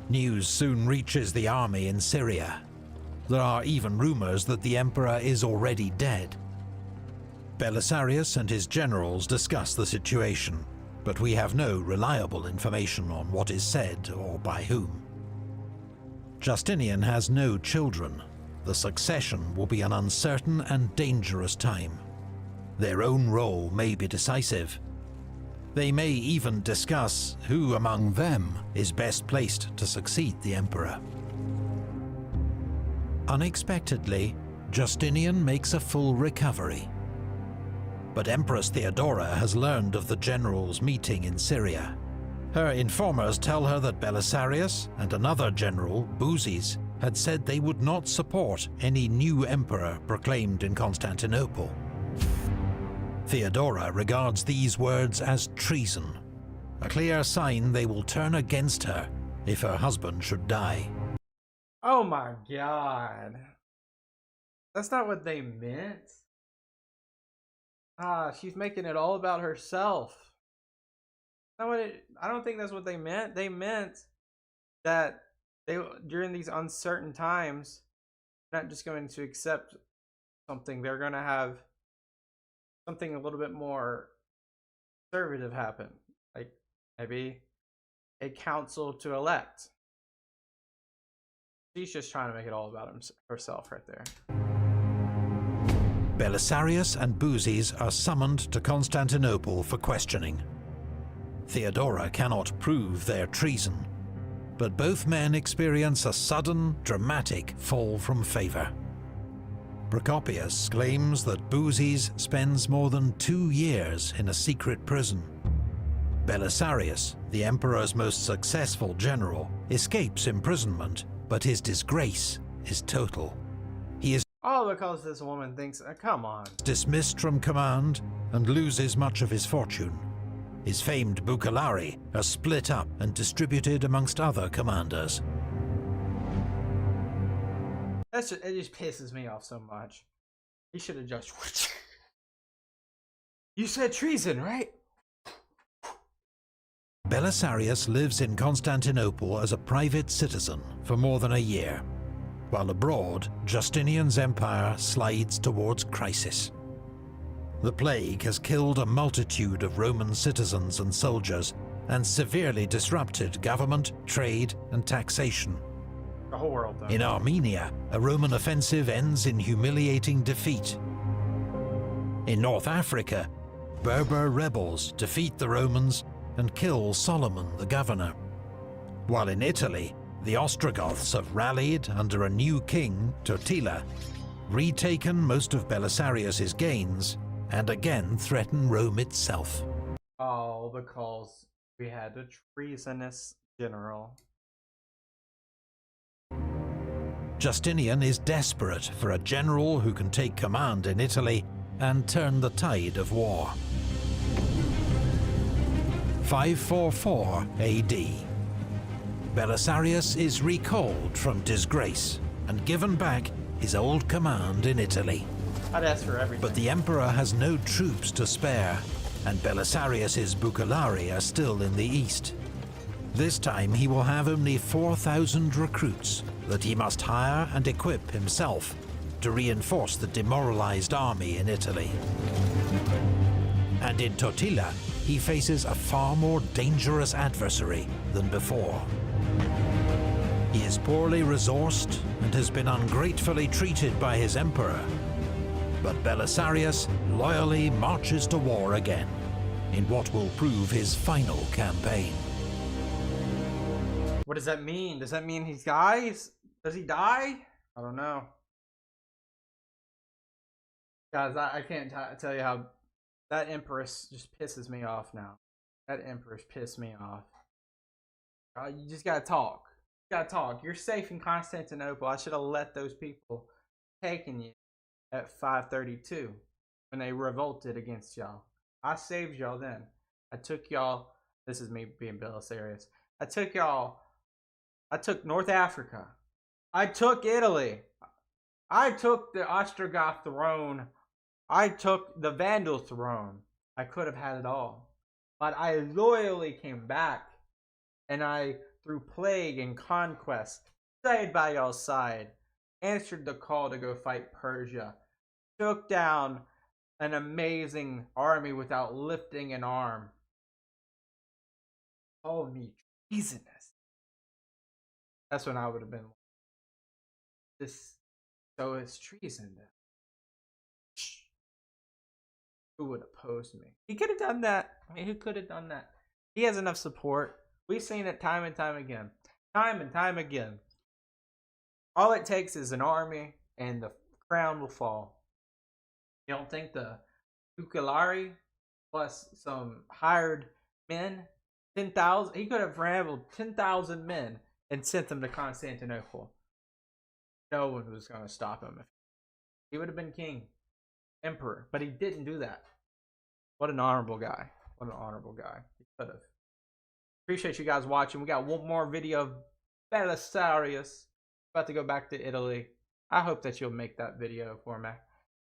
News soon reaches the army in Syria. There are even rumors that the emperor is already dead. Belisarius and his generals discuss the situation, but we have no reliable information on what is said or by whom. Justinian has no children. The succession will be an uncertain and dangerous time. Their own role may be decisive. They may even discuss who among them is best placed to succeed the emperor. Unexpectedly, Justinian makes a full recovery. But Empress Theodora has learned of the generals meeting in Syria. Her informers tell her that Belisarius and another general, Buzes, had said they would not support any new emperor proclaimed in Constantinople. Theodora regards these words as treason, a clear sign they will turn against her if her husband should die. Oh my god. That's not what they meant. She's making it all about herself. I don't think that's what they meant. They meant that during these uncertain times, they're not just going to accept something. They're going to have something a little bit more conservative happen. Like maybe a council to elect. She's just trying to make it all about herself right there. Belisarius and Buzes are summoned to Constantinople for questioning. Theodora cannot prove their treason, but both men experience a sudden, dramatic fall from favor. Procopius claims that Buzes spends more than 2 years in a secret prison. Belisarius, the emperor's most successful general, escapes imprisonment, but his disgrace is total. He is all because this woman thinks, come on. Dismissed from command and loses much of his fortune. His famed bucellari are split up and distributed amongst other commanders. It just pisses me off so much. He should have just... You said treason, right? Belisarius lives in Constantinople as a private citizen for more than a year. While abroad, Justinian's empire slides towards crisis. The plague has killed a multitude of Roman citizens and soldiers, and severely disrupted government, trade, and taxation. The whole world, though. In Armenia, a Roman offensive ends in humiliating defeat. In North Africa, Berber rebels defeat the Romans and kill Solomon the governor. While in Italy, the Ostrogoths have rallied under a new king, Totila, retaken most of Belisarius's gains, and again threaten Rome itself. All because we had a treasonous general. Justinian is desperate for a general who can take command in Italy and turn the tide of war. 544 AD. Belisarius is recalled from disgrace and given back his old command in Italy. I'd ask for everything. But the emperor has no troops to spare, and Belisarius's bucellari are still in the east. This time he will have only 4,000 recruits that he must hire and equip himself to reinforce the demoralized army in Italy. And in Totila, he faces a far more dangerous adversary than before. He is poorly resourced and has been ungratefully treated by his emperor. But Belisarius loyally marches to war again, in what will prove his final campaign. What does that mean? Does that mean he dies? Does he die? I don't know. Guys, I can't tell you how that Empress just pisses me off now. That Empress pissed me off. You just gotta talk. You gotta talk. You're safe in Constantinople. I should have let those people taken you at 532 when they revolted against y'all. I saved y'all then. I took y'all. This is me being Belisarius. I took North Africa. I took Italy. I took the Ostrogoth throne. I took the Vandal throne. I could have had it all. But I loyally came back. And I, through plague and conquest, stayed by y'all's side. Answered the call to go fight Persia. Took down an amazing army without lifting an arm. Called me treasonous. That's when I would have been. So it's treason then. who would oppose me? He could have done that. I mean, who could have done that? He has enough support. We've seen it time and time again. Time and time again. All it takes is an army and the crown will fall. You don't think the Ukulari plus some hired men, 10,000, he could have traveled 10,000 men and sent them to Constantinople. No one was going to stop him. He would have been king, emperor, but he didn't do that. What an honorable guy. What an honorable guy. He could have. Appreciate you guys watching. We got one more video of Belisarius. About to go back to Italy. I hope that you'll make that video for me.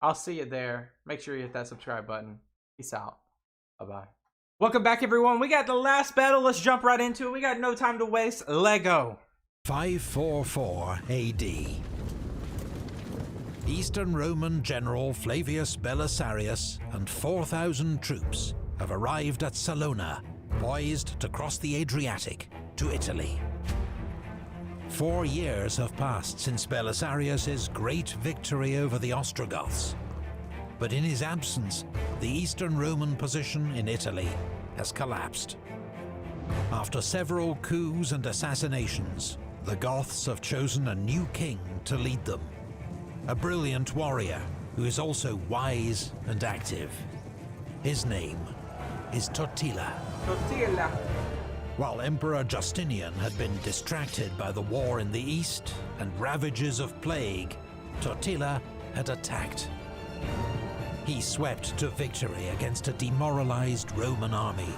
I'll see you there. Make sure you hit that subscribe button. Peace out. Bye-bye. Welcome back, everyone. We got the last battle. Let's jump right into it. We got no time to waste. Lego. 544 AD. Eastern Roman General Flavius Belisarius and 4,000 troops have arrived at Salona, poised to cross the Adriatic to Italy. 4 years have passed since Belisarius' great victory over the Ostrogoths. But in his absence, the Eastern Roman position in Italy has collapsed. After several coups and assassinations, the Goths have chosen a new king to lead them. A brilliant warrior who is also wise and active. His name is Totila. Tortilla. While Emperor Justinian had been distracted by the war in the east and ravages of plague, Totila had attacked. He swept to victory against a demoralized Roman army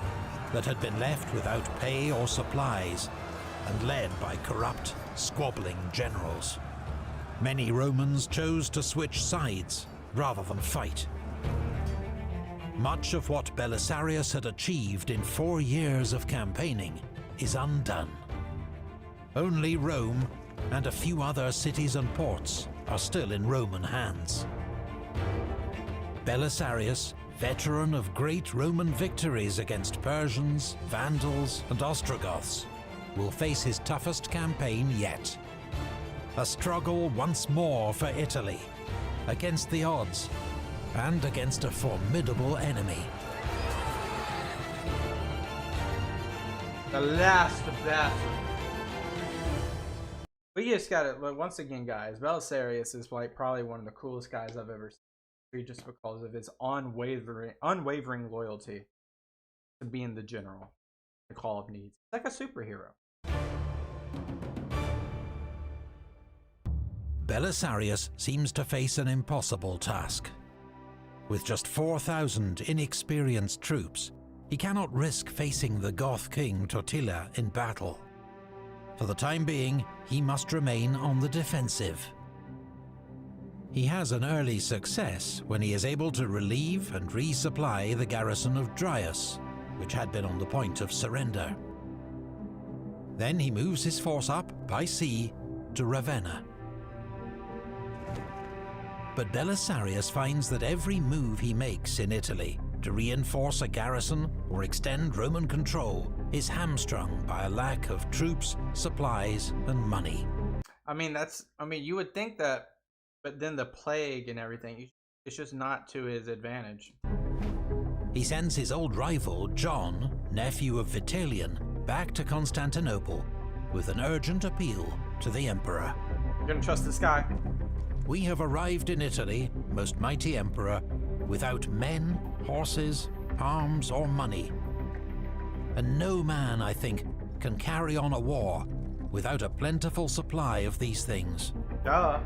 that had been left without pay or supplies and led by corrupt, squabbling generals. Many Romans chose to switch sides rather than fight. Much of what Belisarius had achieved in 4 years of campaigning is undone. Only Rome and a few other cities and ports are still in Roman hands. Belisarius, veteran of great Roman victories against Persians, Vandals, and Ostrogoths, will face his toughest campaign yet. A struggle once more for Italy, against the odds, and against a formidable enemy. The last battle. We just got it. Once again, guys, Belisarius is like probably one of the coolest guys I've ever seen, just because of his unwavering loyalty to being the general, the call of needs. It's like a superhero. Belisarius seems to face an impossible task. With just 4,000 inexperienced troops, he cannot risk facing the Goth king Totila in battle. For the time being, he must remain on the defensive. He has an early success when he is able to relieve and resupply the garrison of Dryas, which had been on the point of surrender. Then he moves his force up by sea to Ravenna. But Belisarius finds that every move he makes in Italy to reinforce a garrison or extend Roman control is hamstrung by a lack of troops, supplies, and money. I mean, you would think that, but then the plague and everything, it's just not to his advantage. He sends his old rival, John, nephew of Vitalian, back to Constantinople with an urgent appeal to the emperor. You're gonna trust this guy? We have arrived in Italy, most mighty emperor, without men, horses, arms, or money. And no man, I think, can carry on a war without a plentiful supply of these things. Duh.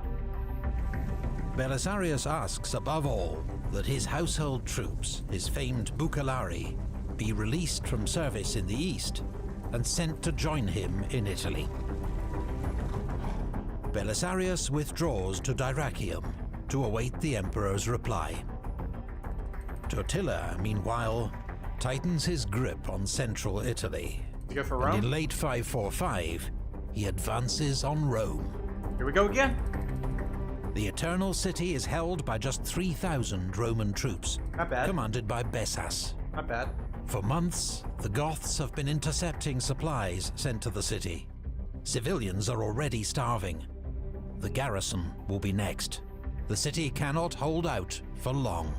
Belisarius asks, above all, that his household troops, his famed Bucellari, be released from service in the east and sent to join him in Italy. Belisarius withdraws to Dyrrachium to await the emperor's reply. Totila, meanwhile, tightens his grip on central Italy. You go for Rome? And in late 545, he advances on Rome. Here we go again. The Eternal City is held by just 3,000 Roman troops, Not bad. commanded by Bessas. Not bad. For months, the Goths have been intercepting supplies sent to the city. Civilians are already starving. The garrison will be next. The city cannot hold out for long.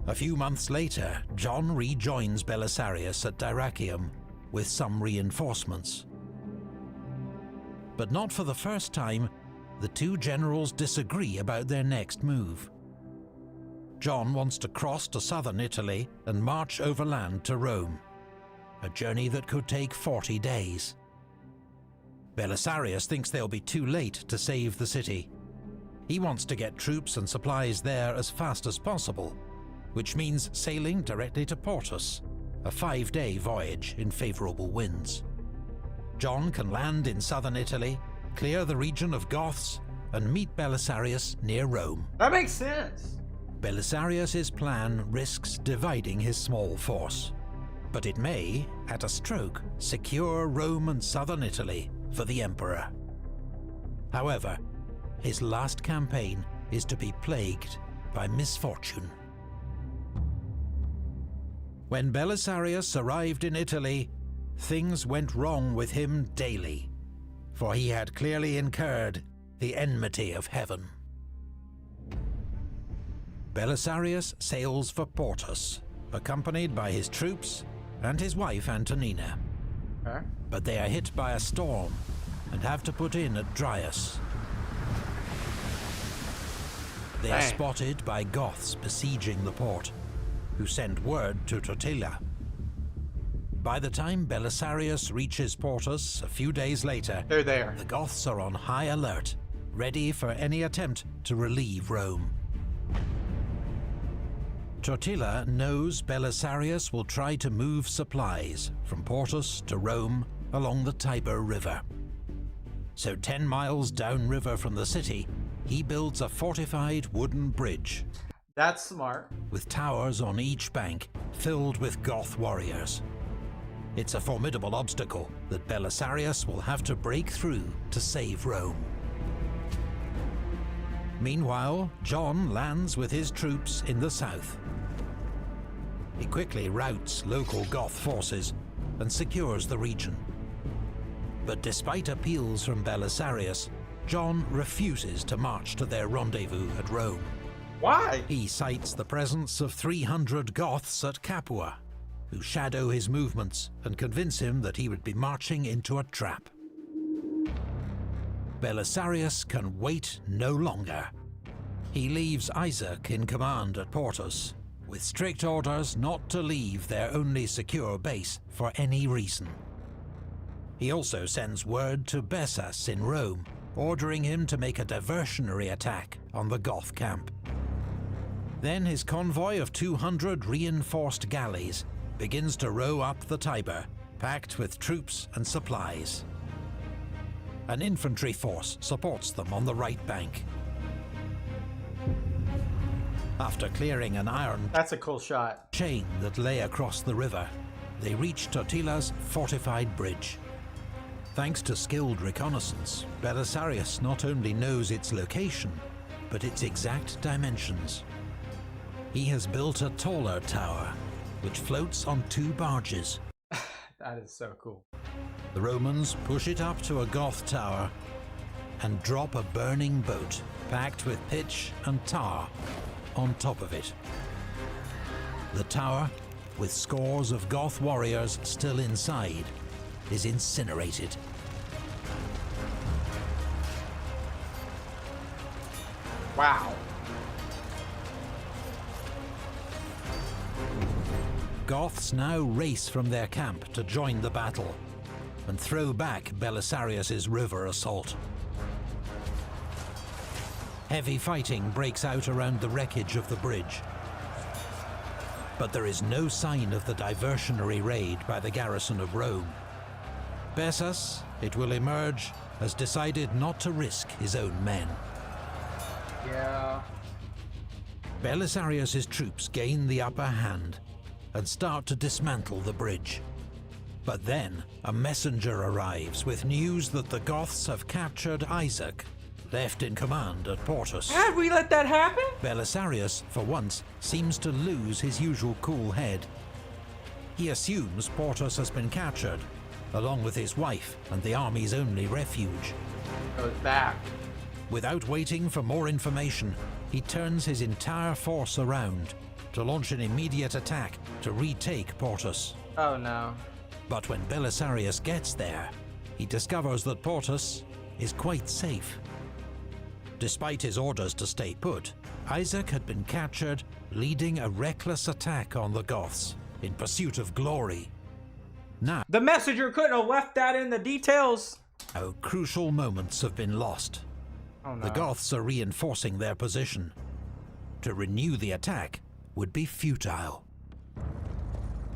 A few months later, John rejoins Belisarius at Dyrrhachium with some reinforcements. But not for the first time, the two generals disagree about their next move. John wants to cross to southern Italy and march overland to Rome, a journey that could take 40 days. Belisarius thinks they'll be too late to save the city. He wants to get troops and supplies there as fast as possible, which means sailing directly to Portus, a 5-day voyage in favourable winds. John can land in southern Italy, clear the region of Goths, and meet Belisarius near Rome. That makes sense. Belisarius's plan risks dividing his small force, but it may, at a stroke, secure Rome and southern Italy for the Emperor. However, his last campaign is to be plagued by misfortune. When Belisarius arrived in Italy, things went wrong with him daily, for he had clearly incurred the enmity of heaven. Belisarius sails for Portus, accompanied by his troops and his wife Antonina. Okay. But they are hit by a storm and have to put in at Dryas. They are spotted by Goths besieging the port, who send word to Totila. By the time Belisarius reaches Portus a few days later, They're there. the Goths are on high alert, ready for any attempt to relieve Rome. Totila knows Belisarius will try to move supplies from Portus to Rome along the Tiber River. So 10 miles downriver from the city, he builds a fortified wooden bridge That's smart. with towers on each bank filled with Goth warriors. It's a formidable obstacle that Belisarius will have to break through to save Rome. Meanwhile, John lands with his troops in the south. He quickly routs local Goth forces and secures the region. But despite appeals from Belisarius, John refuses to march to their rendezvous at Rome. Why? He cites the presence of 300 Goths at Capua, who shadow his movements and convince him that he would be marching into a trap. Belisarius can wait no longer. He leaves Isaac in command at Portus, with strict orders not to leave their only secure base for any reason. He also sends word to Bessas in Rome, ordering him to make a diversionary attack on the Goth camp. Then his convoy of 200 reinforced galleys begins to row up the Tiber, packed with troops and supplies. An infantry force supports them on the right bank. After clearing an iron That's a cool shot. chain that lay across the river, they reach Totila's fortified bridge. Thanks to skilled reconnaissance, Belisarius not only knows its location, but its exact dimensions. He has built a taller tower, which floats on 2 barges. That is so cool. The Romans push it up to a Goth tower and drop a burning boat packed with pitch and tar on top of it. The tower, with scores of Goth warriors still inside, is incinerated. Wow. Goths now race from their camp to join the battle and throw back Belisarius's river assault. Heavy fighting breaks out around the wreckage of the bridge. But there is no sign of the diversionary raid by the garrison of Rome. Bessas, it will emerge, has decided not to risk his own men. Yeah. Belisarius's troops gain the upper hand and start to dismantle the bridge. But then a messenger arrives with news that the Goths have captured Isaac, left in command at Portus. Had we let that happen? Belisarius, for once, seems to lose his usual cool head. He assumes Portus has been captured, along with his wife and the army's only refuge. Goes back. Without waiting for more information, he turns his entire force around to launch an immediate attack to retake Portus. Oh no. But when Belisarius gets there, he discovers that Portus is quite safe. Despite his orders to stay put, Isaac had been captured leading a reckless attack on the Goths in pursuit of glory. Now, The messenger couldn't have left that in the details. crucial moments have been lost. Oh no. The Goths are reinforcing their position. To renew the attack would be futile.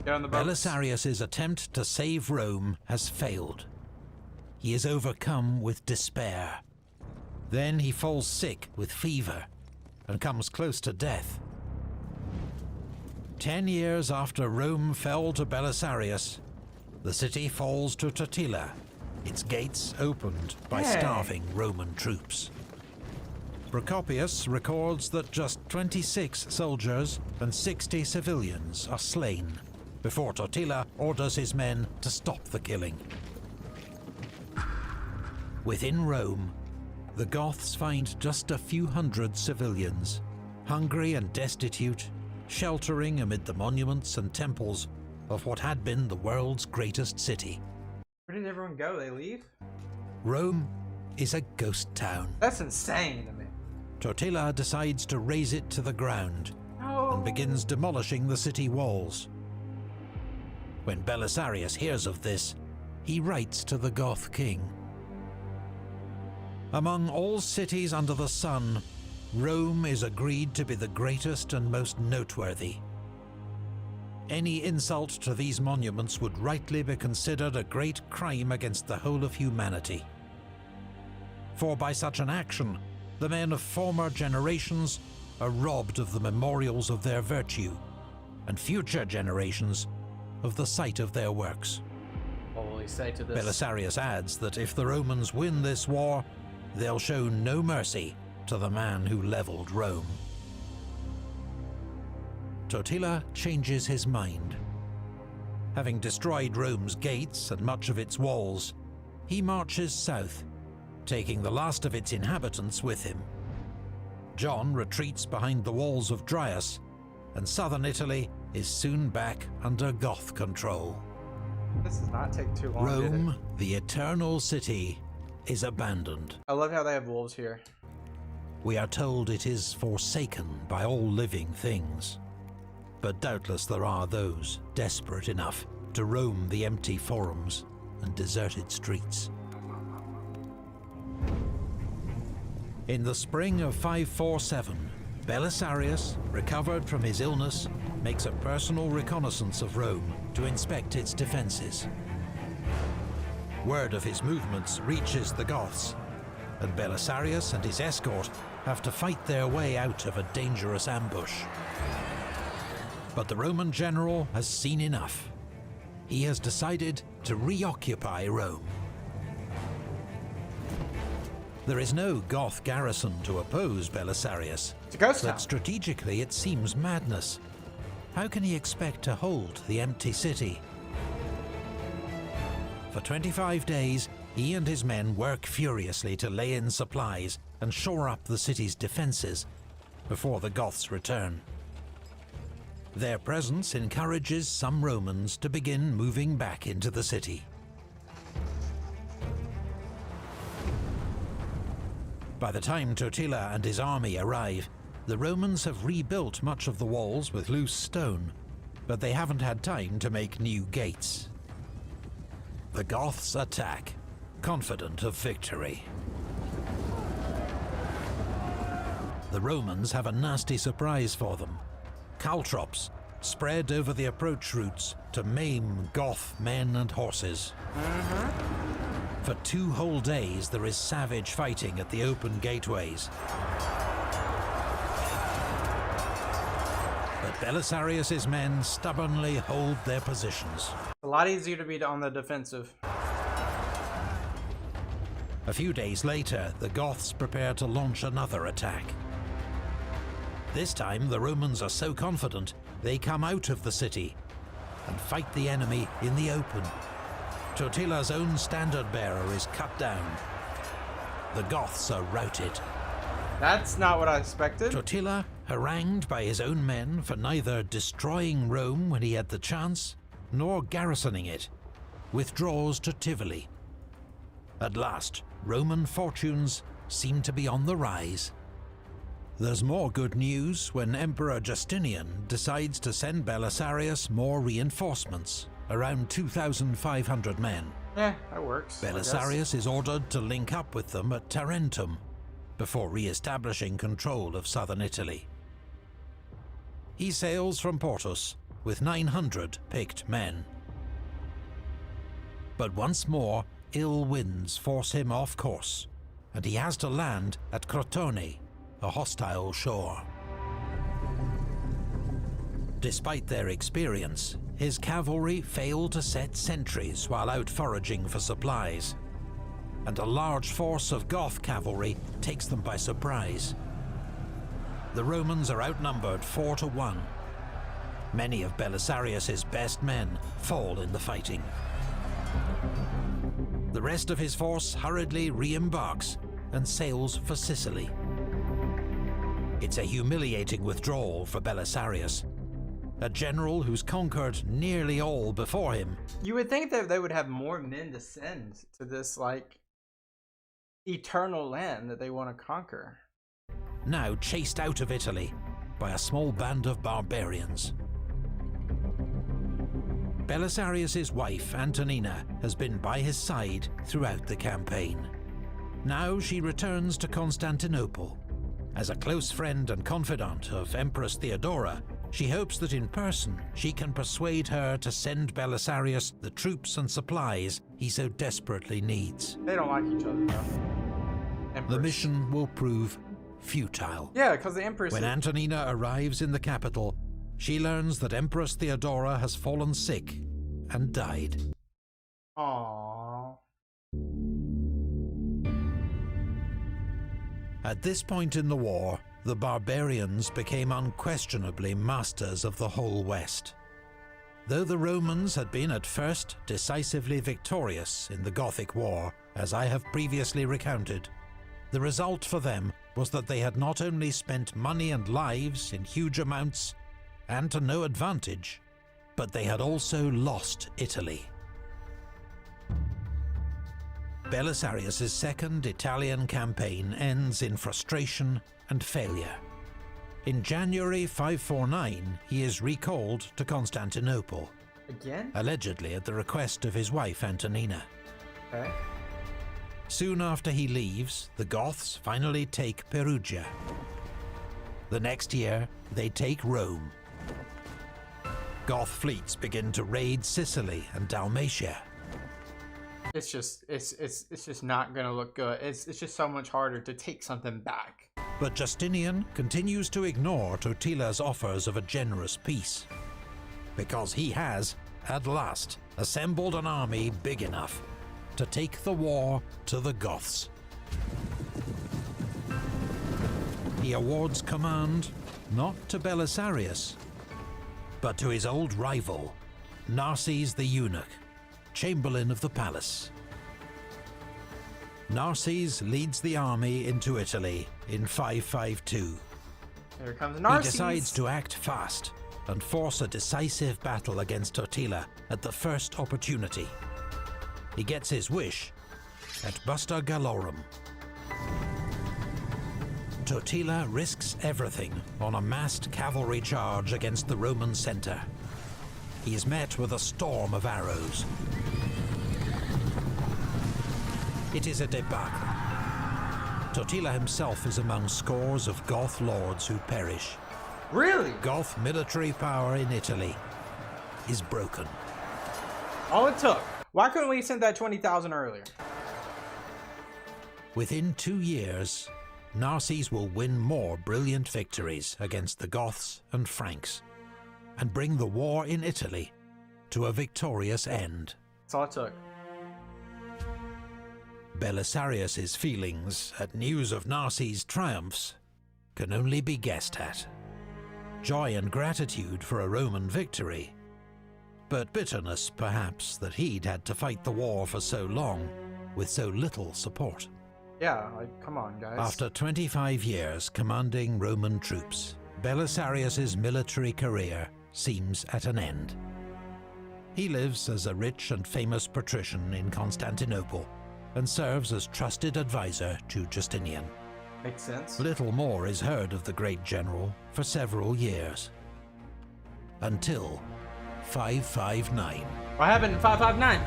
Get on the boat. Belisarius' attempt to save Rome has failed. He is overcome with despair. Then he falls sick with fever and comes close to death. 10 years after Rome fell to Belisarius, the city falls to Totila, its gates opened by starving Roman troops. Procopius records that just 26 soldiers and 60 civilians are slain, before Totila orders his men to stop the killing. Within Rome, the Goths find just a few hundred civilians, hungry and destitute, sheltering amid the monuments and temples of what had been the world's greatest city. Where did everyone go? They leave? Rome is a ghost town. That's insane to me. Totila decides to raze it to the ground and begins demolishing the city walls. When Belisarius hears of this, he writes to the Goth king. Among all cities under the sun, Rome is agreed to be the greatest and most noteworthy. Any insult to these monuments would rightly be considered a great crime against the whole of humanity. For by such an action, the men of former generations are robbed of the memorials of their virtue, and future generations of the sight of their works. What will he say to this? Belisarius adds that if the Romans win this war, they'll show no mercy to the man who leveled Rome. Totila changes his mind. Having destroyed Rome's gates and much of its walls, he marches south, taking the last of its inhabitants with him. John retreats behind the walls of Dryas, and southern Italy is soon back under Goth control. This does not take too long. did it? Rome, the eternal city, is abandoned. I love how they have wolves here. We are told it is forsaken by all living things. But doubtless there are those desperate enough to roam the empty forums and deserted streets. In the spring of 547, Belisarius, recovered from his illness, makes a personal reconnaissance of Rome to inspect its defenses. Word of his movements reaches the Goths, and Belisarius and his escort have to fight their way out of a dangerous ambush. But the Roman general has seen enough. He has decided to reoccupy Rome. There is no Goth garrison to oppose Belisarius, It's a ghost but town. strategically it seems madness. How can he expect to hold the empty city? For 25 days, he and his men work furiously to lay in supplies and shore up the city's defenses before the Goths return. Their presence encourages some Romans to begin moving back into the city. By the time Totila and his army arrive, the Romans have rebuilt much of the walls with loose stone, but they haven't had time to make new gates. The Goths attack, confident of victory. The Romans have a nasty surprise for them. Caltrops spread over the approach routes to maim Goth men and horses. For 2 whole days there is savage fighting at the open gateways. But Belisarius' men stubbornly hold their positions. A lot easier to be on the defensive. A few days later, the Goths prepare to launch another attack. This time, the Romans are so confident, they come out of the city and fight the enemy in the open. Totila's own standard-bearer is cut down. The Goths are routed. That's not what I expected. Totila harangued by his own men for neither destroying Rome when he had the chance, nor garrisoning it, withdraws to Tivoli. At last, Roman fortunes seem to be on the rise. There's more good news when Emperor Justinian decides to send Belisarius more reinforcements, around 2,500 men. Yeah, that works. Belisarius is ordered to link up with them at Tarentum, before re-establishing control of southern Italy. He sails from Portus with 900 picked men. But once more, ill winds force him off course, and he has to land at Crotone, a hostile shore. Despite their experience, his cavalry fail to set sentries while out foraging for supplies, and a large force of Goth cavalry takes them by surprise. The Romans are outnumbered 4 to 1. Many of Belisarius's best men fall in the fighting. The rest of his force hurriedly re-embarks and sails for Sicily. It's a humiliating withdrawal for Belisarius, a general who's conquered nearly all before him. You would think that they would have more men to send to this, like, eternal land that they want to conquer. Now chased out of Italy by a small band of barbarians. Belisarius's wife, Antonina, has been by his side throughout the campaign. Now she returns to Constantinople. As a close friend and confidant of Empress Theodora, she hopes that in person she can persuade her to send Belisarius the troops and supplies he so desperately needs. They don't like each other, though. Empress. The mission will prove futile. Yeah, because the Empress... When Antonina arrives in the capital, she learns that Empress Theodora has fallen sick and died. Aww. At this point in the war, the barbarians became unquestionably masters of the whole West. Though the Romans had been at first decisively victorious in the Gothic War, as I have previously recounted, the result for them was that they had not only spent money and lives in huge amounts, and to no advantage, but they had also lost Italy. Belisarius's second Italian campaign ends in frustration and failure. In January 549, he is recalled to Constantinople. Again? Allegedly at the request of his wife Antonina. Okay. Soon after he leaves, the Goths finally take Perugia. The next year, they take Rome. Goth fleets begin to raid Sicily and Dalmatia. It's just not gonna look good. It's just so much harder to take something back. But Justinian continues to ignore Totila's offers of a generous peace, because he has, at last, assembled an army big enough to take the war to the Goths. He awards command not to Belisarius, but to his old rival, Narses the eunuch, chamberlain of the palace. Narses leads the army into Italy in 552. Here comes Narses. He decides to act fast and force a decisive battle against Totila at the first opportunity. He gets his wish at Busta Gallorum. Totila risks everything on a massed cavalry charge against the Roman center. He is met with a storm of arrows. It is a debacle. Totila himself is among scores of Goth lords who perish. Really? Goth military power in Italy is broken. All it took. Why couldn't we send that 20,000 earlier? Within 2 years, Narses will win more brilliant victories against the Goths and Franks, and bring the war in Italy to a victorious end. That's all it took. Belisarius's feelings at news of Narses' triumphs can only be guessed at. Joy and gratitude for a Roman victory, but bitterness perhaps that he'd had to fight the war for so long with so little support. Yeah, like, come on, guys. After 25 years commanding Roman troops, Belisarius's military career seems at an end. He lives as a rich and famous patrician in Constantinople and serves as trusted advisor to Justinian. Makes sense. Little more is heard of the great general for several years. Until 559. What happened in 559?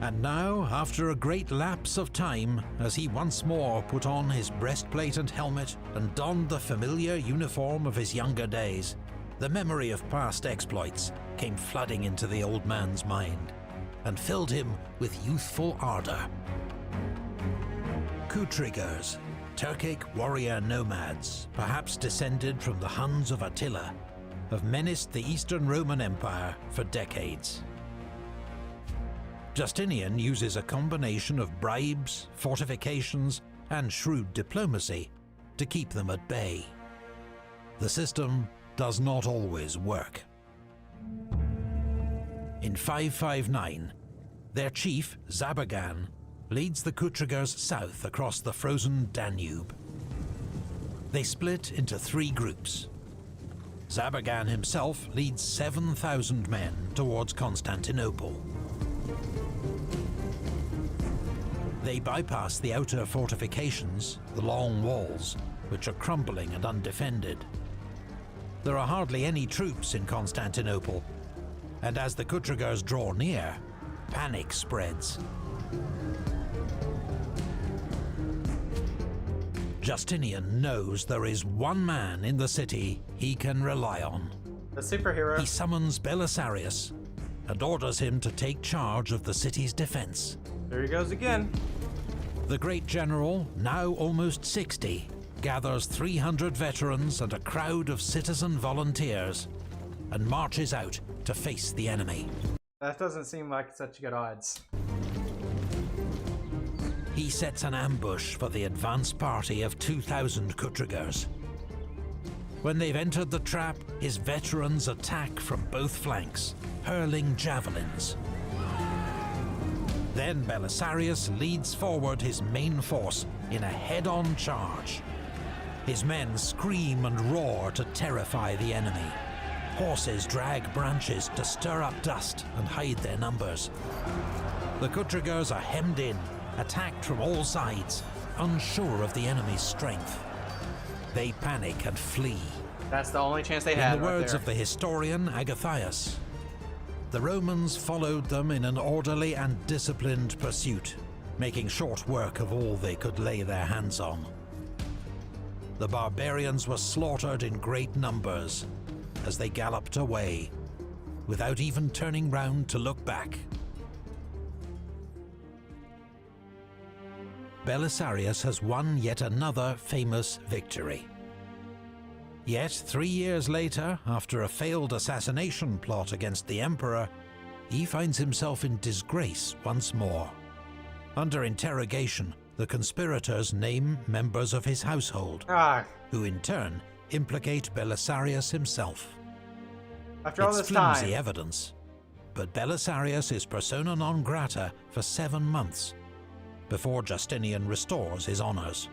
And now, after a great lapse of time, as he once more put on his breastplate and helmet and donned the familiar uniform of his younger days, the memory of past exploits came flooding into the old man's mind and filled him with youthful ardor. Intriguers, Turkic warrior nomads, perhaps descended from the Huns of Attila, have menaced the Eastern Roman Empire for decades. Justinian uses a combination of bribes, fortifications, and shrewd diplomacy to keep them at bay. The system does not always work. In 559, their chief, Zabagan, leads the Intriguers south across the frozen Danube. They split into 3 groups. Zabagan himself leads 7,000 men towards Constantinople. They bypass the outer fortifications, the long walls, which are crumbling and undefended. There are hardly any troops in Constantinople, and as the Intriguers draw near, panic spreads. Justinian knows there is one man in the city he can rely on. The superhero. He summons Belisarius and orders him to take charge of the city's defense. There he goes again. The great general, now almost 60, gathers 300 veterans and a crowd of citizen volunteers and marches out to face the enemy. That doesn't seem like such good odds. He sets an ambush for the advance party of 2,000 Intriguers. When they've entered the trap, his veterans attack from both flanks, hurling javelins. Then Belisarius leads forward his main force in a head-on charge. His men scream and roar to terrify the enemy. Horses drag branches to stir up dust and hide their numbers. The Intriguers are hemmed in, attacked from all sides, unsure of the enemy's strength. They panic and flee. That's the only chance they had. In the words of the historian Agathias, the Romans followed them in an orderly and disciplined pursuit, making short work of all they could lay their hands on. The barbarians were slaughtered in great numbers as they galloped away, without even turning round to look back. Belisarius has won yet another famous victory. Yet 3 years later, after a failed assassination plot against the emperor, he finds himself in disgrace once more. Under interrogation, the conspirators name members of his household, who in turn implicate Belisarius himself. After all It's this flimsy time. evidence, but Belisarius is persona non grata for 7 months, before Justinian restores his honors.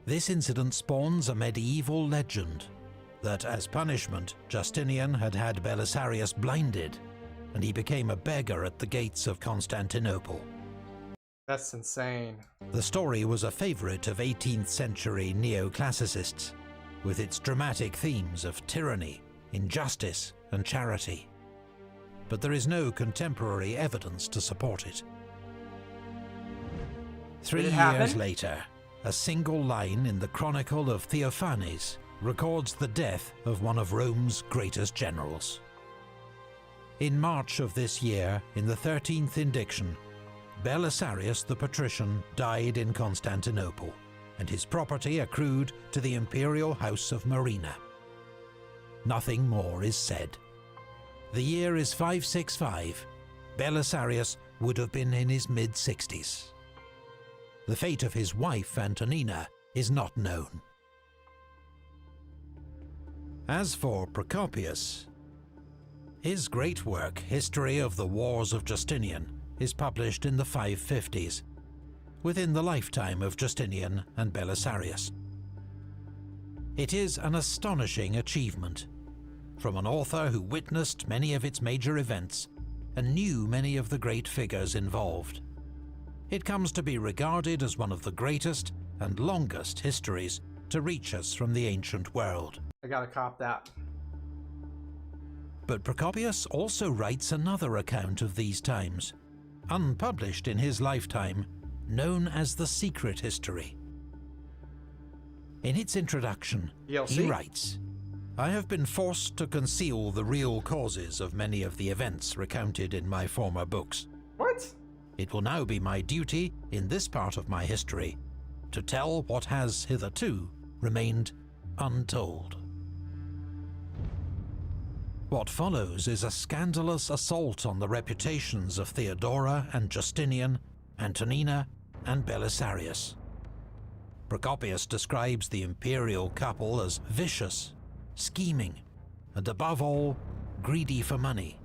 This incident spawns a medieval legend that, as punishment, Justinian had Belisarius blinded, and he became a beggar at the gates of Constantinople. That's insane. The story was a favorite of 18th century neoclassicists, with its dramatic themes of tyranny, injustice, and charity. But there is no contemporary evidence to support it. 3 Did it years happen? later, a single line in the Chronicle of Theophanes records the death of one of Rome's greatest generals. In March of this year, in the 13th indiction, Belisarius the patrician died in Constantinople, and his property accrued to the imperial house of Marina. Nothing more is said. The year is 565. Belisarius would have been in his mid-60s. The fate of his wife, Antonina, is not known. As for Procopius, his great work, History of the Wars of Justinian, is published in the 550s, within the lifetime of Justinian and Belisarius. It is an astonishing achievement, from an author who witnessed many of its major events and knew many of the great figures involved. It comes to be regarded as one of the greatest and longest histories to reach us from the ancient world. I gotta cop that. But Procopius also writes another account of these times, unpublished in his lifetime, known as the Secret History. In its introduction, he writes, "I have been forced to conceal the real causes of many of the events recounted in my former books. What? It will now be my duty, in this part of my history, to tell what has hitherto remained untold." What follows is a scandalous assault on the reputations of Theodora and Justinian, Antonina and Belisarius. Procopius describes the imperial couple as vicious, scheming, and above all, greedy for money.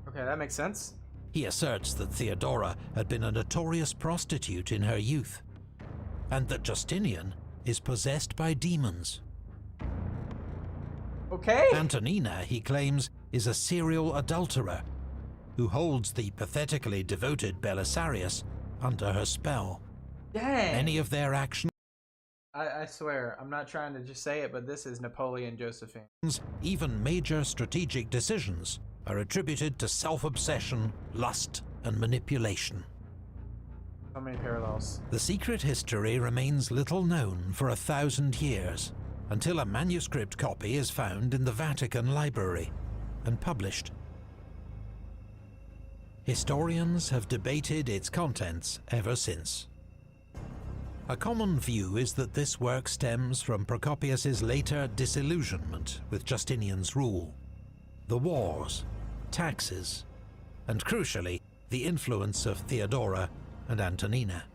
Okay, that makes sense. He asserts that Theodora had been a notorious prostitute in her youth, and that Justinian is possessed by demons. Okay. Antonina, he claims, is a serial adulterer who holds the pathetically devoted Belisarius under her spell. Dang. Many of their actions, I swear, I'm not trying to just say it, but this is Napoleon Josephine. even major strategic decisions, are attributed to self-obsession, lust, and manipulation. So many parallels. The secret history remains little known for 1,000 years, until a manuscript copy is found in the Vatican Library and published. Historians have debated its contents ever since. A common view is that this work stems from Procopius's later disillusionment with Justinian's rule, the wars, taxes, and crucially, the influence of Theodora and Antonina.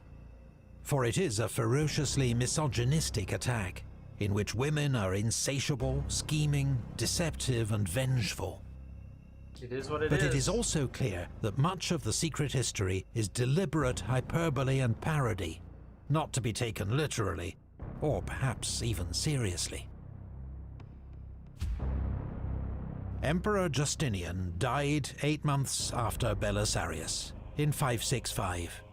For it is a ferociously misogynistic attack, in which women are insatiable, scheming, deceptive, and vengeful. It is what it is. But it is also clear that much of the secret history is deliberate hyperbole and parody, not to be taken literally, or perhaps even seriously. Emperor Justinian died 8 months after Belisarius, in 565.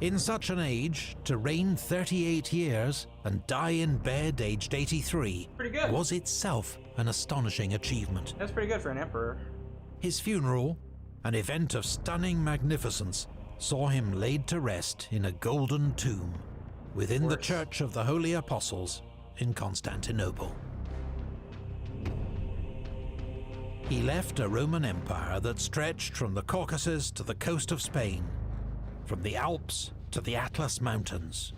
In such an age, to reign 38 years and die in bed aged 83 pretty good. was itself an astonishing achievement. That's pretty good for an emperor. His funeral, an event of stunning magnificence, saw him laid to rest in a golden tomb within the Church of the Holy Apostles in Constantinople. He left a Roman Empire that stretched from the Caucasus to the coast of Spain, from the Alps to the Atlas Mountains.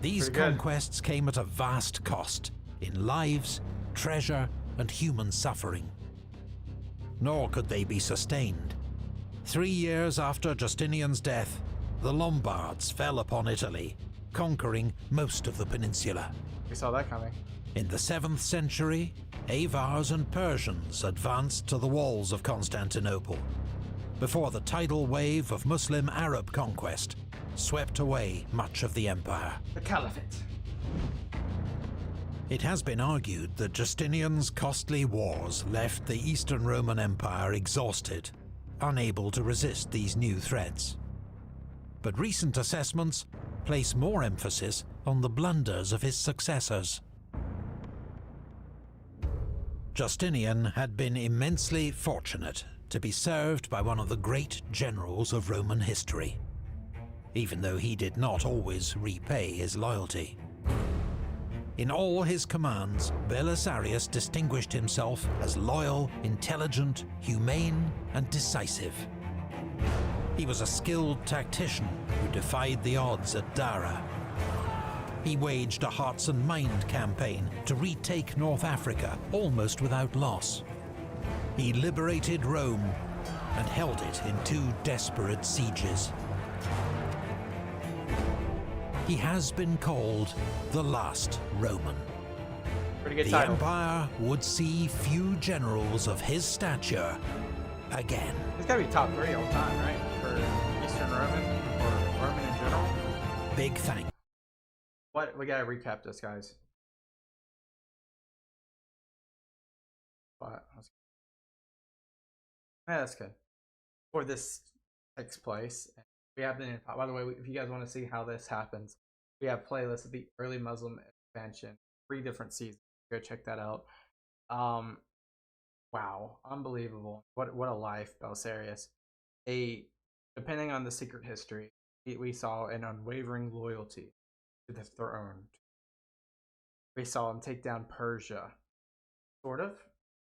These conquests came at a vast cost in lives, treasure, and human suffering. Nor could they be sustained. 3 years after Justinian's death, the Lombards fell upon Italy, conquering most of the peninsula. We saw that coming. In the 7th century, Avars and Persians advanced to the walls of Constantinople, before the tidal wave of Muslim Arab conquest swept away much of the empire. The Caliphate. It has been argued that Justinian's costly wars left the Eastern Roman Empire exhausted, unable to resist these new threats. But recent assessments place more emphasis on the blunders of his successors. Justinian had been immensely fortunate to be served by one of the great generals of Roman history, even though he did not always repay his loyalty. In all his commands, Belisarius distinguished himself as loyal, intelligent, humane, and decisive. He was a skilled tactician who defied the odds at Dara. He waged a hearts and mind campaign to retake North Africa almost without loss. He liberated Rome and held it in 2 desperate sieges. He has been called the last Roman. Pretty good The title. empire would see few generals of his stature again. It's gotta be top 3 all time, right? For Eastern Roman or Roman in general. Big thanks. What? We gotta recap this, guys. But yeah, that's good. Before this takes place, we have the. By the way, if you guys want to see how this happens, we have playlists of the early Muslim expansion, 3 different seasons. Go check that out. Wow, unbelievable! What a life, Belisarius. Depending on the secret history, we saw an unwavering loyalty to the throne. We saw him take down Persia, sort of,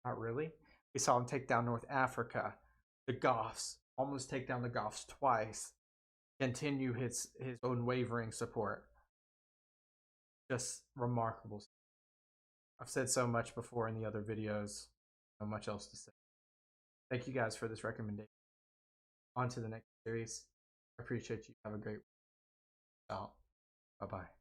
not really. We saw him take down North Africa, the Goths, almost take down the Goths twice, continue his unwavering support. Just remarkable. I've said so much before in the other videos, so much else to say. Thank you guys for this recommendation. On to the next series. I appreciate you. Have a great week. Out. Bye bye.